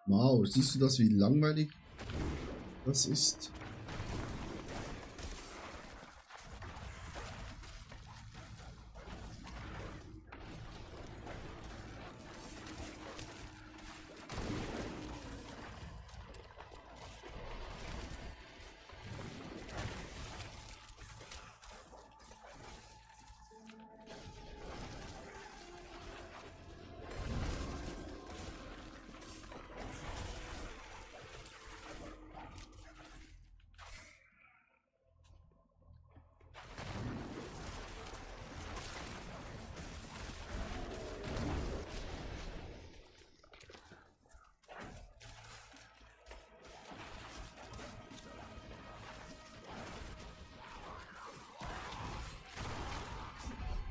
Wow, siehst du das, wie langweilig das ist?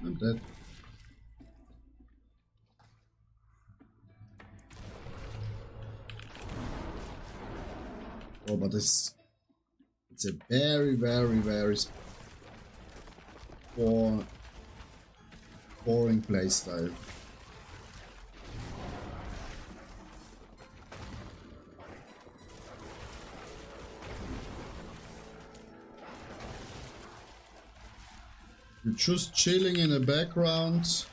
I'm dead. Oh, but it's a very boring playstyle. You're just chilling in the background.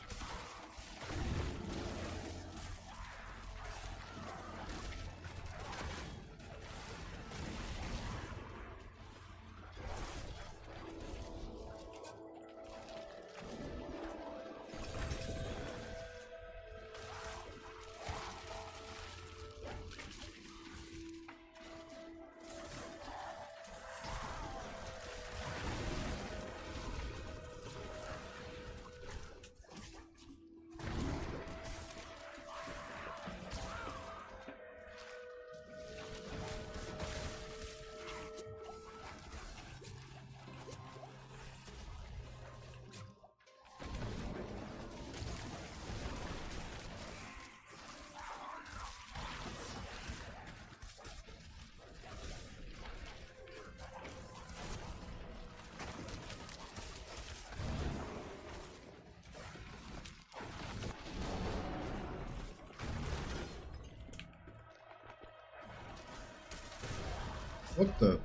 What the?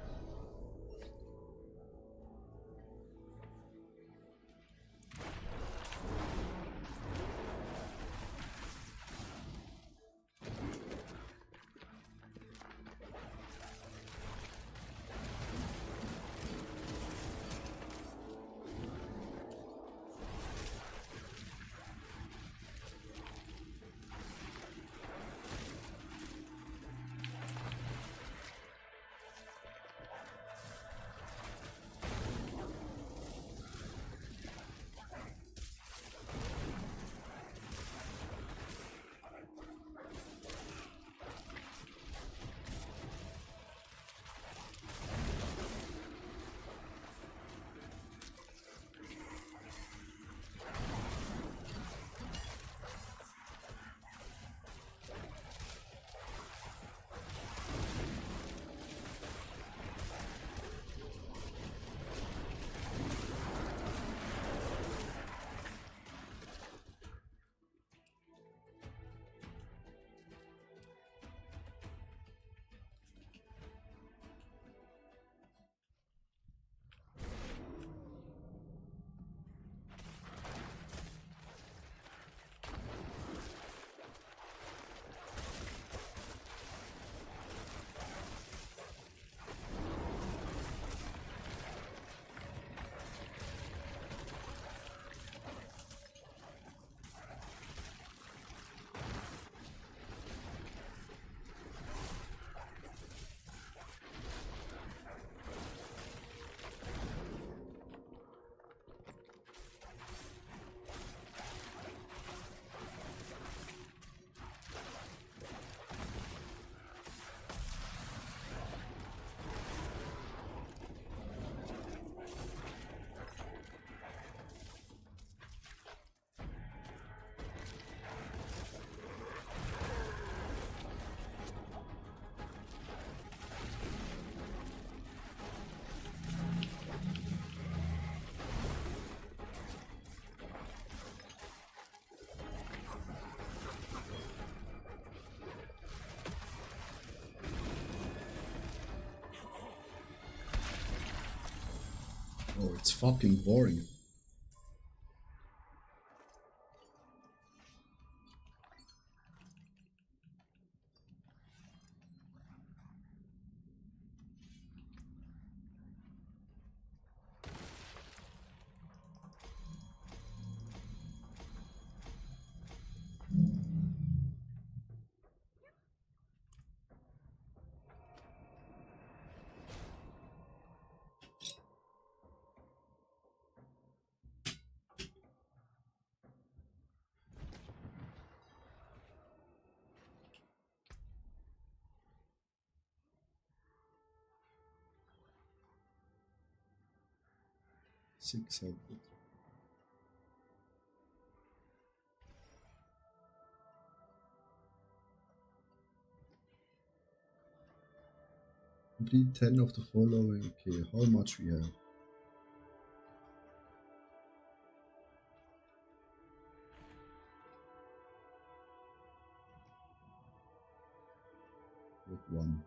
Oh, it's fucking boring. $600. Complete 10 of the following. Okay, how much we have? With one.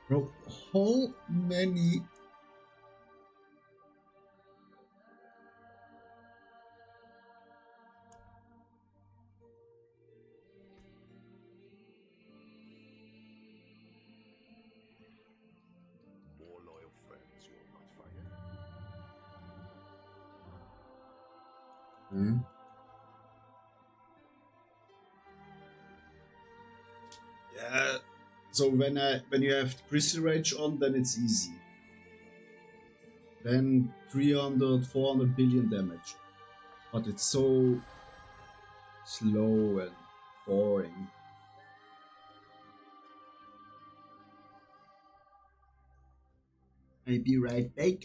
Bro, how many? More loyal friends you will not find. Hmm? Yeah. So when you have Crystal Rage on, then it's easy. Then 300, 400 billion damage. But it's so slow and boring. I'll be right back.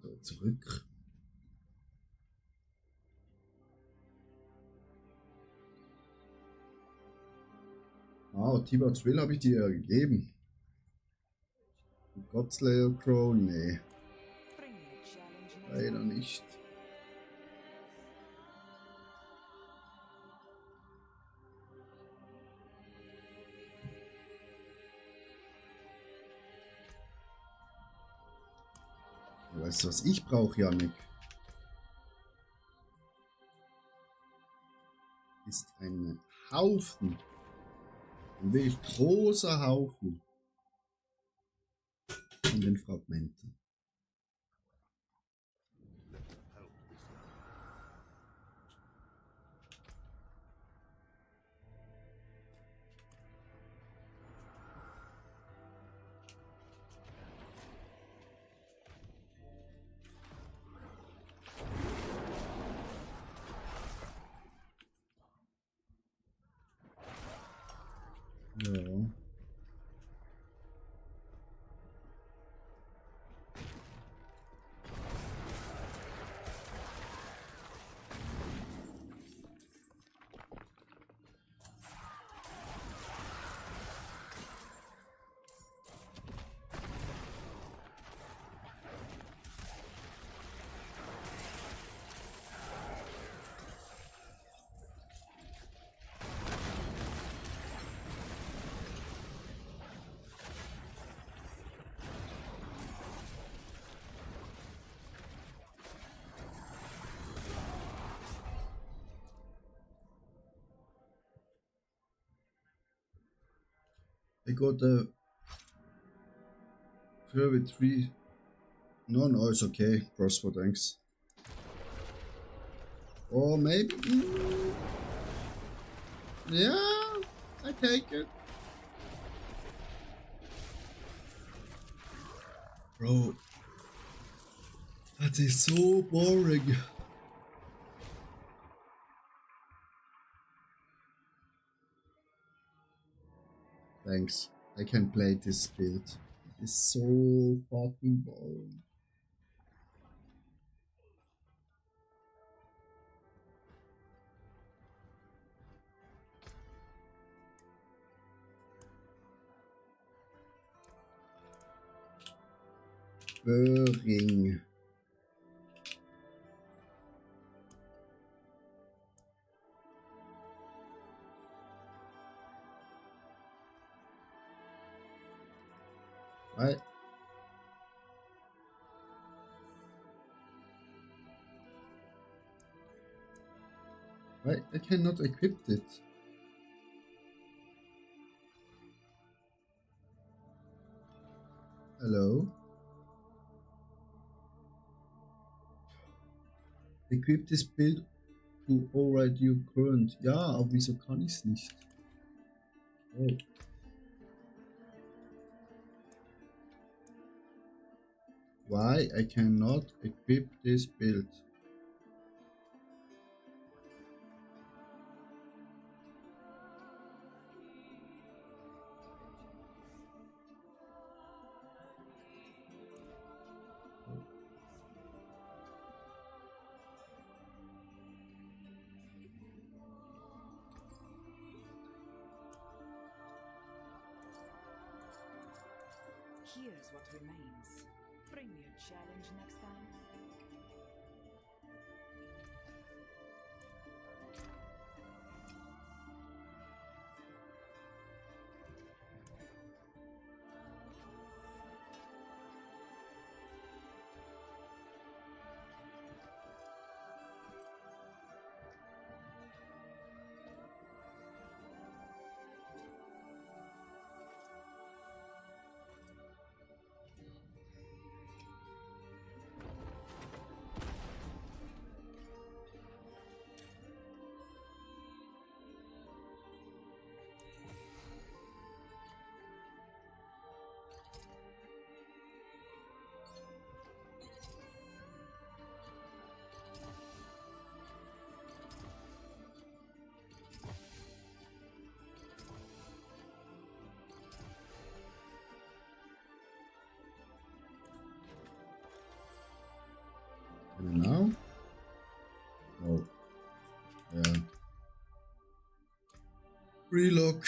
So, zurück. Ah, Tiber's Will habe ich dir ja gegeben. Godslayer Crow? Nee, Bring me a challenge next leider time. nicht. Weißt du, was ich brauche, Janik? Ist ein Haufen. Ein wirklich großer Haufen von den Fragmenten. Ja. I got a favorite tree. No, no, it's okay. Crossbow, thanks. Or maybe. Yeah, I take it. Bro, that is so boring. Thanks. I can play this build. It's so fucking boring. Boring. Right. Why I cannot equip it? Hello? Equip this build to override your current. Ja, aber wieso kann ich es nicht? Oh. Why I cannot equip this build? Here's what remains. Bring me a challenge next time. Now? Oh. Yeah. Relock.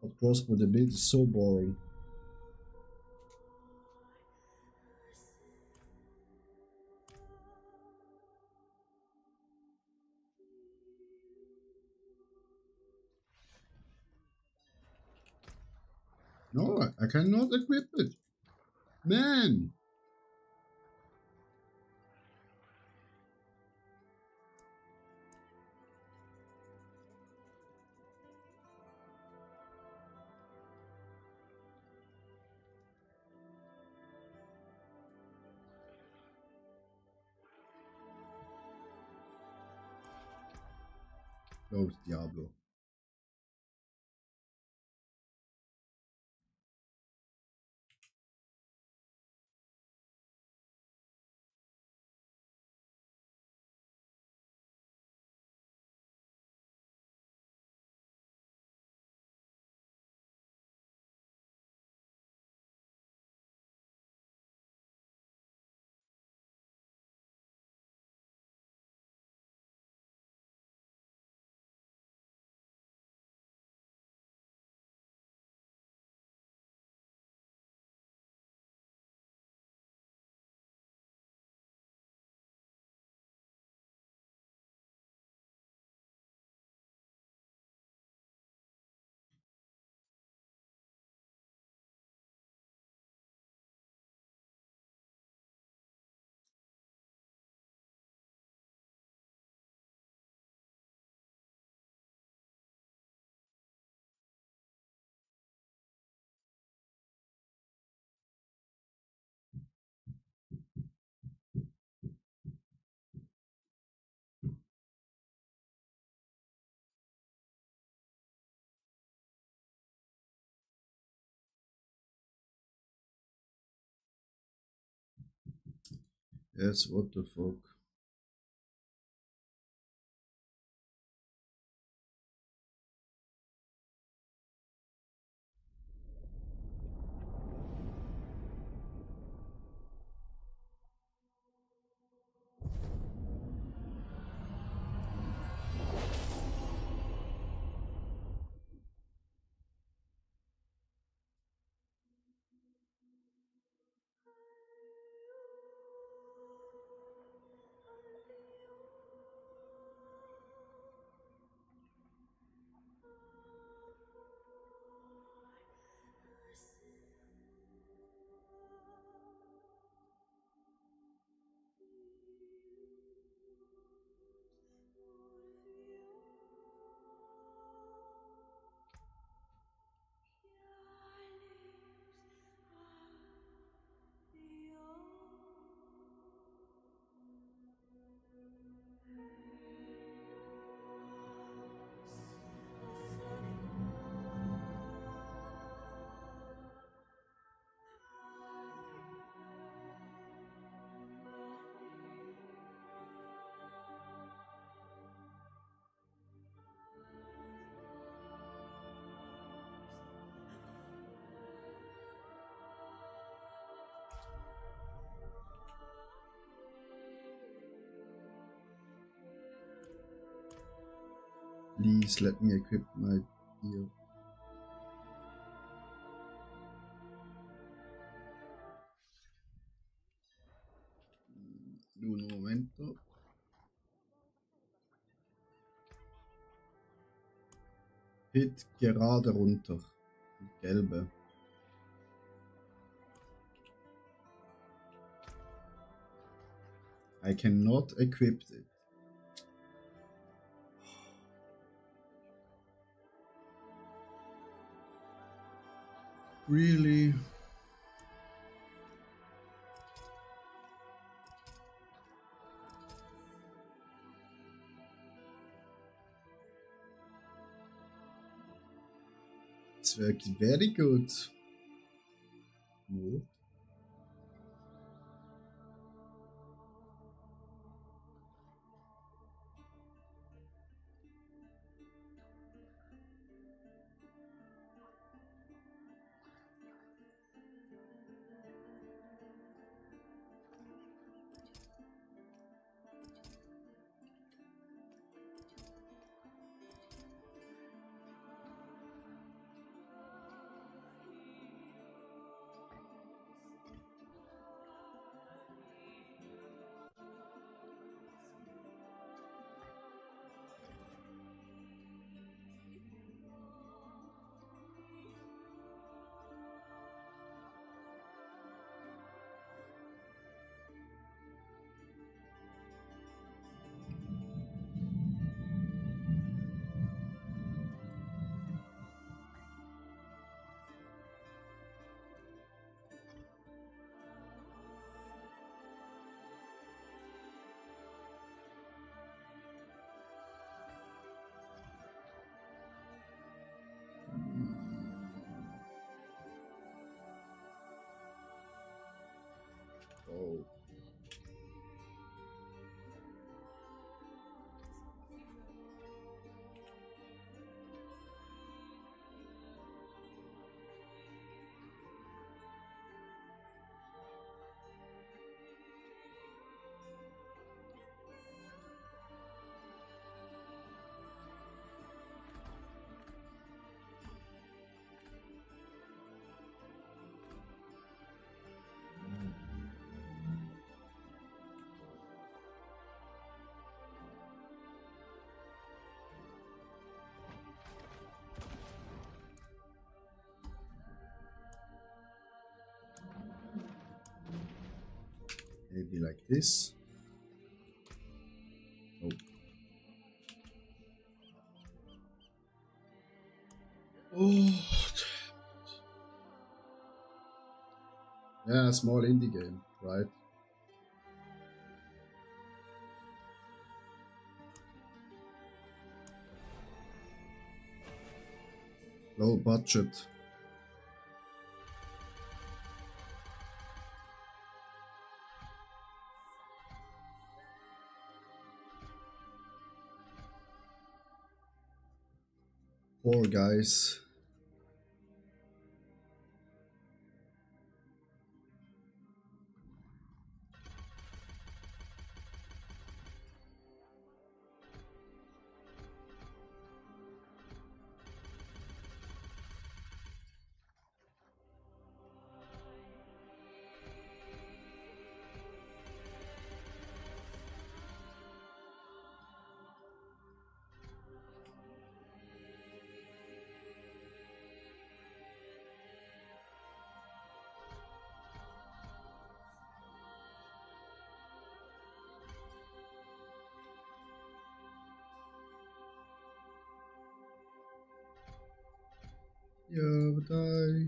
But crossbow the build is so boring. No, I cannot equip it. Man! Close Diablo. Yes, what the fuck? Please let me equip my gear. Un momento. Hit gerade runter. Die gelbe. I cannot equip it. Really? It's working very good. No. Maybe like this. Oh. Oh. Yeah, small indie game, right? Low budget. Poor guys. Yeah, but I...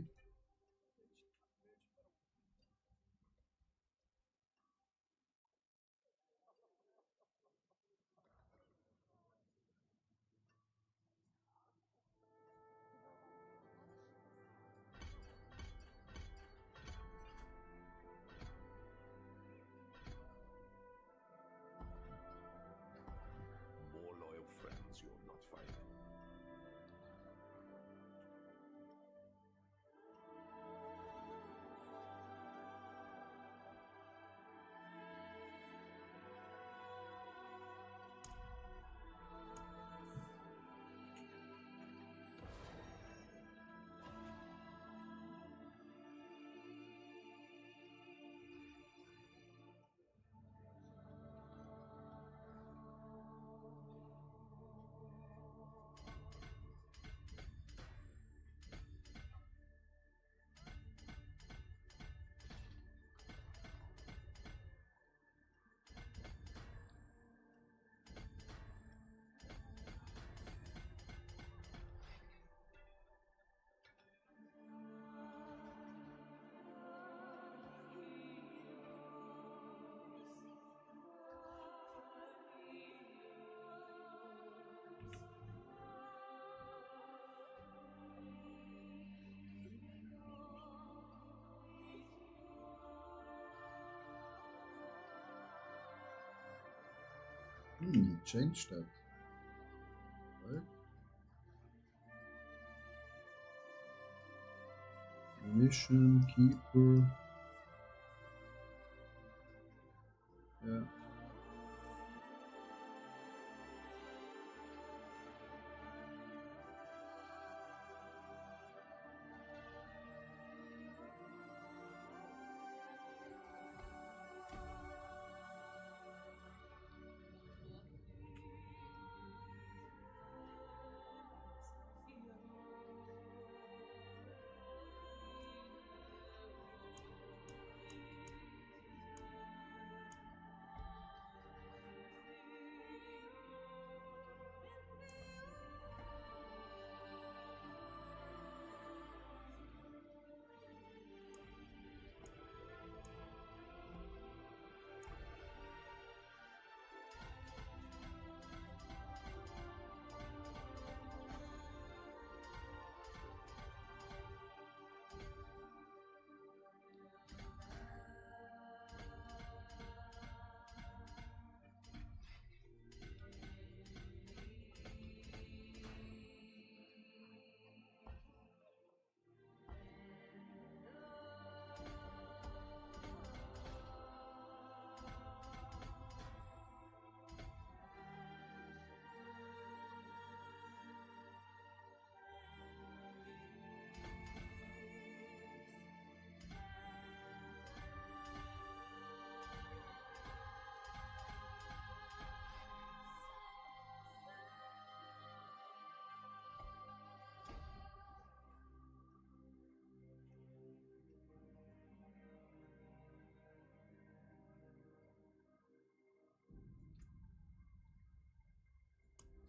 More loyal friends you will not find. Changed that. Right? Mission, Keeper. Yeah.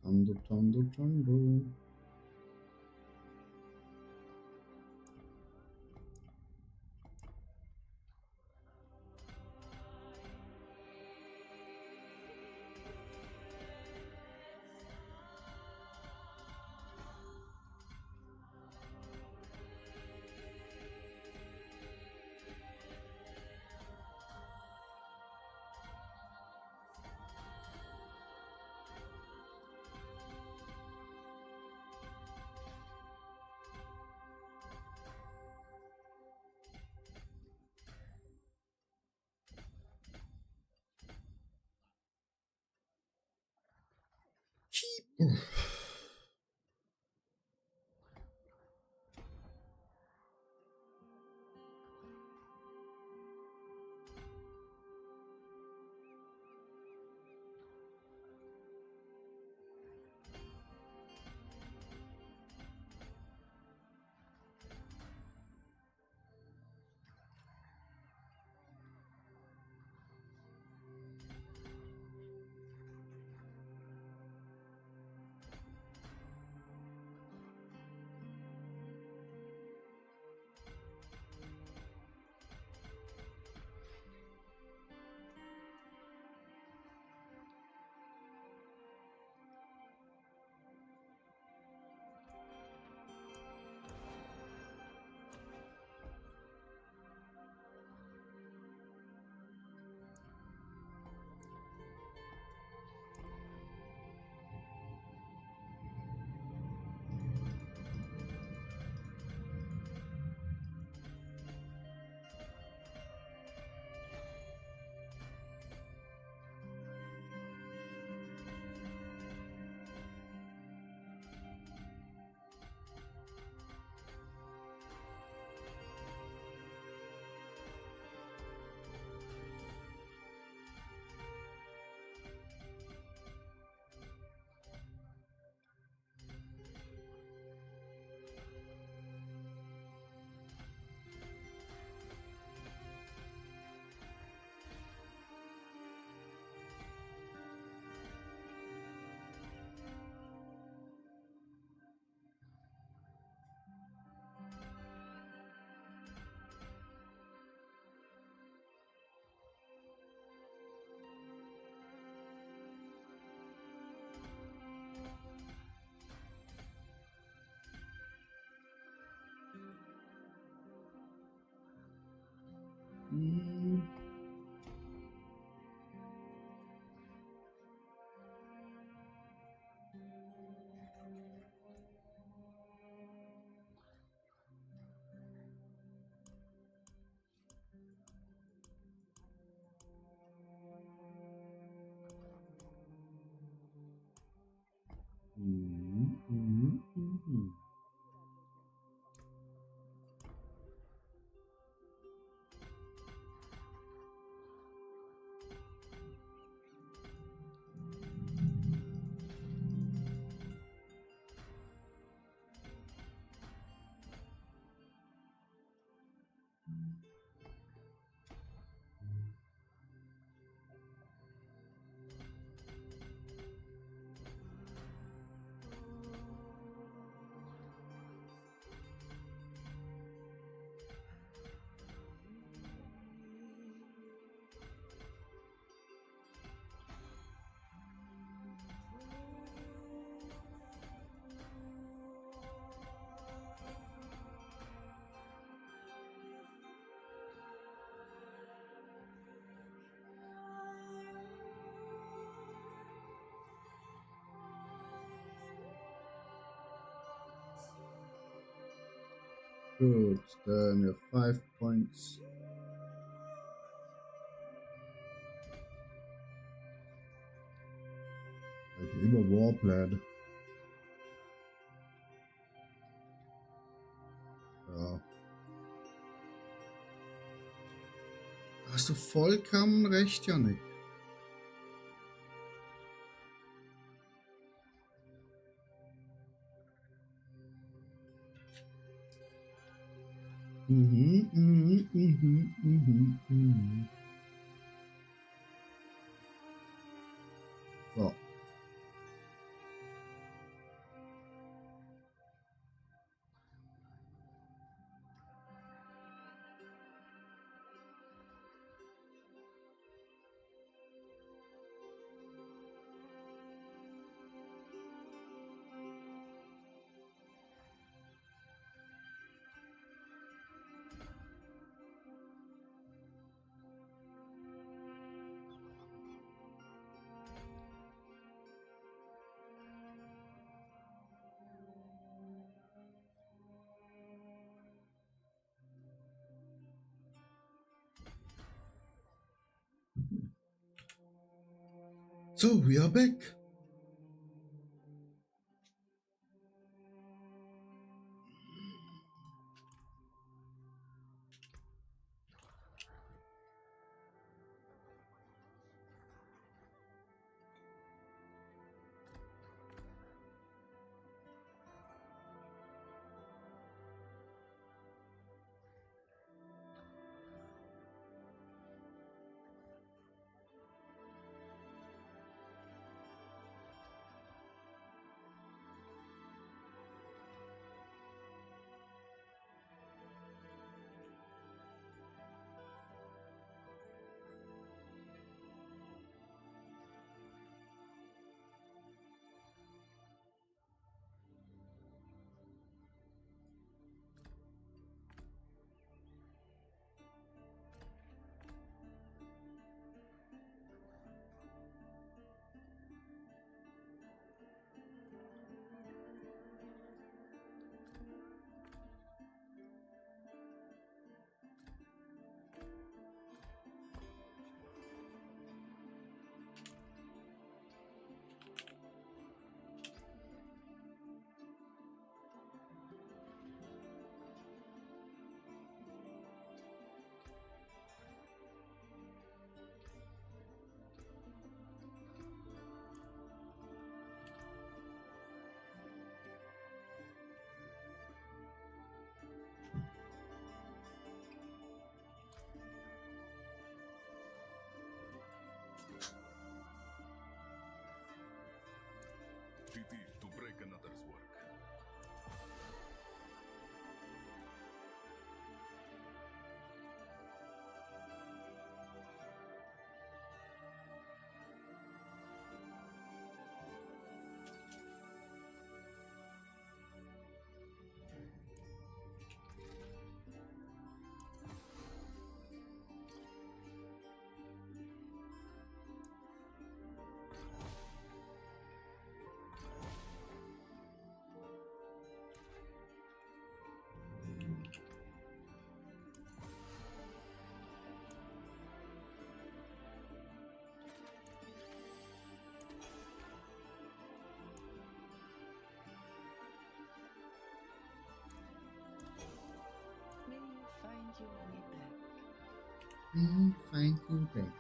Tondo. Good, then you have 5 points. Like immer Warplan. Ja. Da hast du vollkommen recht, Janik. So. So, we are back. PT to break another's work. May you find your way back. Find you back.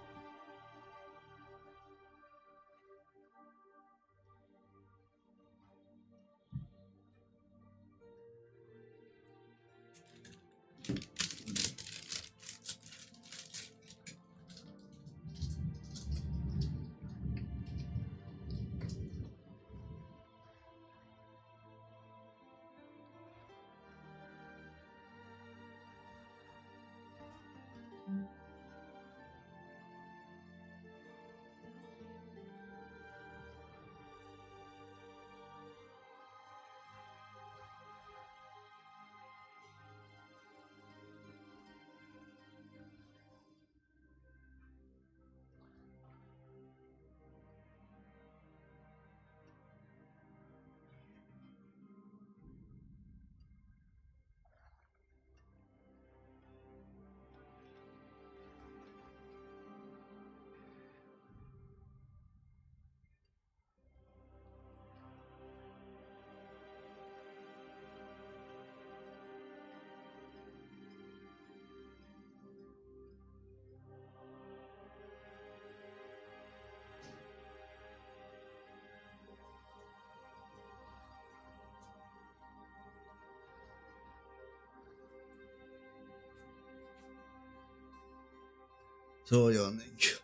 So, Janik.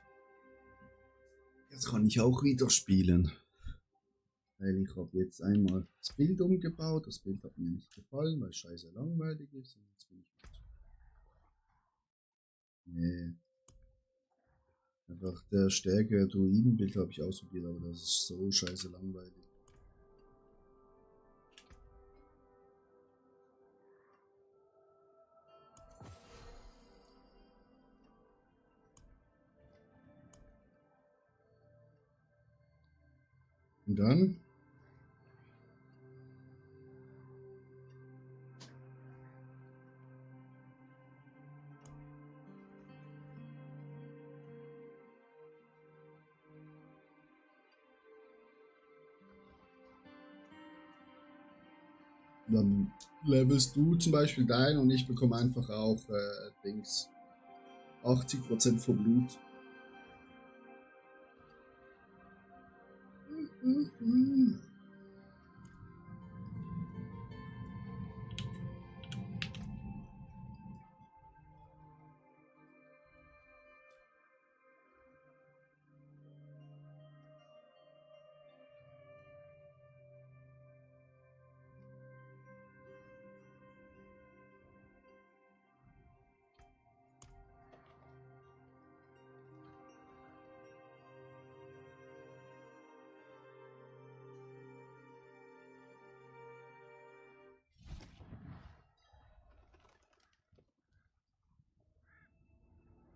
Jetzt kann ich auch wieder spielen. Weil ich habe jetzt einmal das Bild umgebaut. Das Bild hat mir nicht gefallen, weil es scheiße langweilig ist. Und jetzt bin ich wieder zurück. Nee. Einfach der stärkere Druidenbild habe ich ausprobiert, aber das ist so scheiße langweilig. Und dann? Dann levelst du zum Beispiel dein und ich bekomme einfach auch Dings. 80% vom Blut.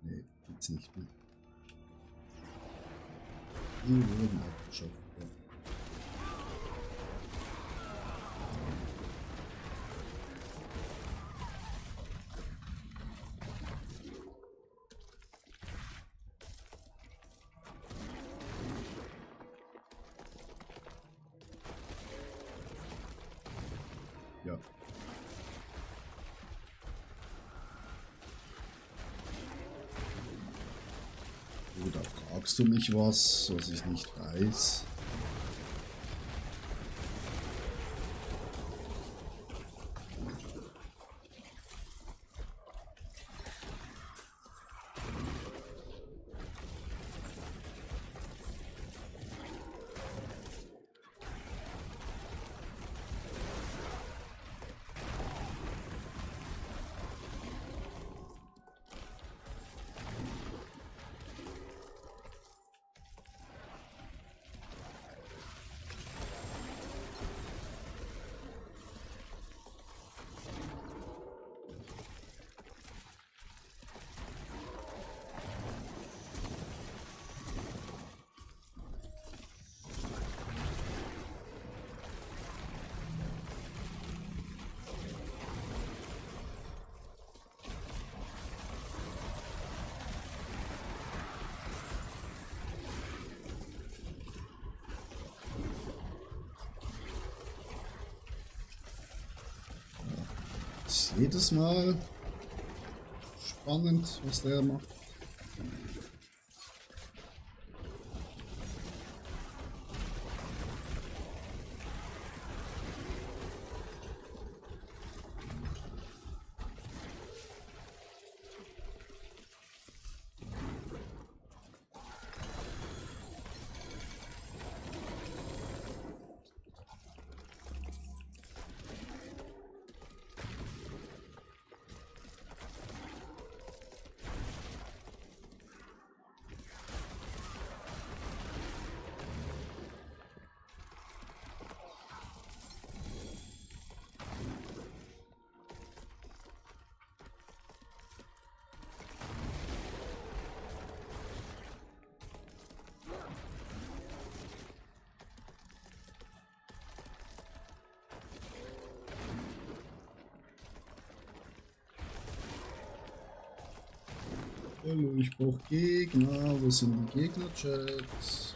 Nee, gibt's nicht mehr. Die wurden abgeschafft. Ja. Ja. Oder fragst du mich was ich nicht weiß? Ist jedes Mal spannend, was der macht. Hallo, ich brauche Gegner. Wo sind die Gegner-Chats?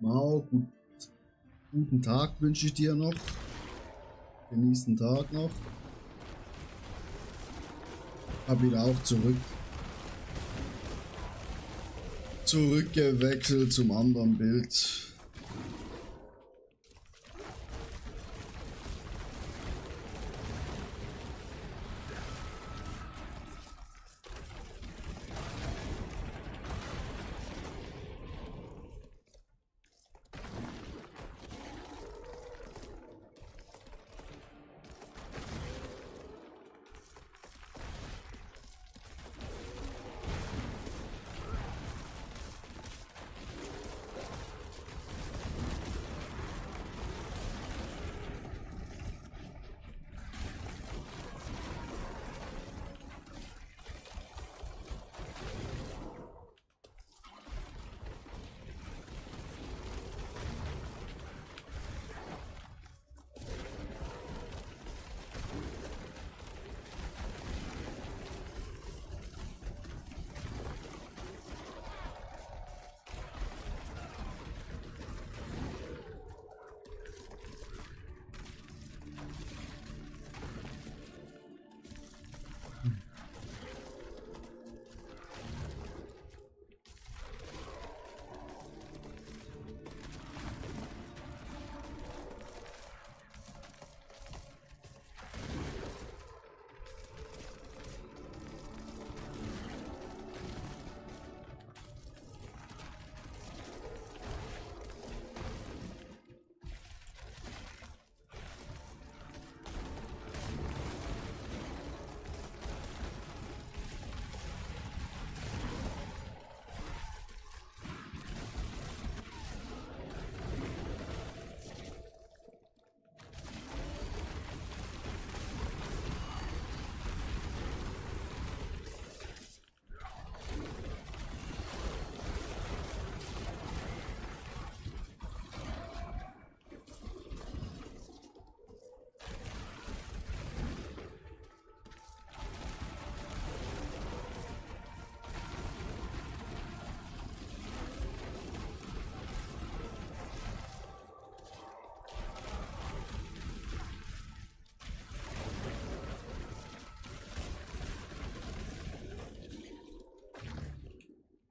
Mao, guten Tag wünsche ich dir noch. Genieß den Tag noch. Hab wieder auch zurückgewechselt zum anderen Bild.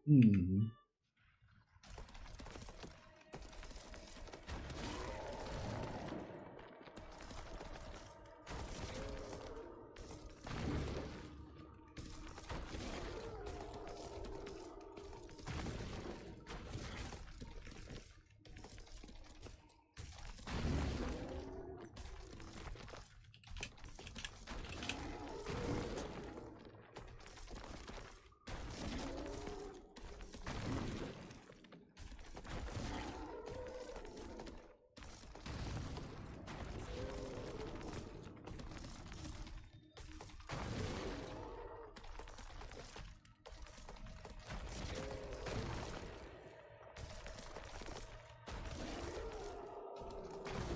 Mhm.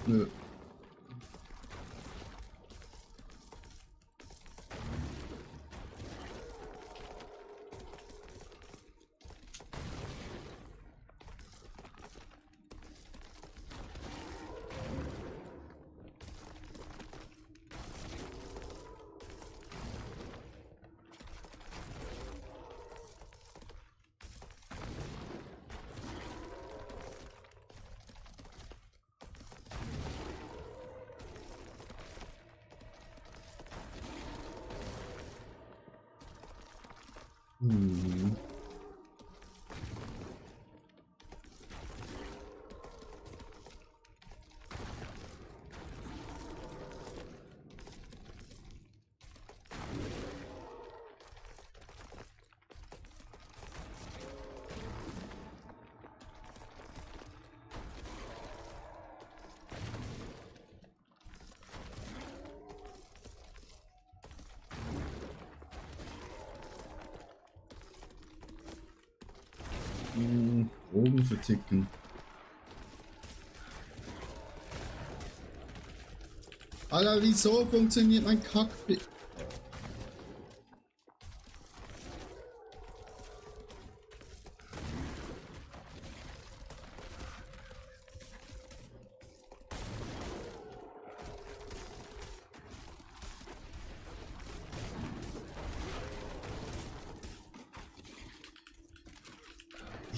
Nö. Mhm. Drogen verticken. Alter, wieso funktioniert mein Cockpit?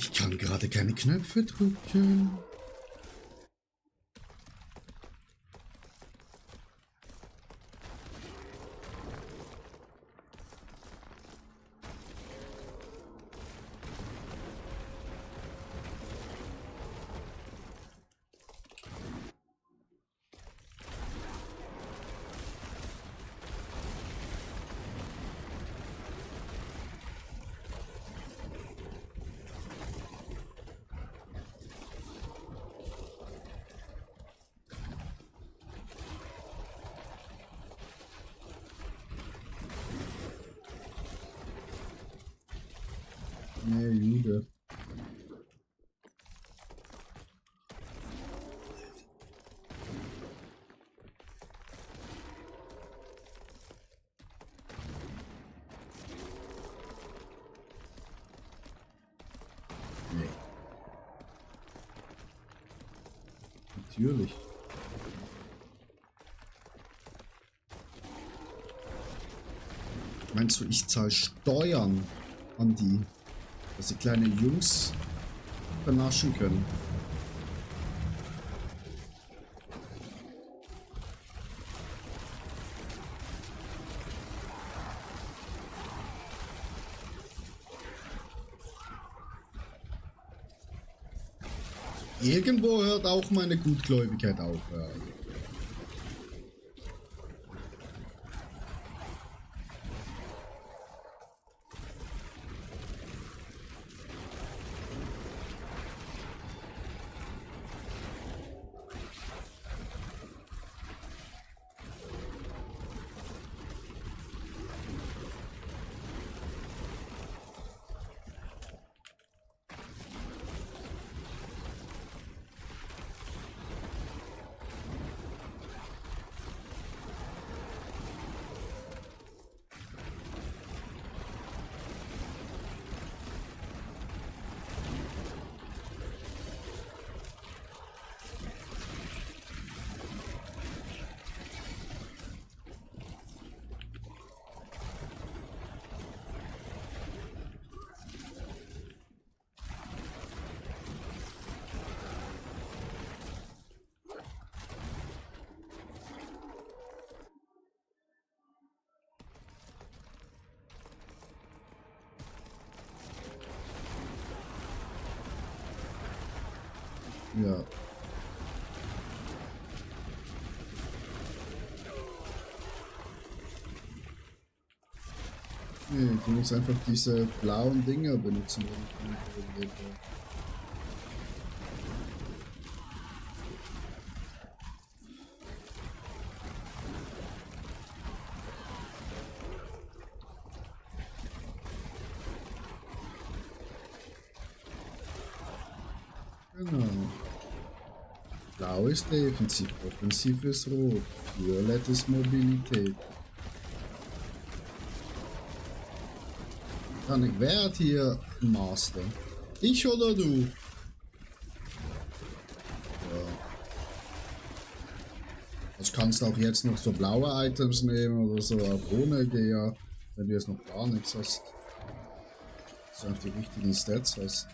Ich kann gerade keine Knöpfe drücken. Nee, Jude. Nee. Natürlich. Meinst du, ich zahle Steuern an die, dass die kleine Jungs vernaschen können? Irgendwo hört auch meine Gutgläubigkeit auf. Ja. Ja. Nee, du musst einfach diese blauen Dinger benutzen. Genau. Blau ist defensiv, offensiv ist rot, violett ist Mobilität. Dann wer hat hier einen Master? Ich oder du? Ja. Also kannst du auch jetzt noch so blaue Items nehmen oder so, aber ohne GA, wenn du jetzt noch gar nichts hast. Dass du einfach die richtigen Stats hast.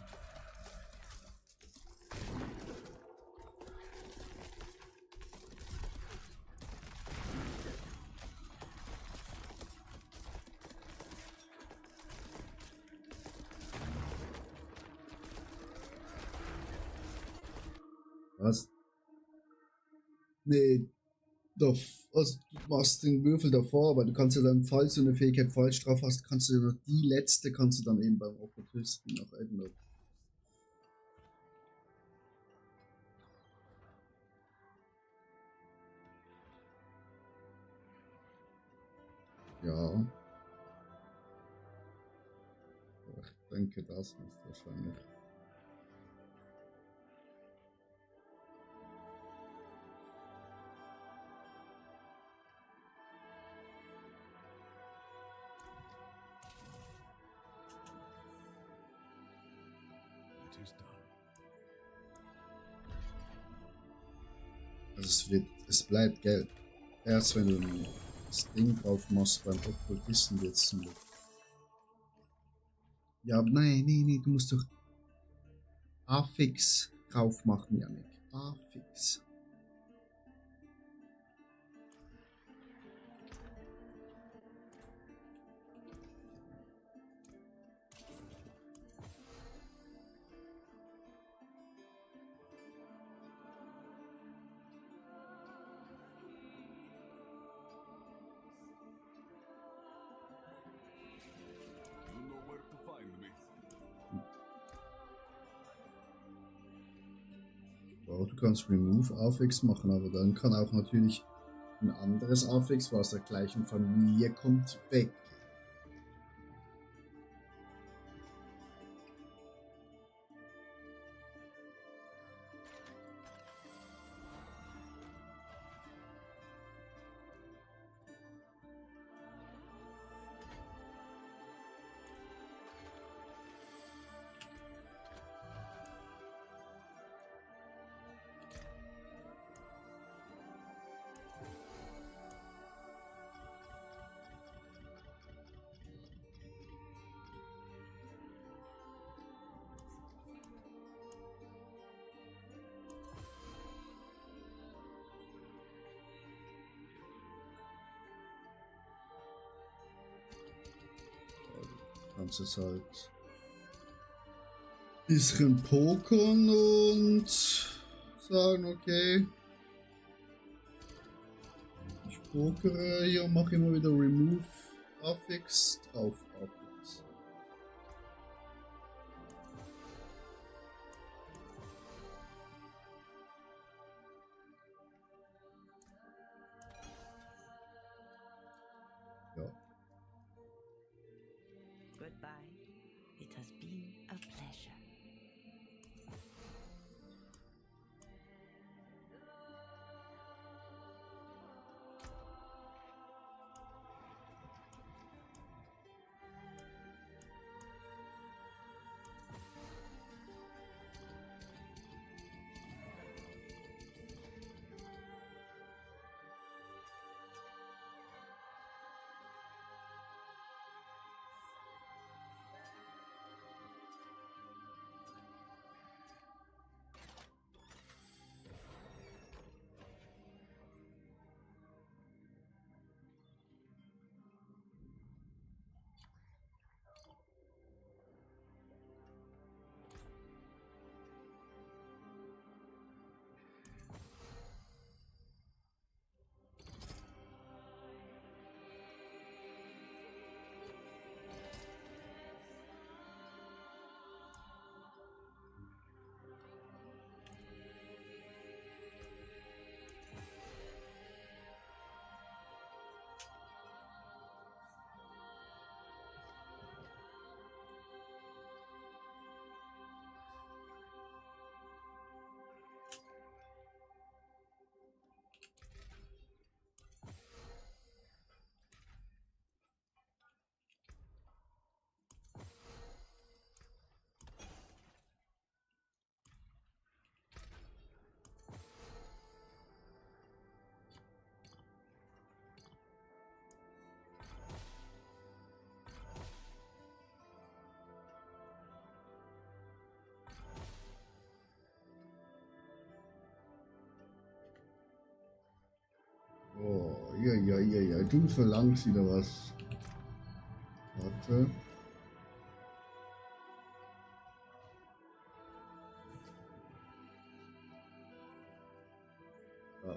Was? Nee, also du machst den Würfel davor, aber du kannst ja dann, falls du eine Fähigkeit falsch drauf hast, kannst du ja noch die letzte kannst du dann eben beim Opportunisten noch ändern. Ja. Ich denke, das ist wahrscheinlich. It is done. Also es bleibt Geld. Erst wenn du das Ding drauf machst beim Okkultisten wird's zum Glück. Ja, aber nein, du musst doch. Affix drauf machen, Janik. Affix. You know where to find me. Oh, du kannst Remove Affix machen, aber dann kann auch natürlich ein anderes Affix, was aus der gleichen Familie kommt, weg. Kannst es halt bisschen pokern und sagen, okay, ich pokere hier und mache immer wieder Remove Affix drauf Affix. Ja. Goodbye. It has been a pleasure. Oh, ja, du verlangst wieder was. Warte. Ja.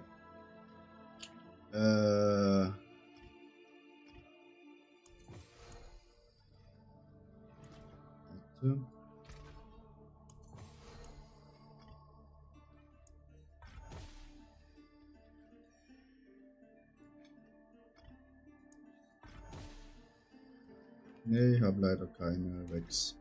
Warte. Nee, ich habe leider keine Rex.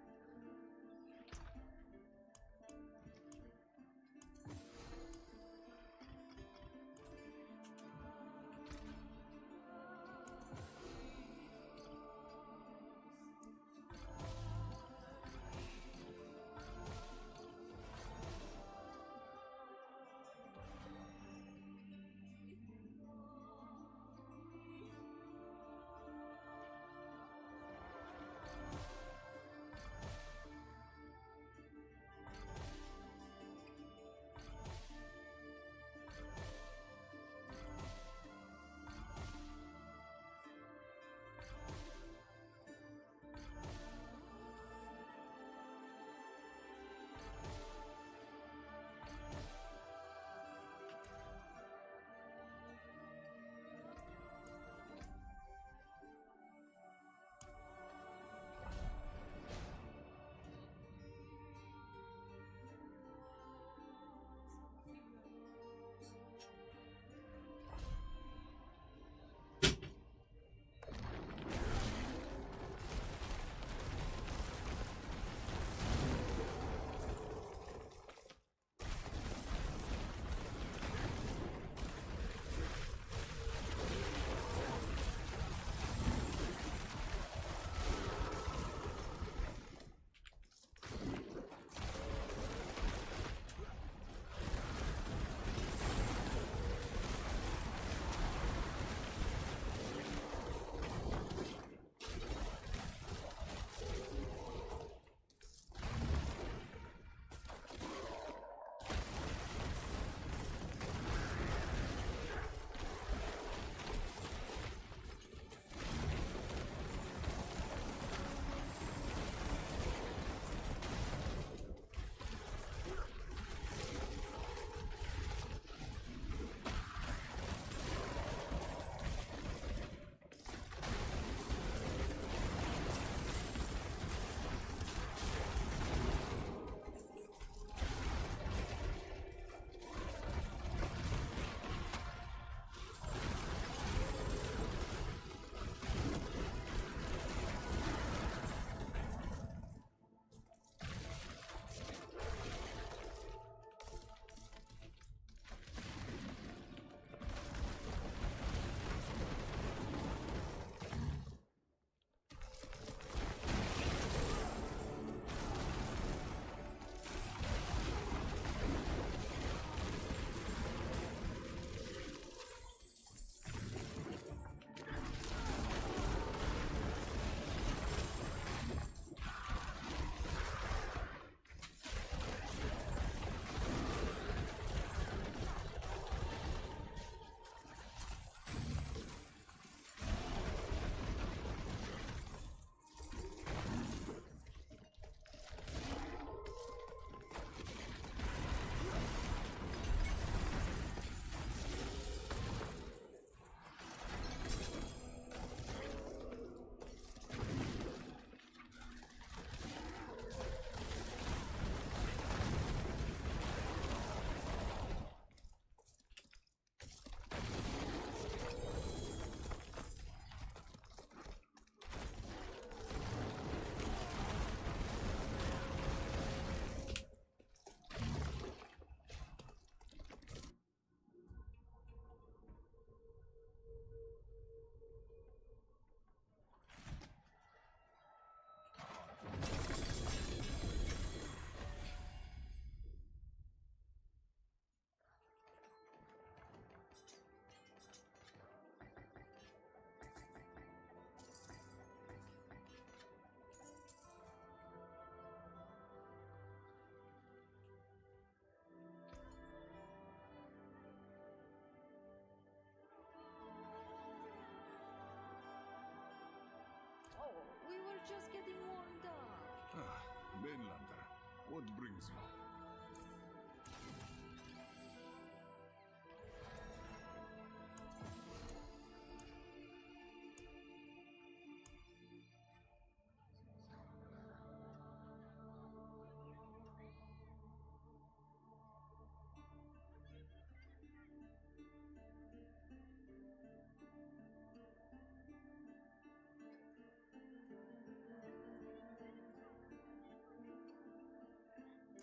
What brings you?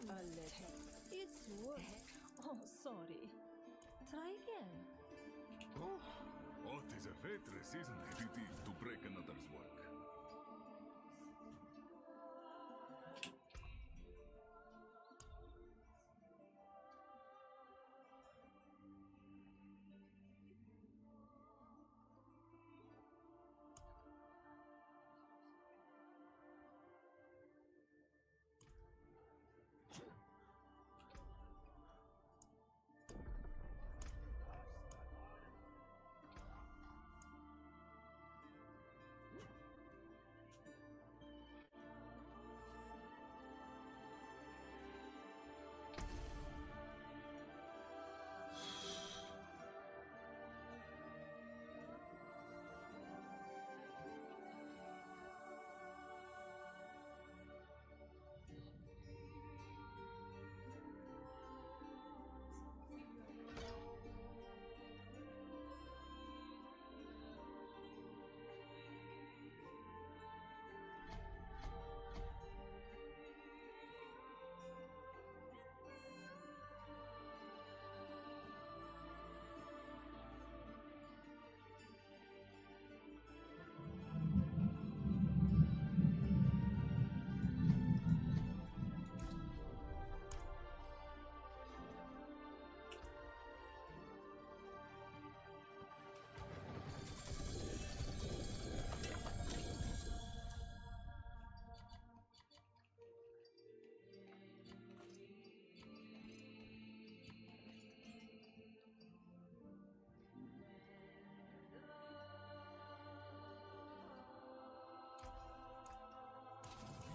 A little. It's work. Oh, sorry. Try again. Oh, what is a waitress, isn't it? It is to break another's work.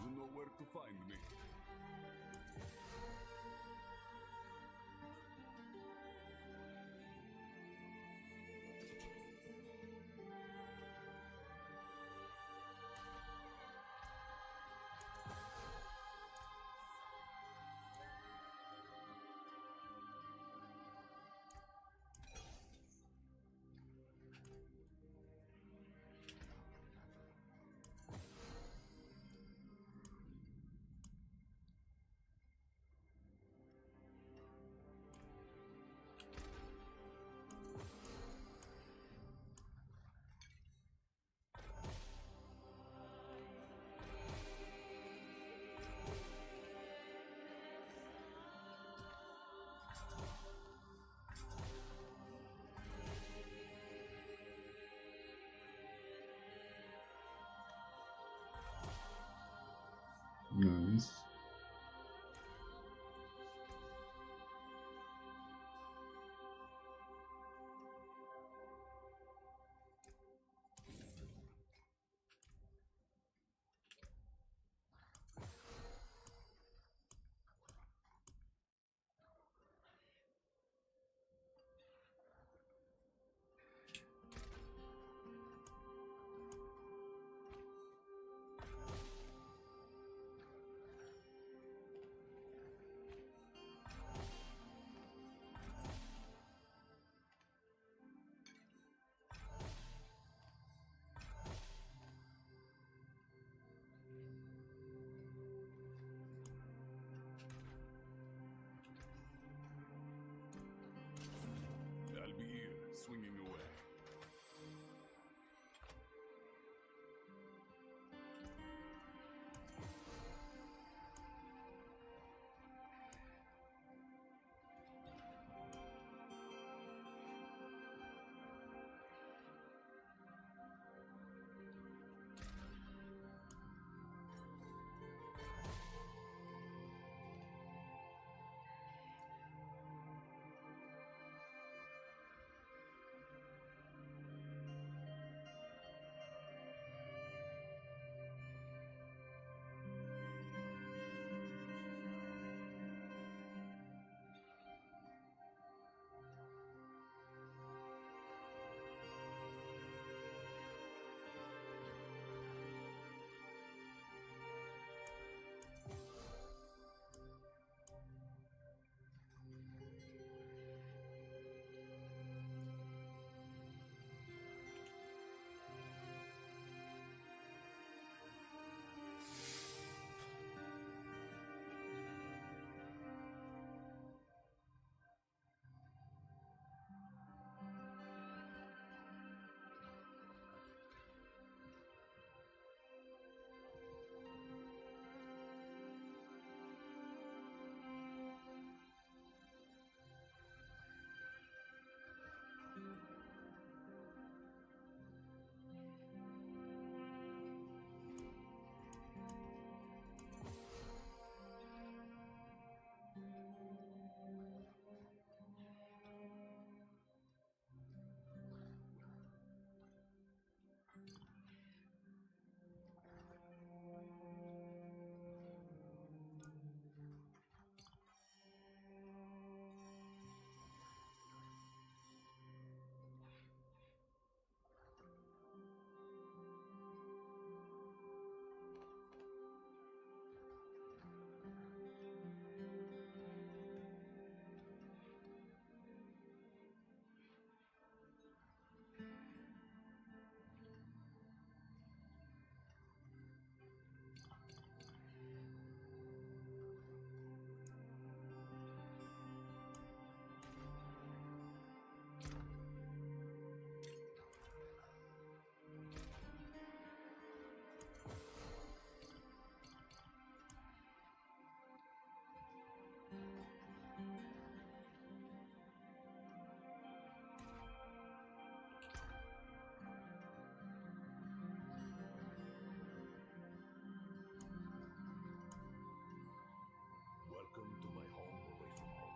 You know where to find me. Nice. Welcome to my home away from home.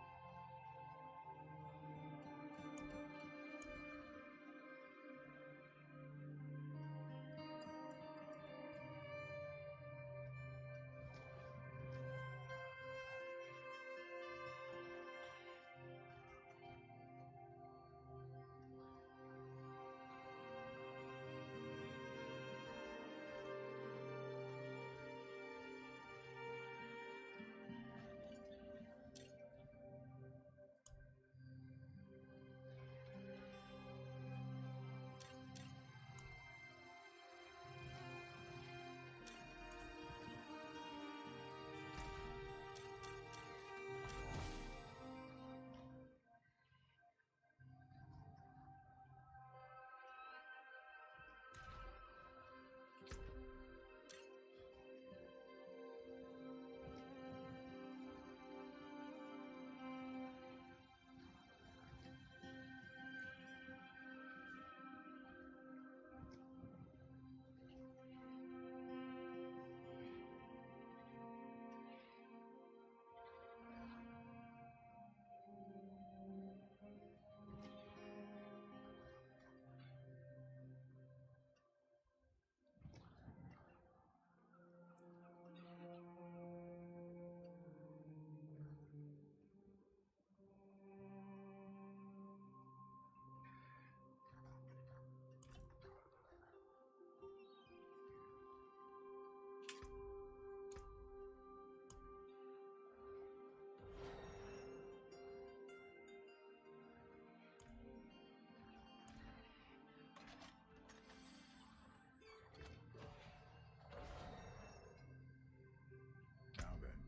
Now then,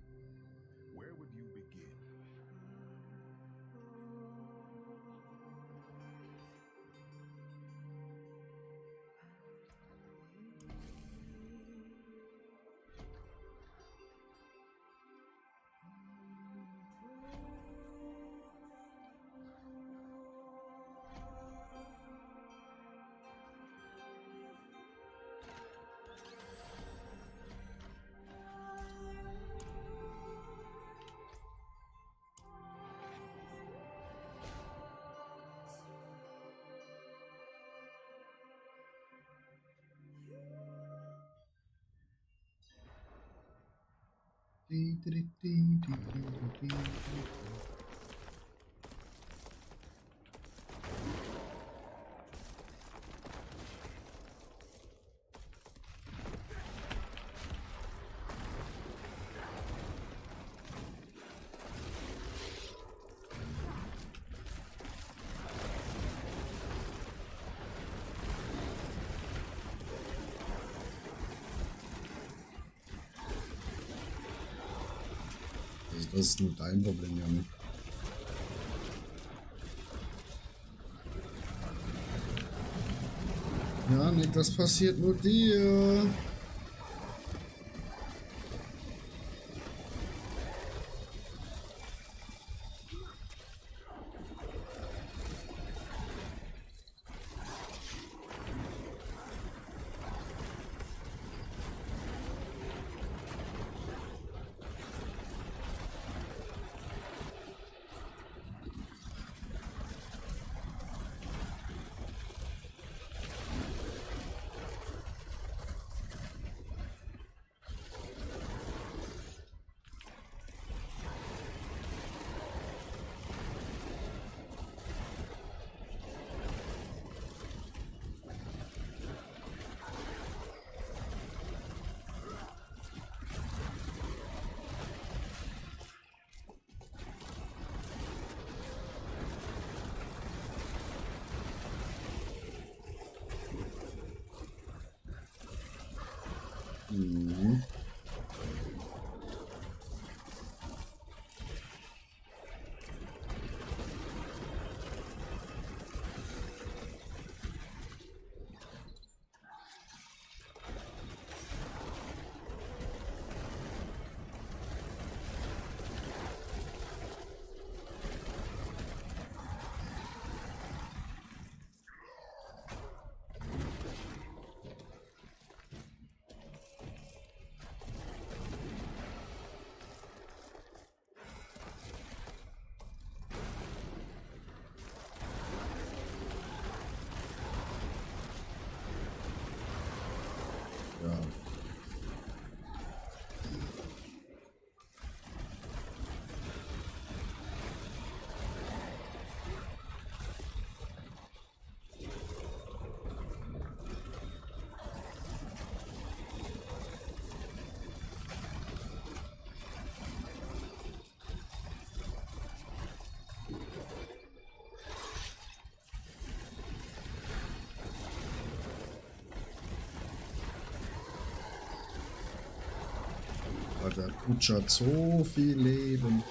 where would you begin? Also das ist nur dein Problem, Janik. Janik, das passiert nur dir. Boah, der Kutscher hat so viel Leben.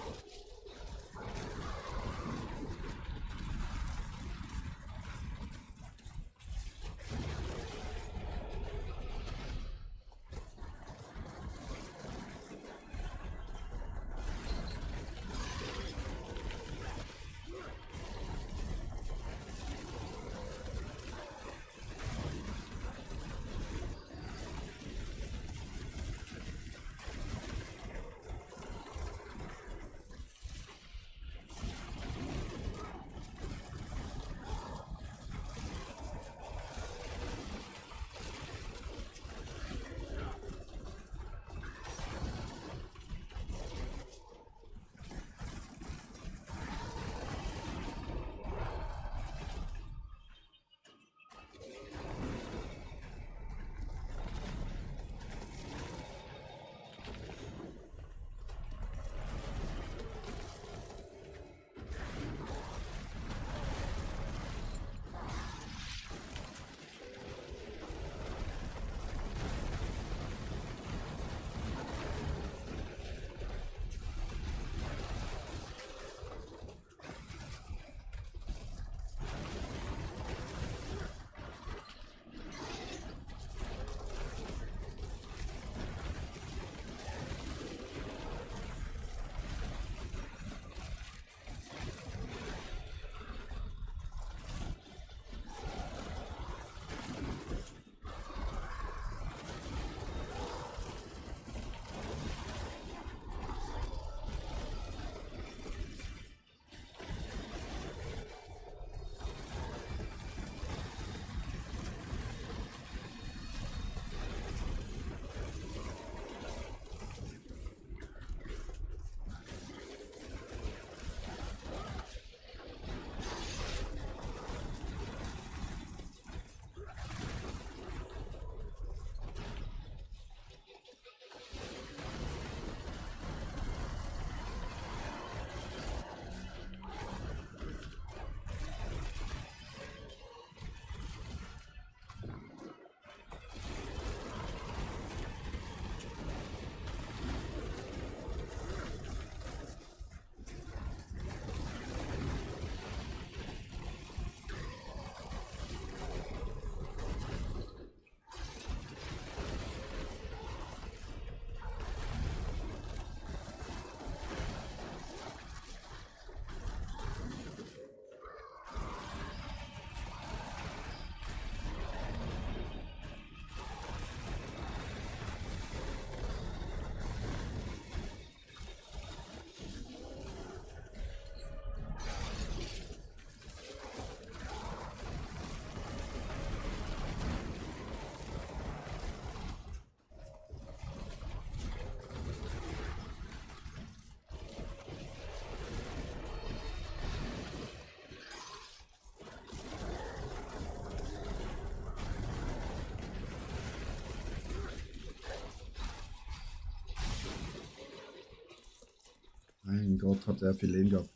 Mein Gott, hat er viel Leben gehabt.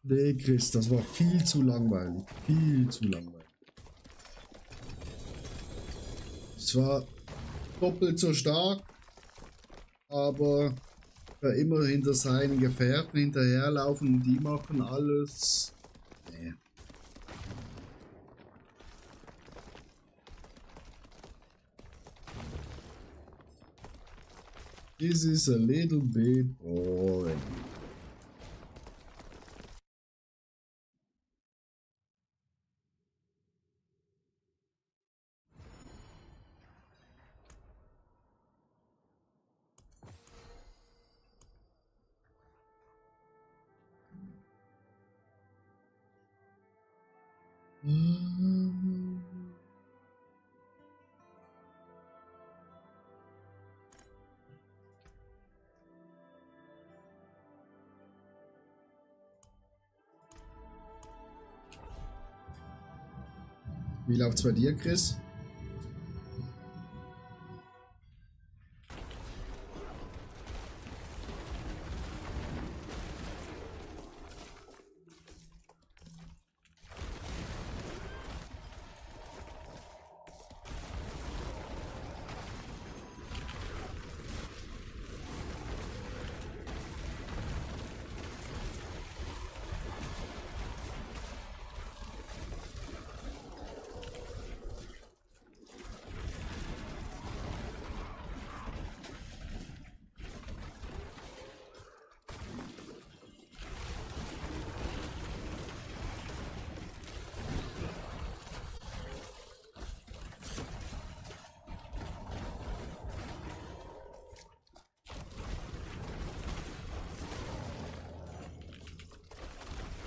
Nee, Chris, das war viel zu langweilig. Viel zu langweilig. Es war doppelt so stark, aber er immer hinter seinen Gefährten hinterherlaufen und die machen alles. Nee. This is a little bit boring. Wie läuft's bei dir, Chris?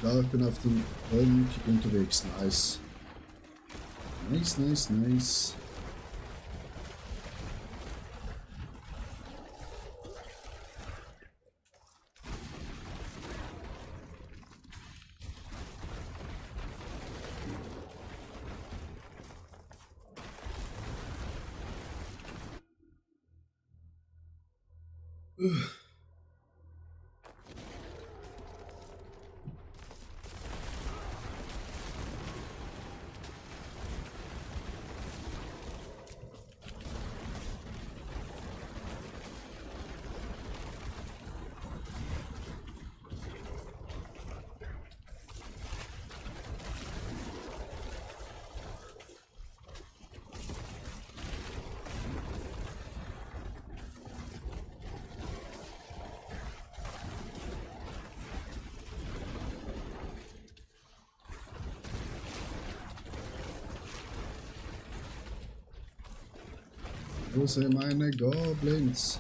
Ja, ich bin auf dem Holm unterwegs. Nice. Nice, nice, nice. Wo sind meine Goblins?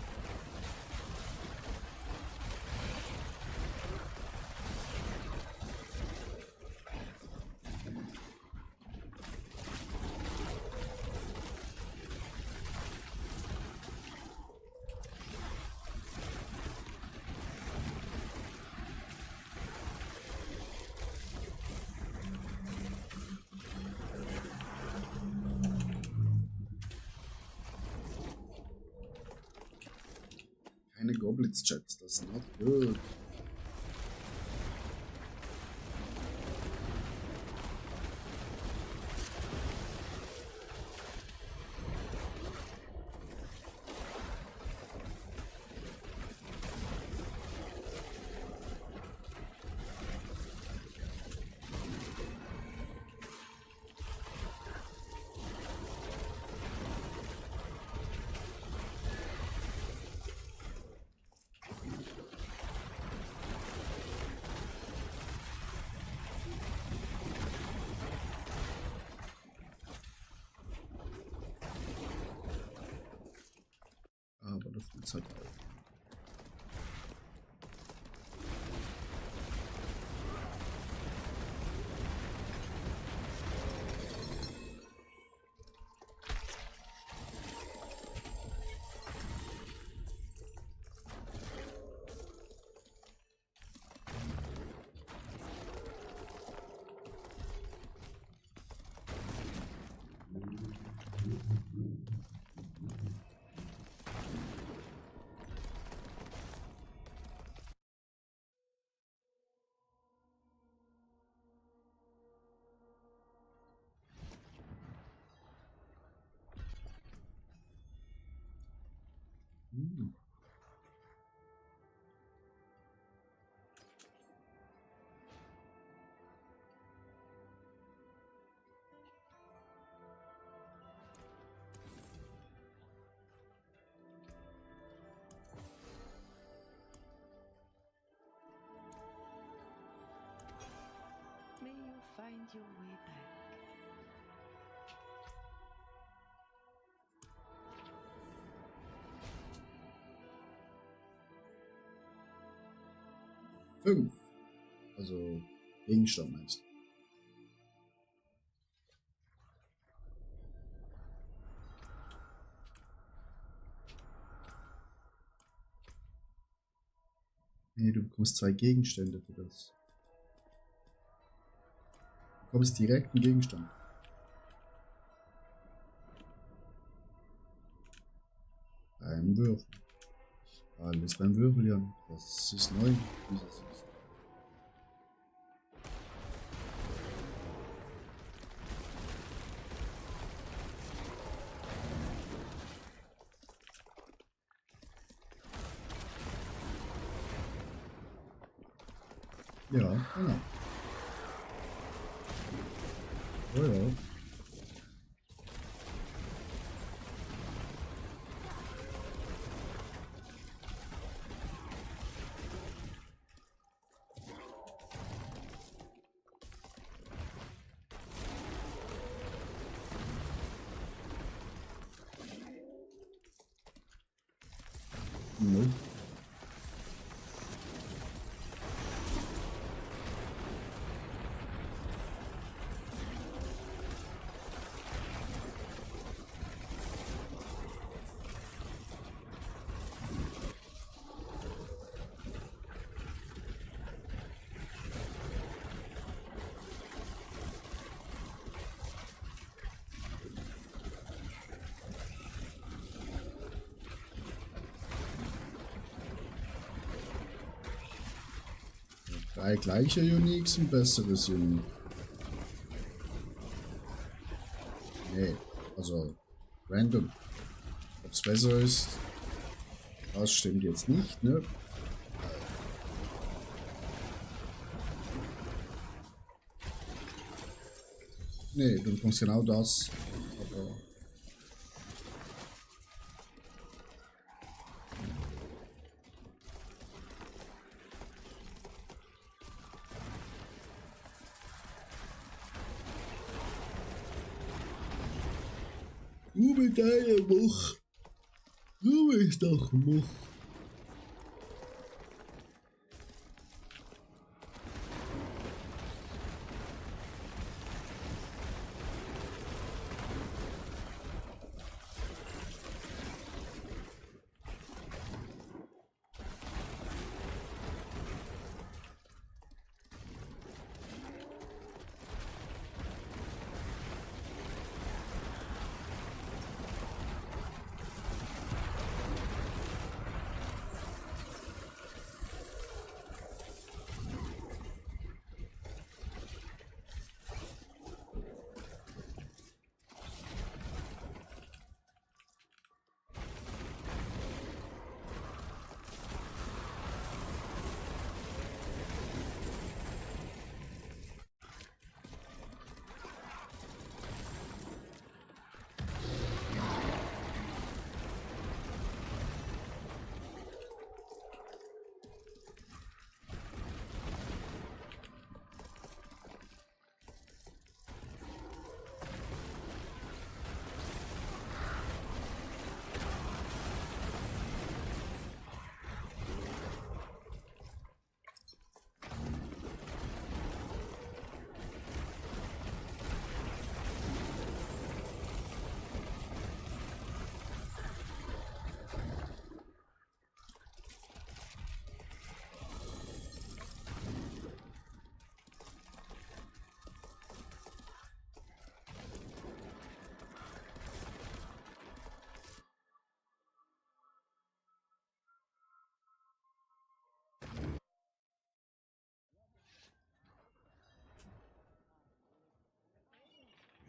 Keine Goblins, Chat. Das ist not good. Aber das tut's halt auch. May you find your way back. Fünf. Also Gegenstand meinst du? Nee, du bekommst 2 Gegenstände für das. Du bekommst direkt einen Gegenstand. Beim Würfel. Alles beim Würfel, ja. Das ist neu. Dieses ist. Ja, genau. Oh ja. No. 3 gleiche Uniques, ein besseres Unique. Nee, also random. Ob es besser ist, das stimmt jetzt nicht, ne? Nee, du bekommst genau das. Aber du mit deiner Much. Du bist doch Much.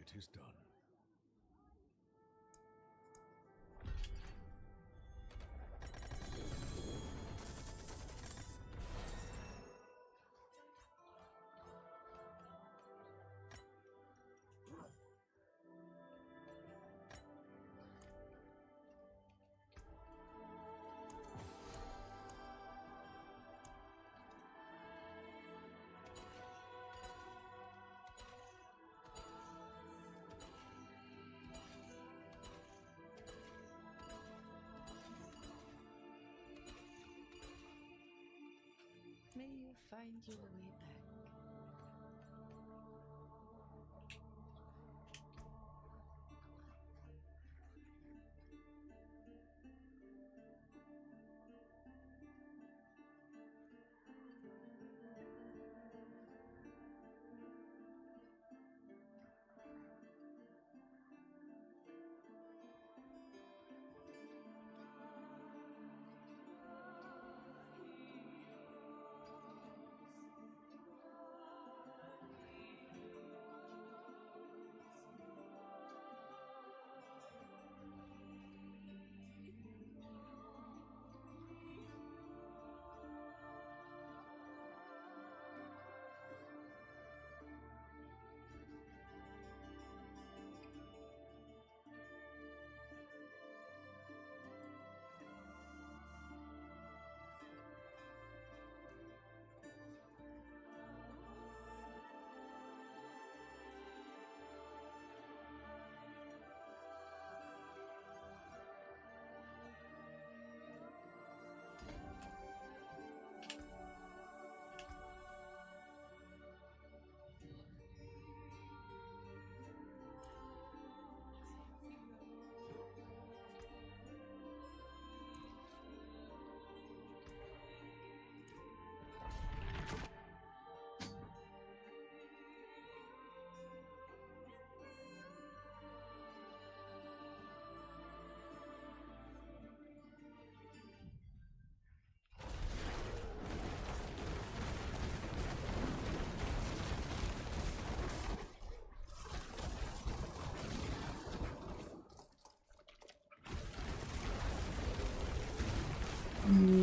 It is done. May you find your way back. Oh.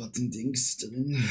Kartendings drin.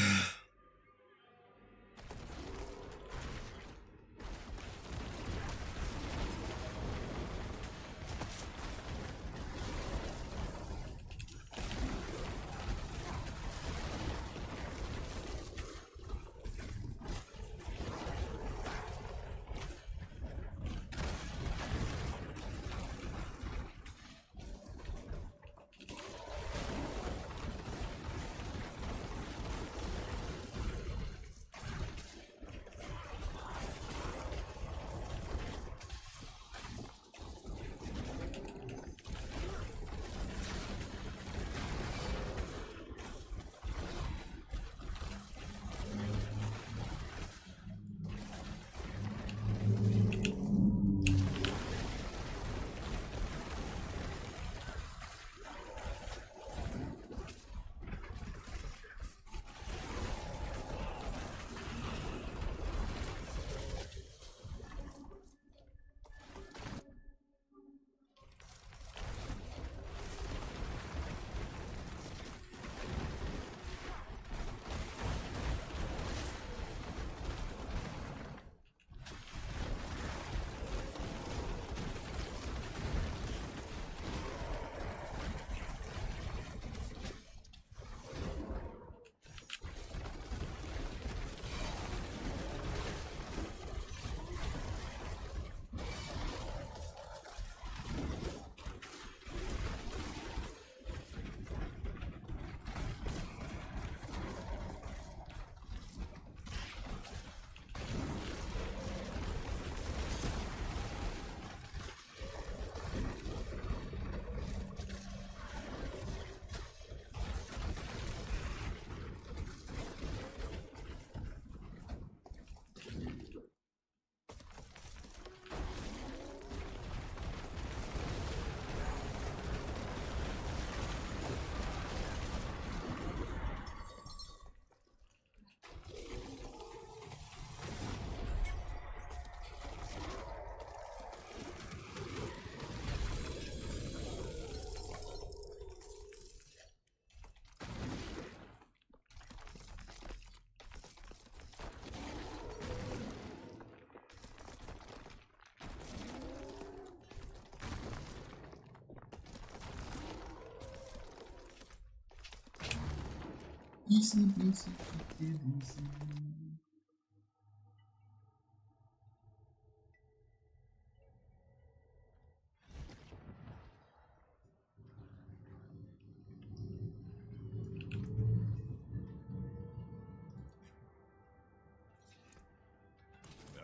Easy, easy, easy.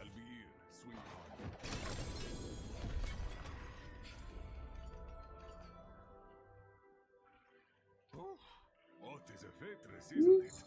Alvir, sweetheart. Oh, what is a Vetris, isn't it?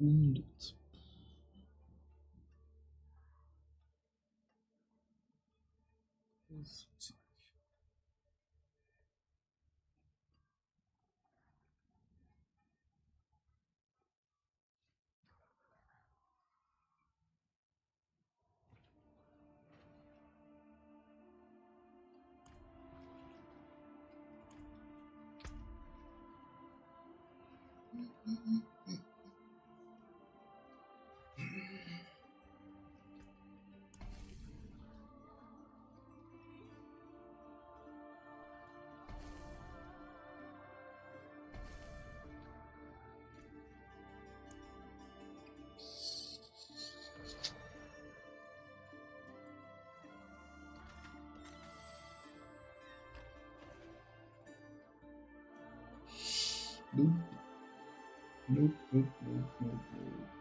Und nope. Nope, nope, nope, nope, nope.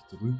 zurück.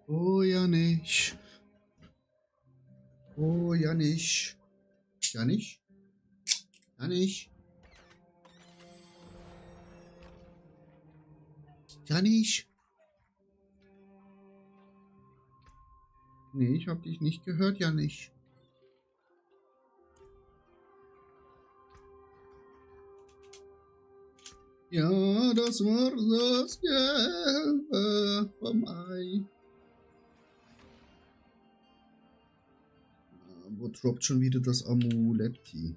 Oh ja nicht. Oh ja nicht. Ja nicht. Ja nicht. Ja nicht. Nee, ich hab dich nicht gehört, ja nicht. Ja, das war das Gelbe vom Ei. Wo droppt schon wieder das Amuletti?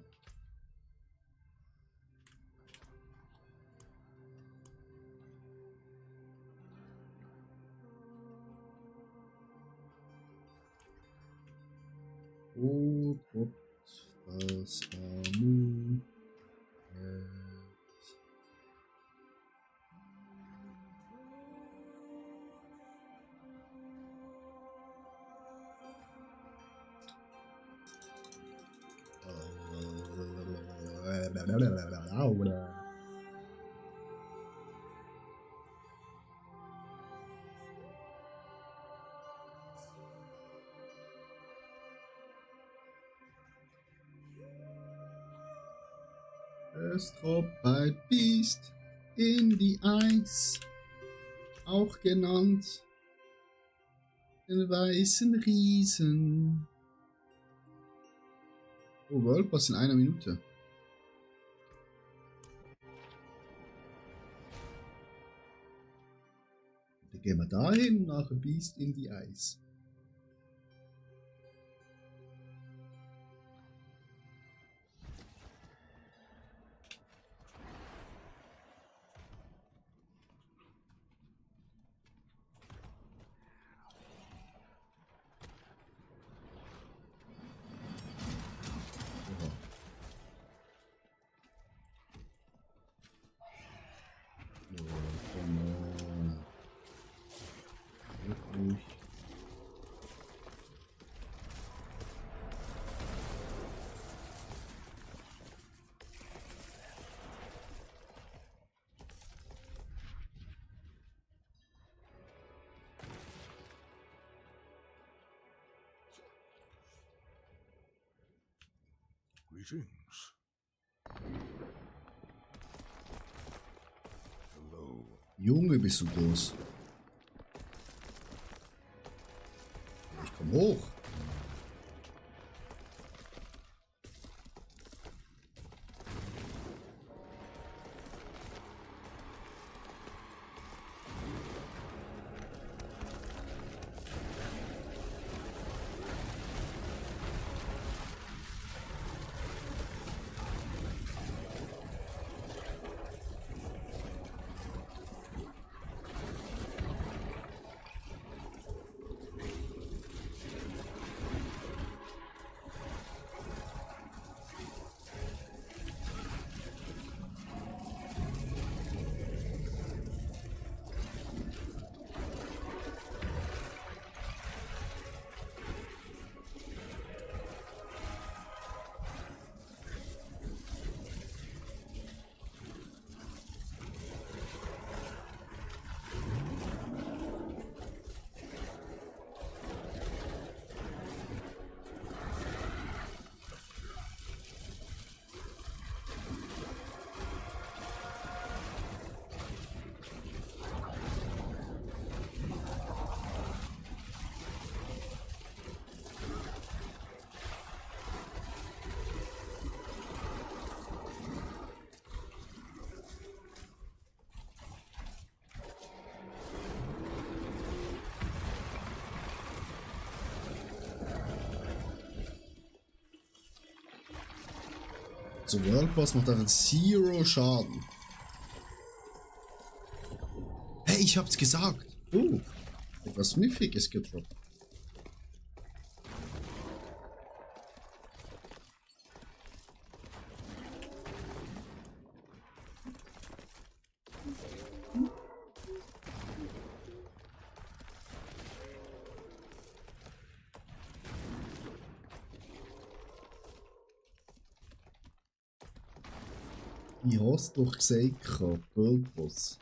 Wo droppt das Amuletti? Es droppt bald Beast in die Eis, auch genannt den weißen Riesen. Oh, World Pass in einer Minute. Dann gehen wir dahin, nachher Beast in die Eis. Greetings. Hello. Junge, bist du groß. Ich komm hoch. So, World Boss macht einfach Zero Schaden. Hey, ich hab's gesagt. Oh, etwas Mythiges gedroppt. Ich hab's doch gesagt, World Boss.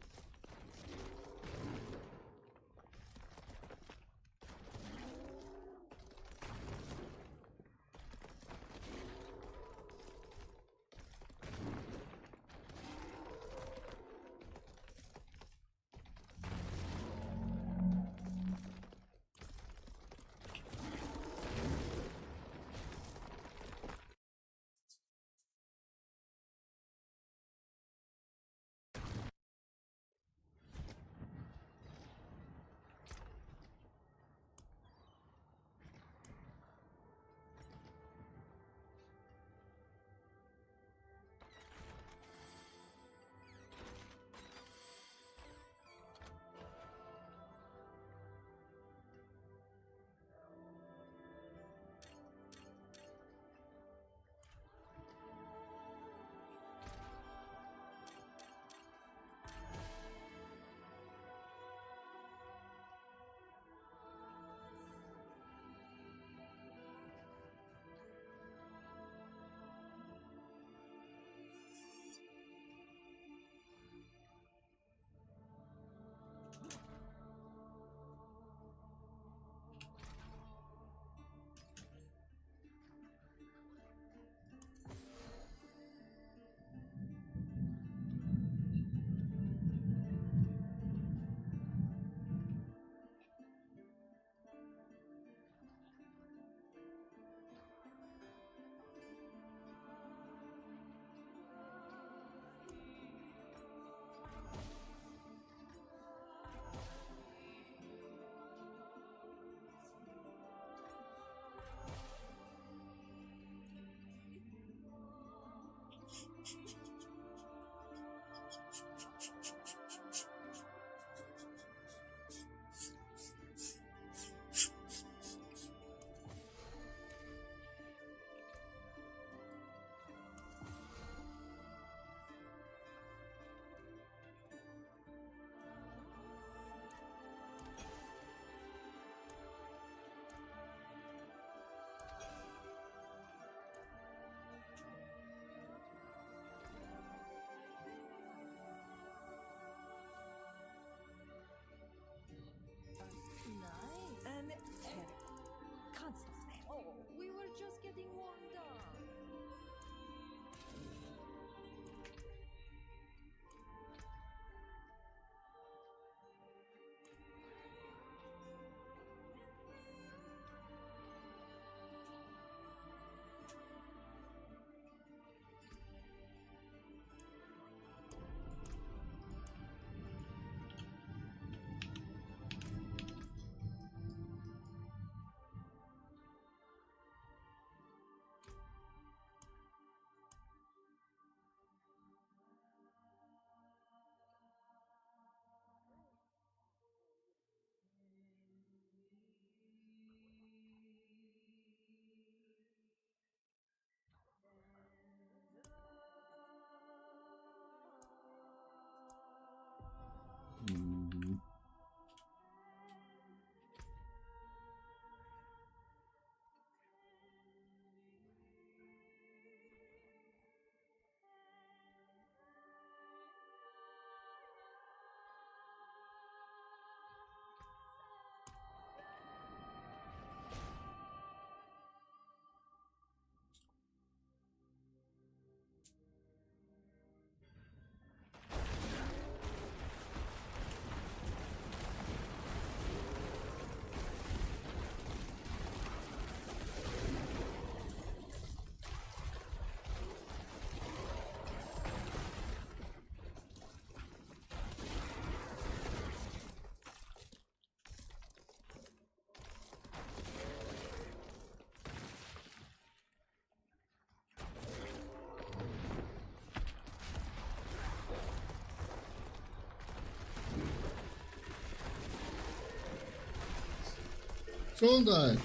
Gesundheit.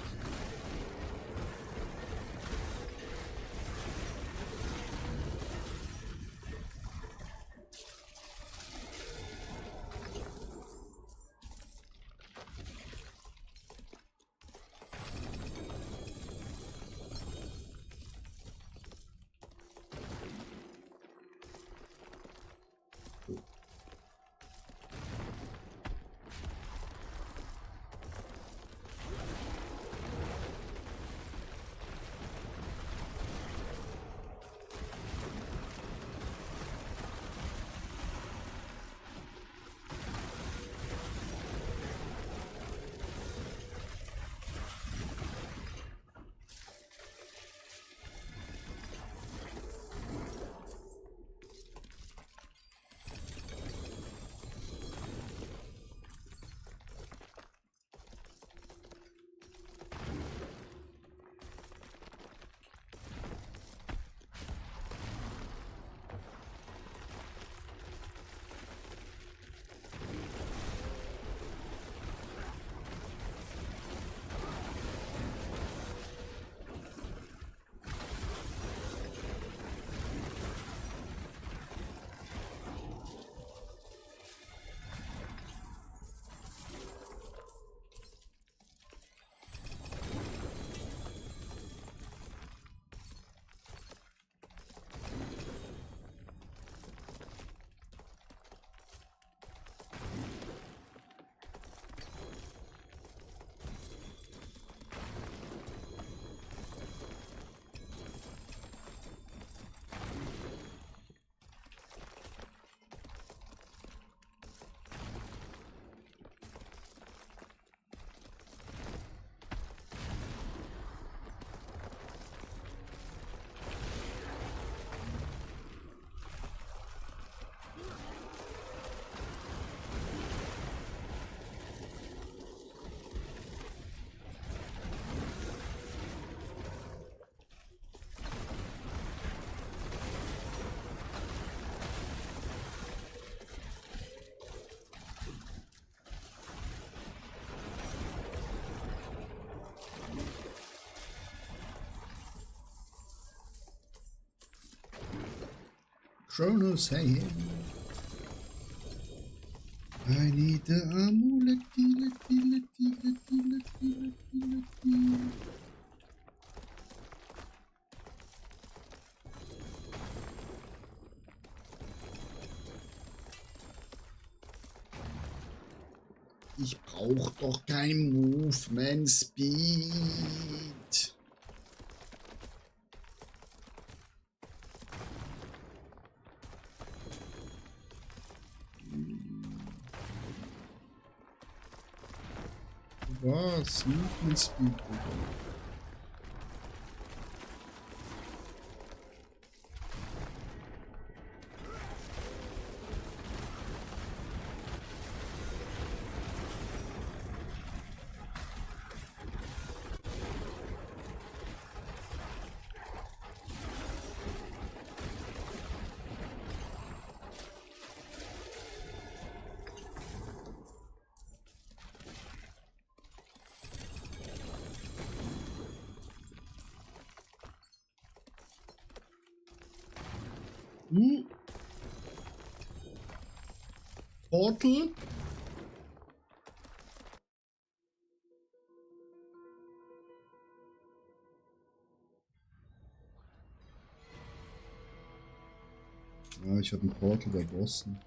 Kronos, hey. I need the amulet. Ich brauch doch kein Movement Speed. Was? Movement Speed. Portal. Ja, ich habe ein Portal bei Boston.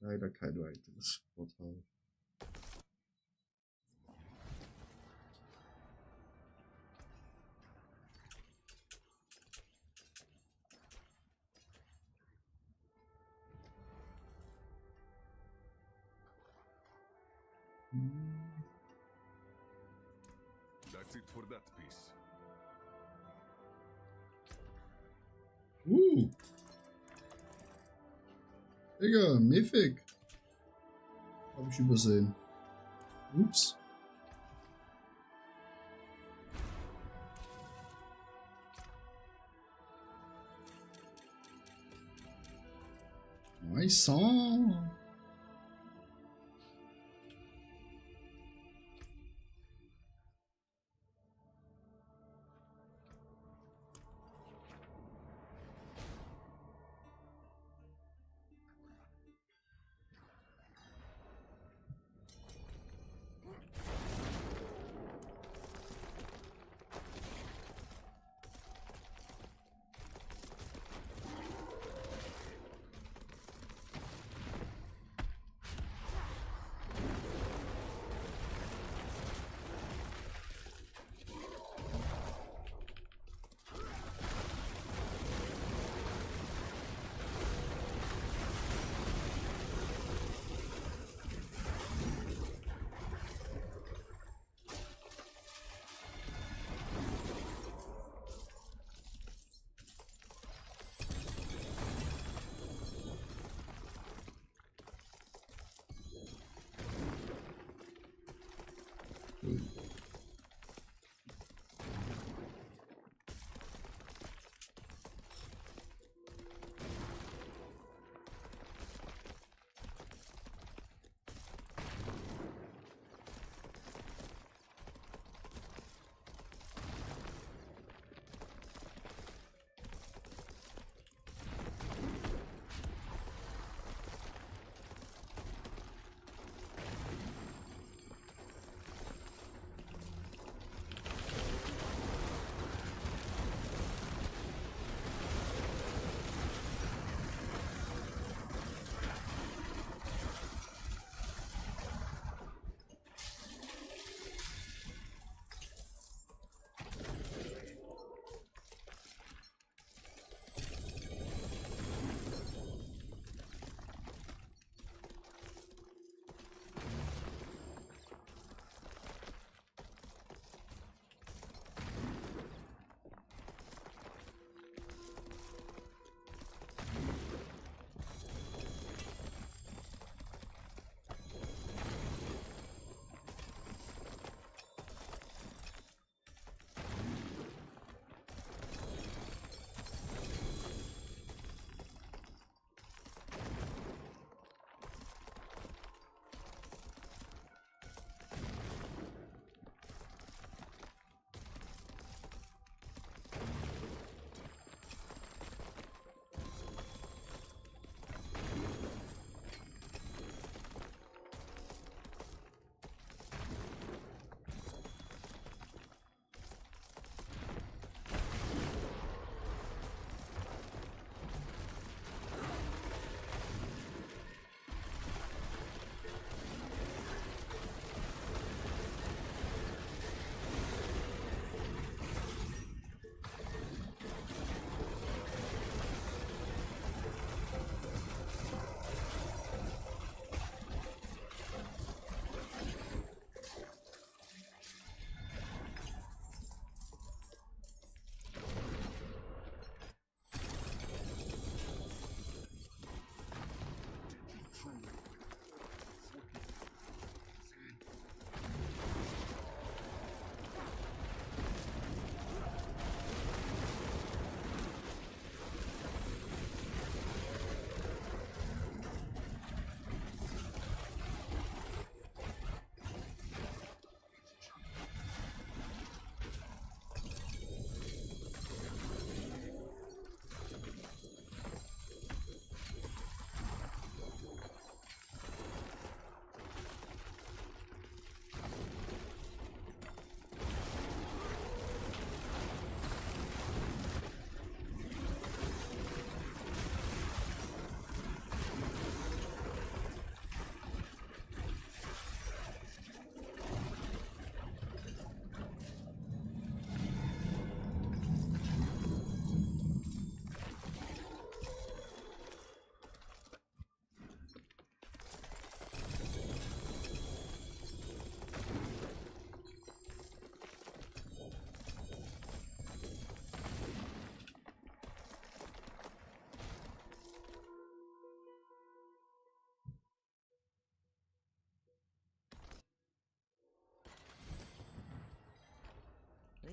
Leider kein weiteres Portal. That's it for that piece. Digga, Mythic. Hab ich übersehen. Ups. Nice song.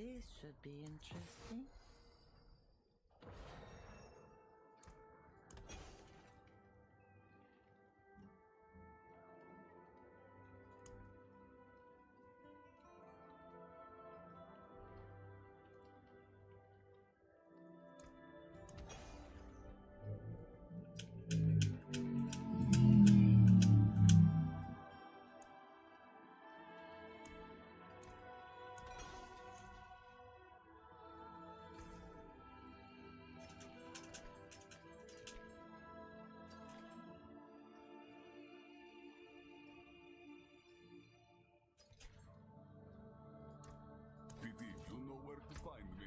This should be interesting. PD, you know where to find me.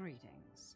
Greetings.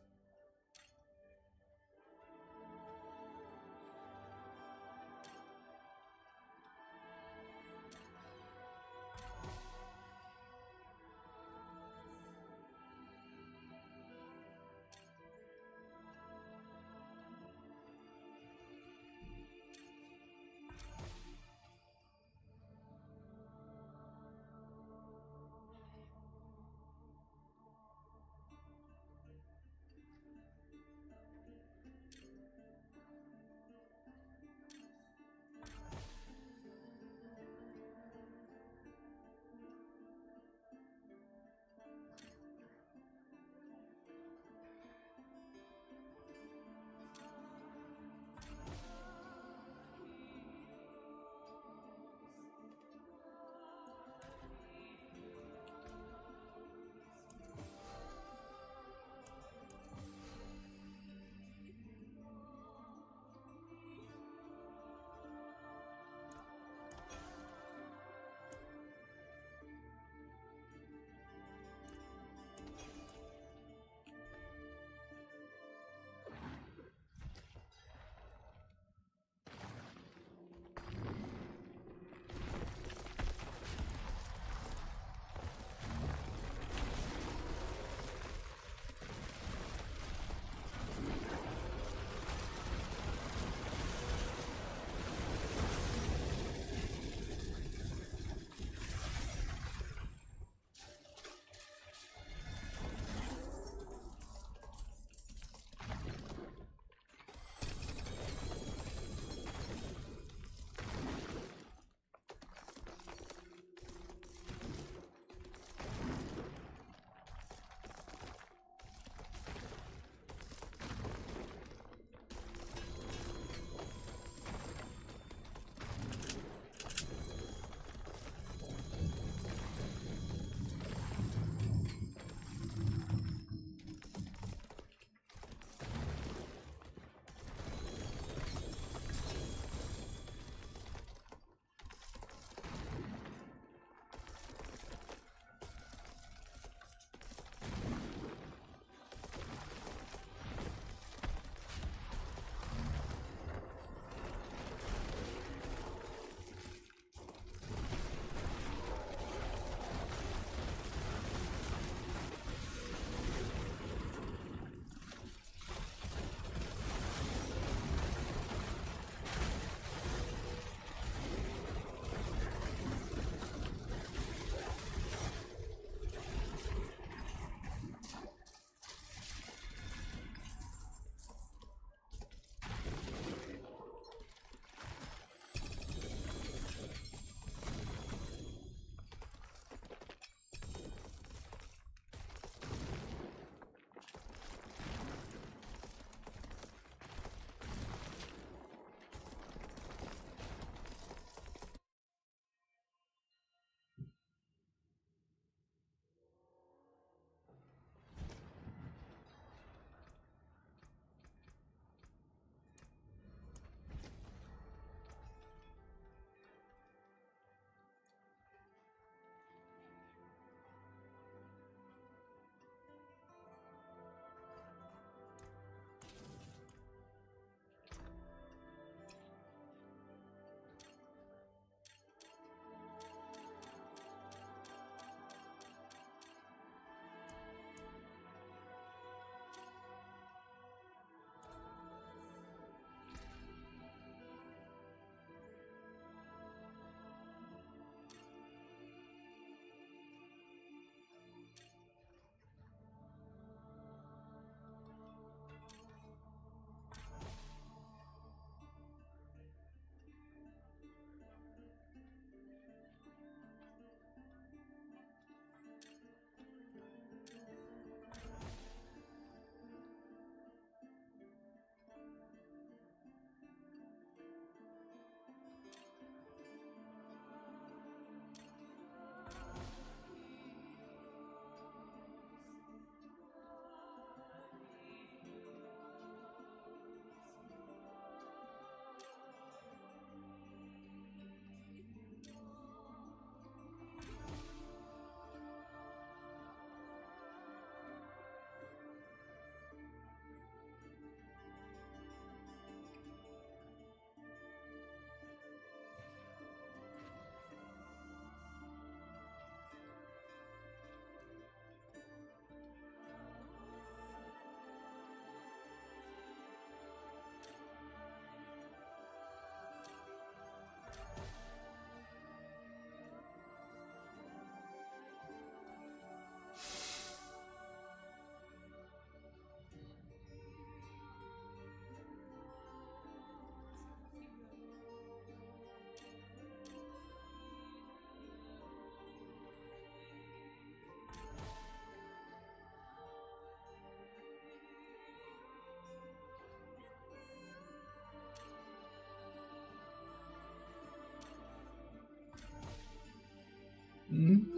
Mhm.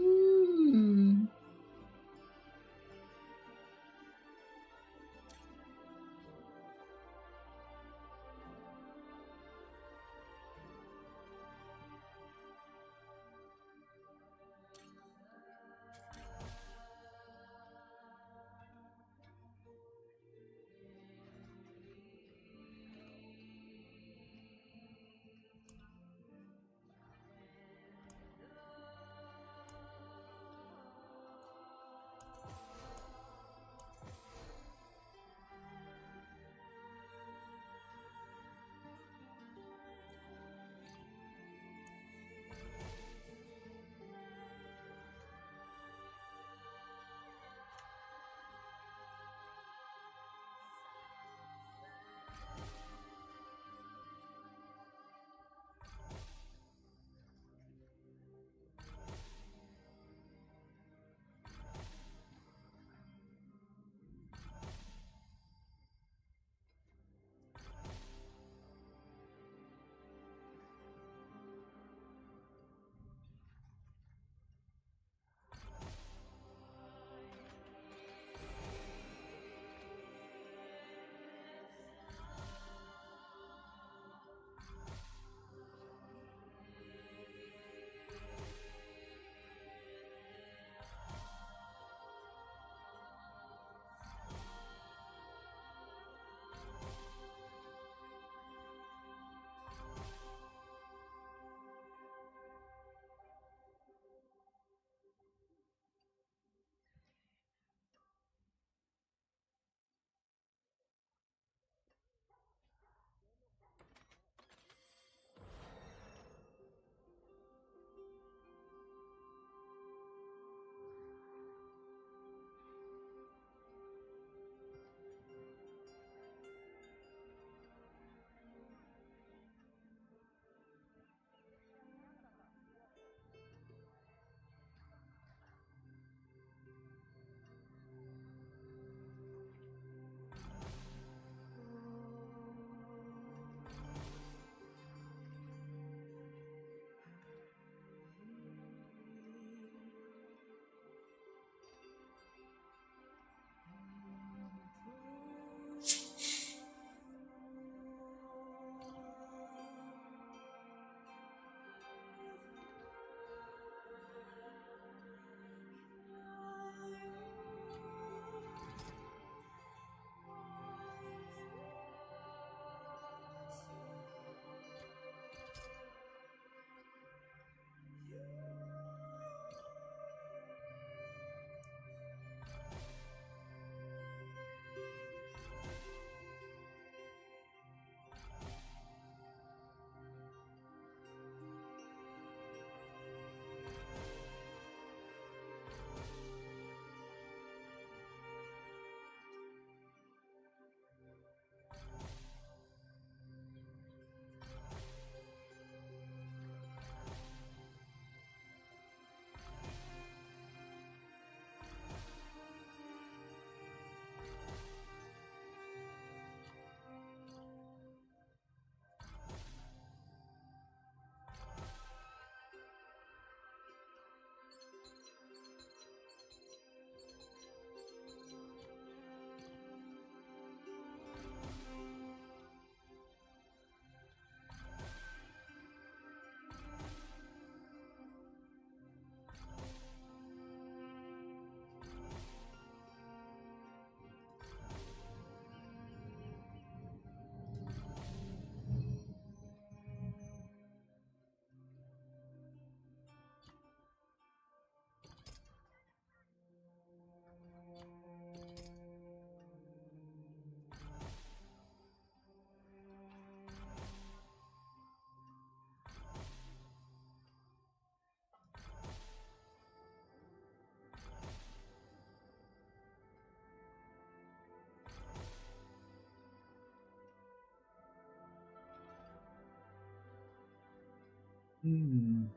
Hm.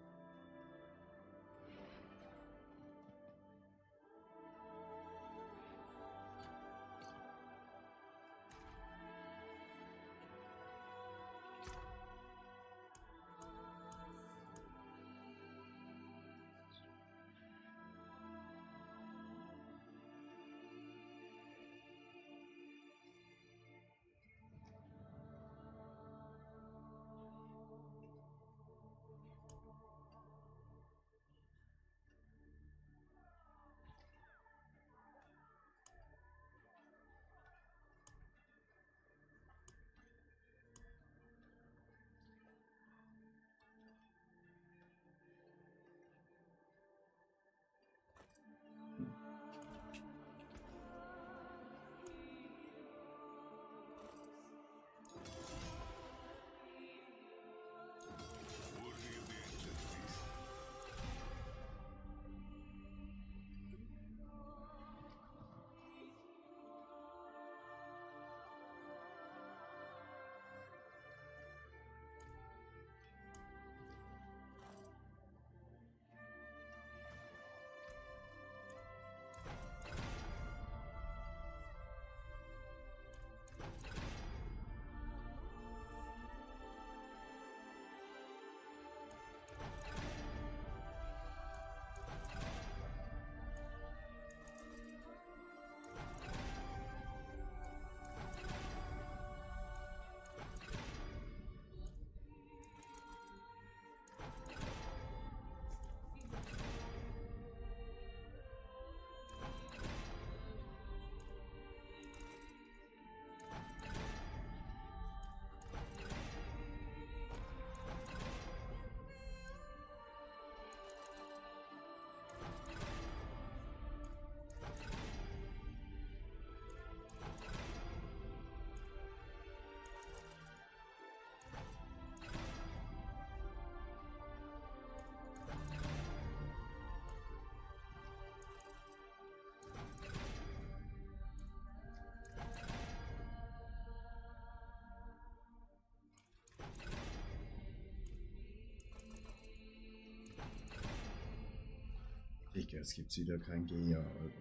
Digga, es gibt wieder kein Gear, Alter.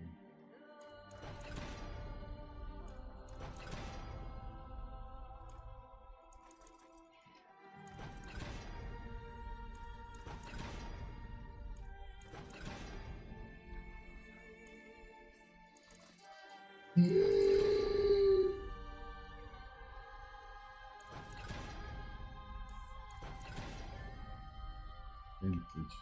Endlich.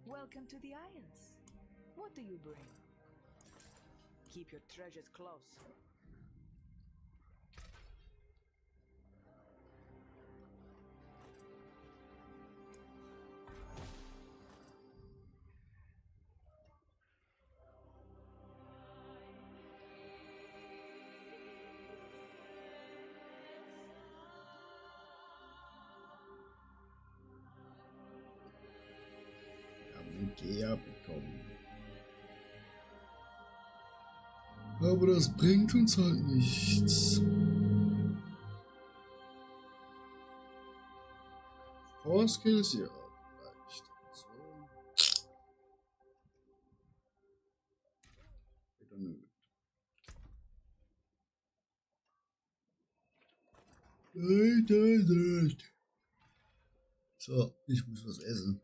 Welcome to the Isles. What do you bring? Keep your treasures close. Wir haben den Gear bekommen. Aber das bringt uns halt nichts. Four Skills, ja, vielleicht. So. Wieder nö. Leider nicht. So, ich muss was essen.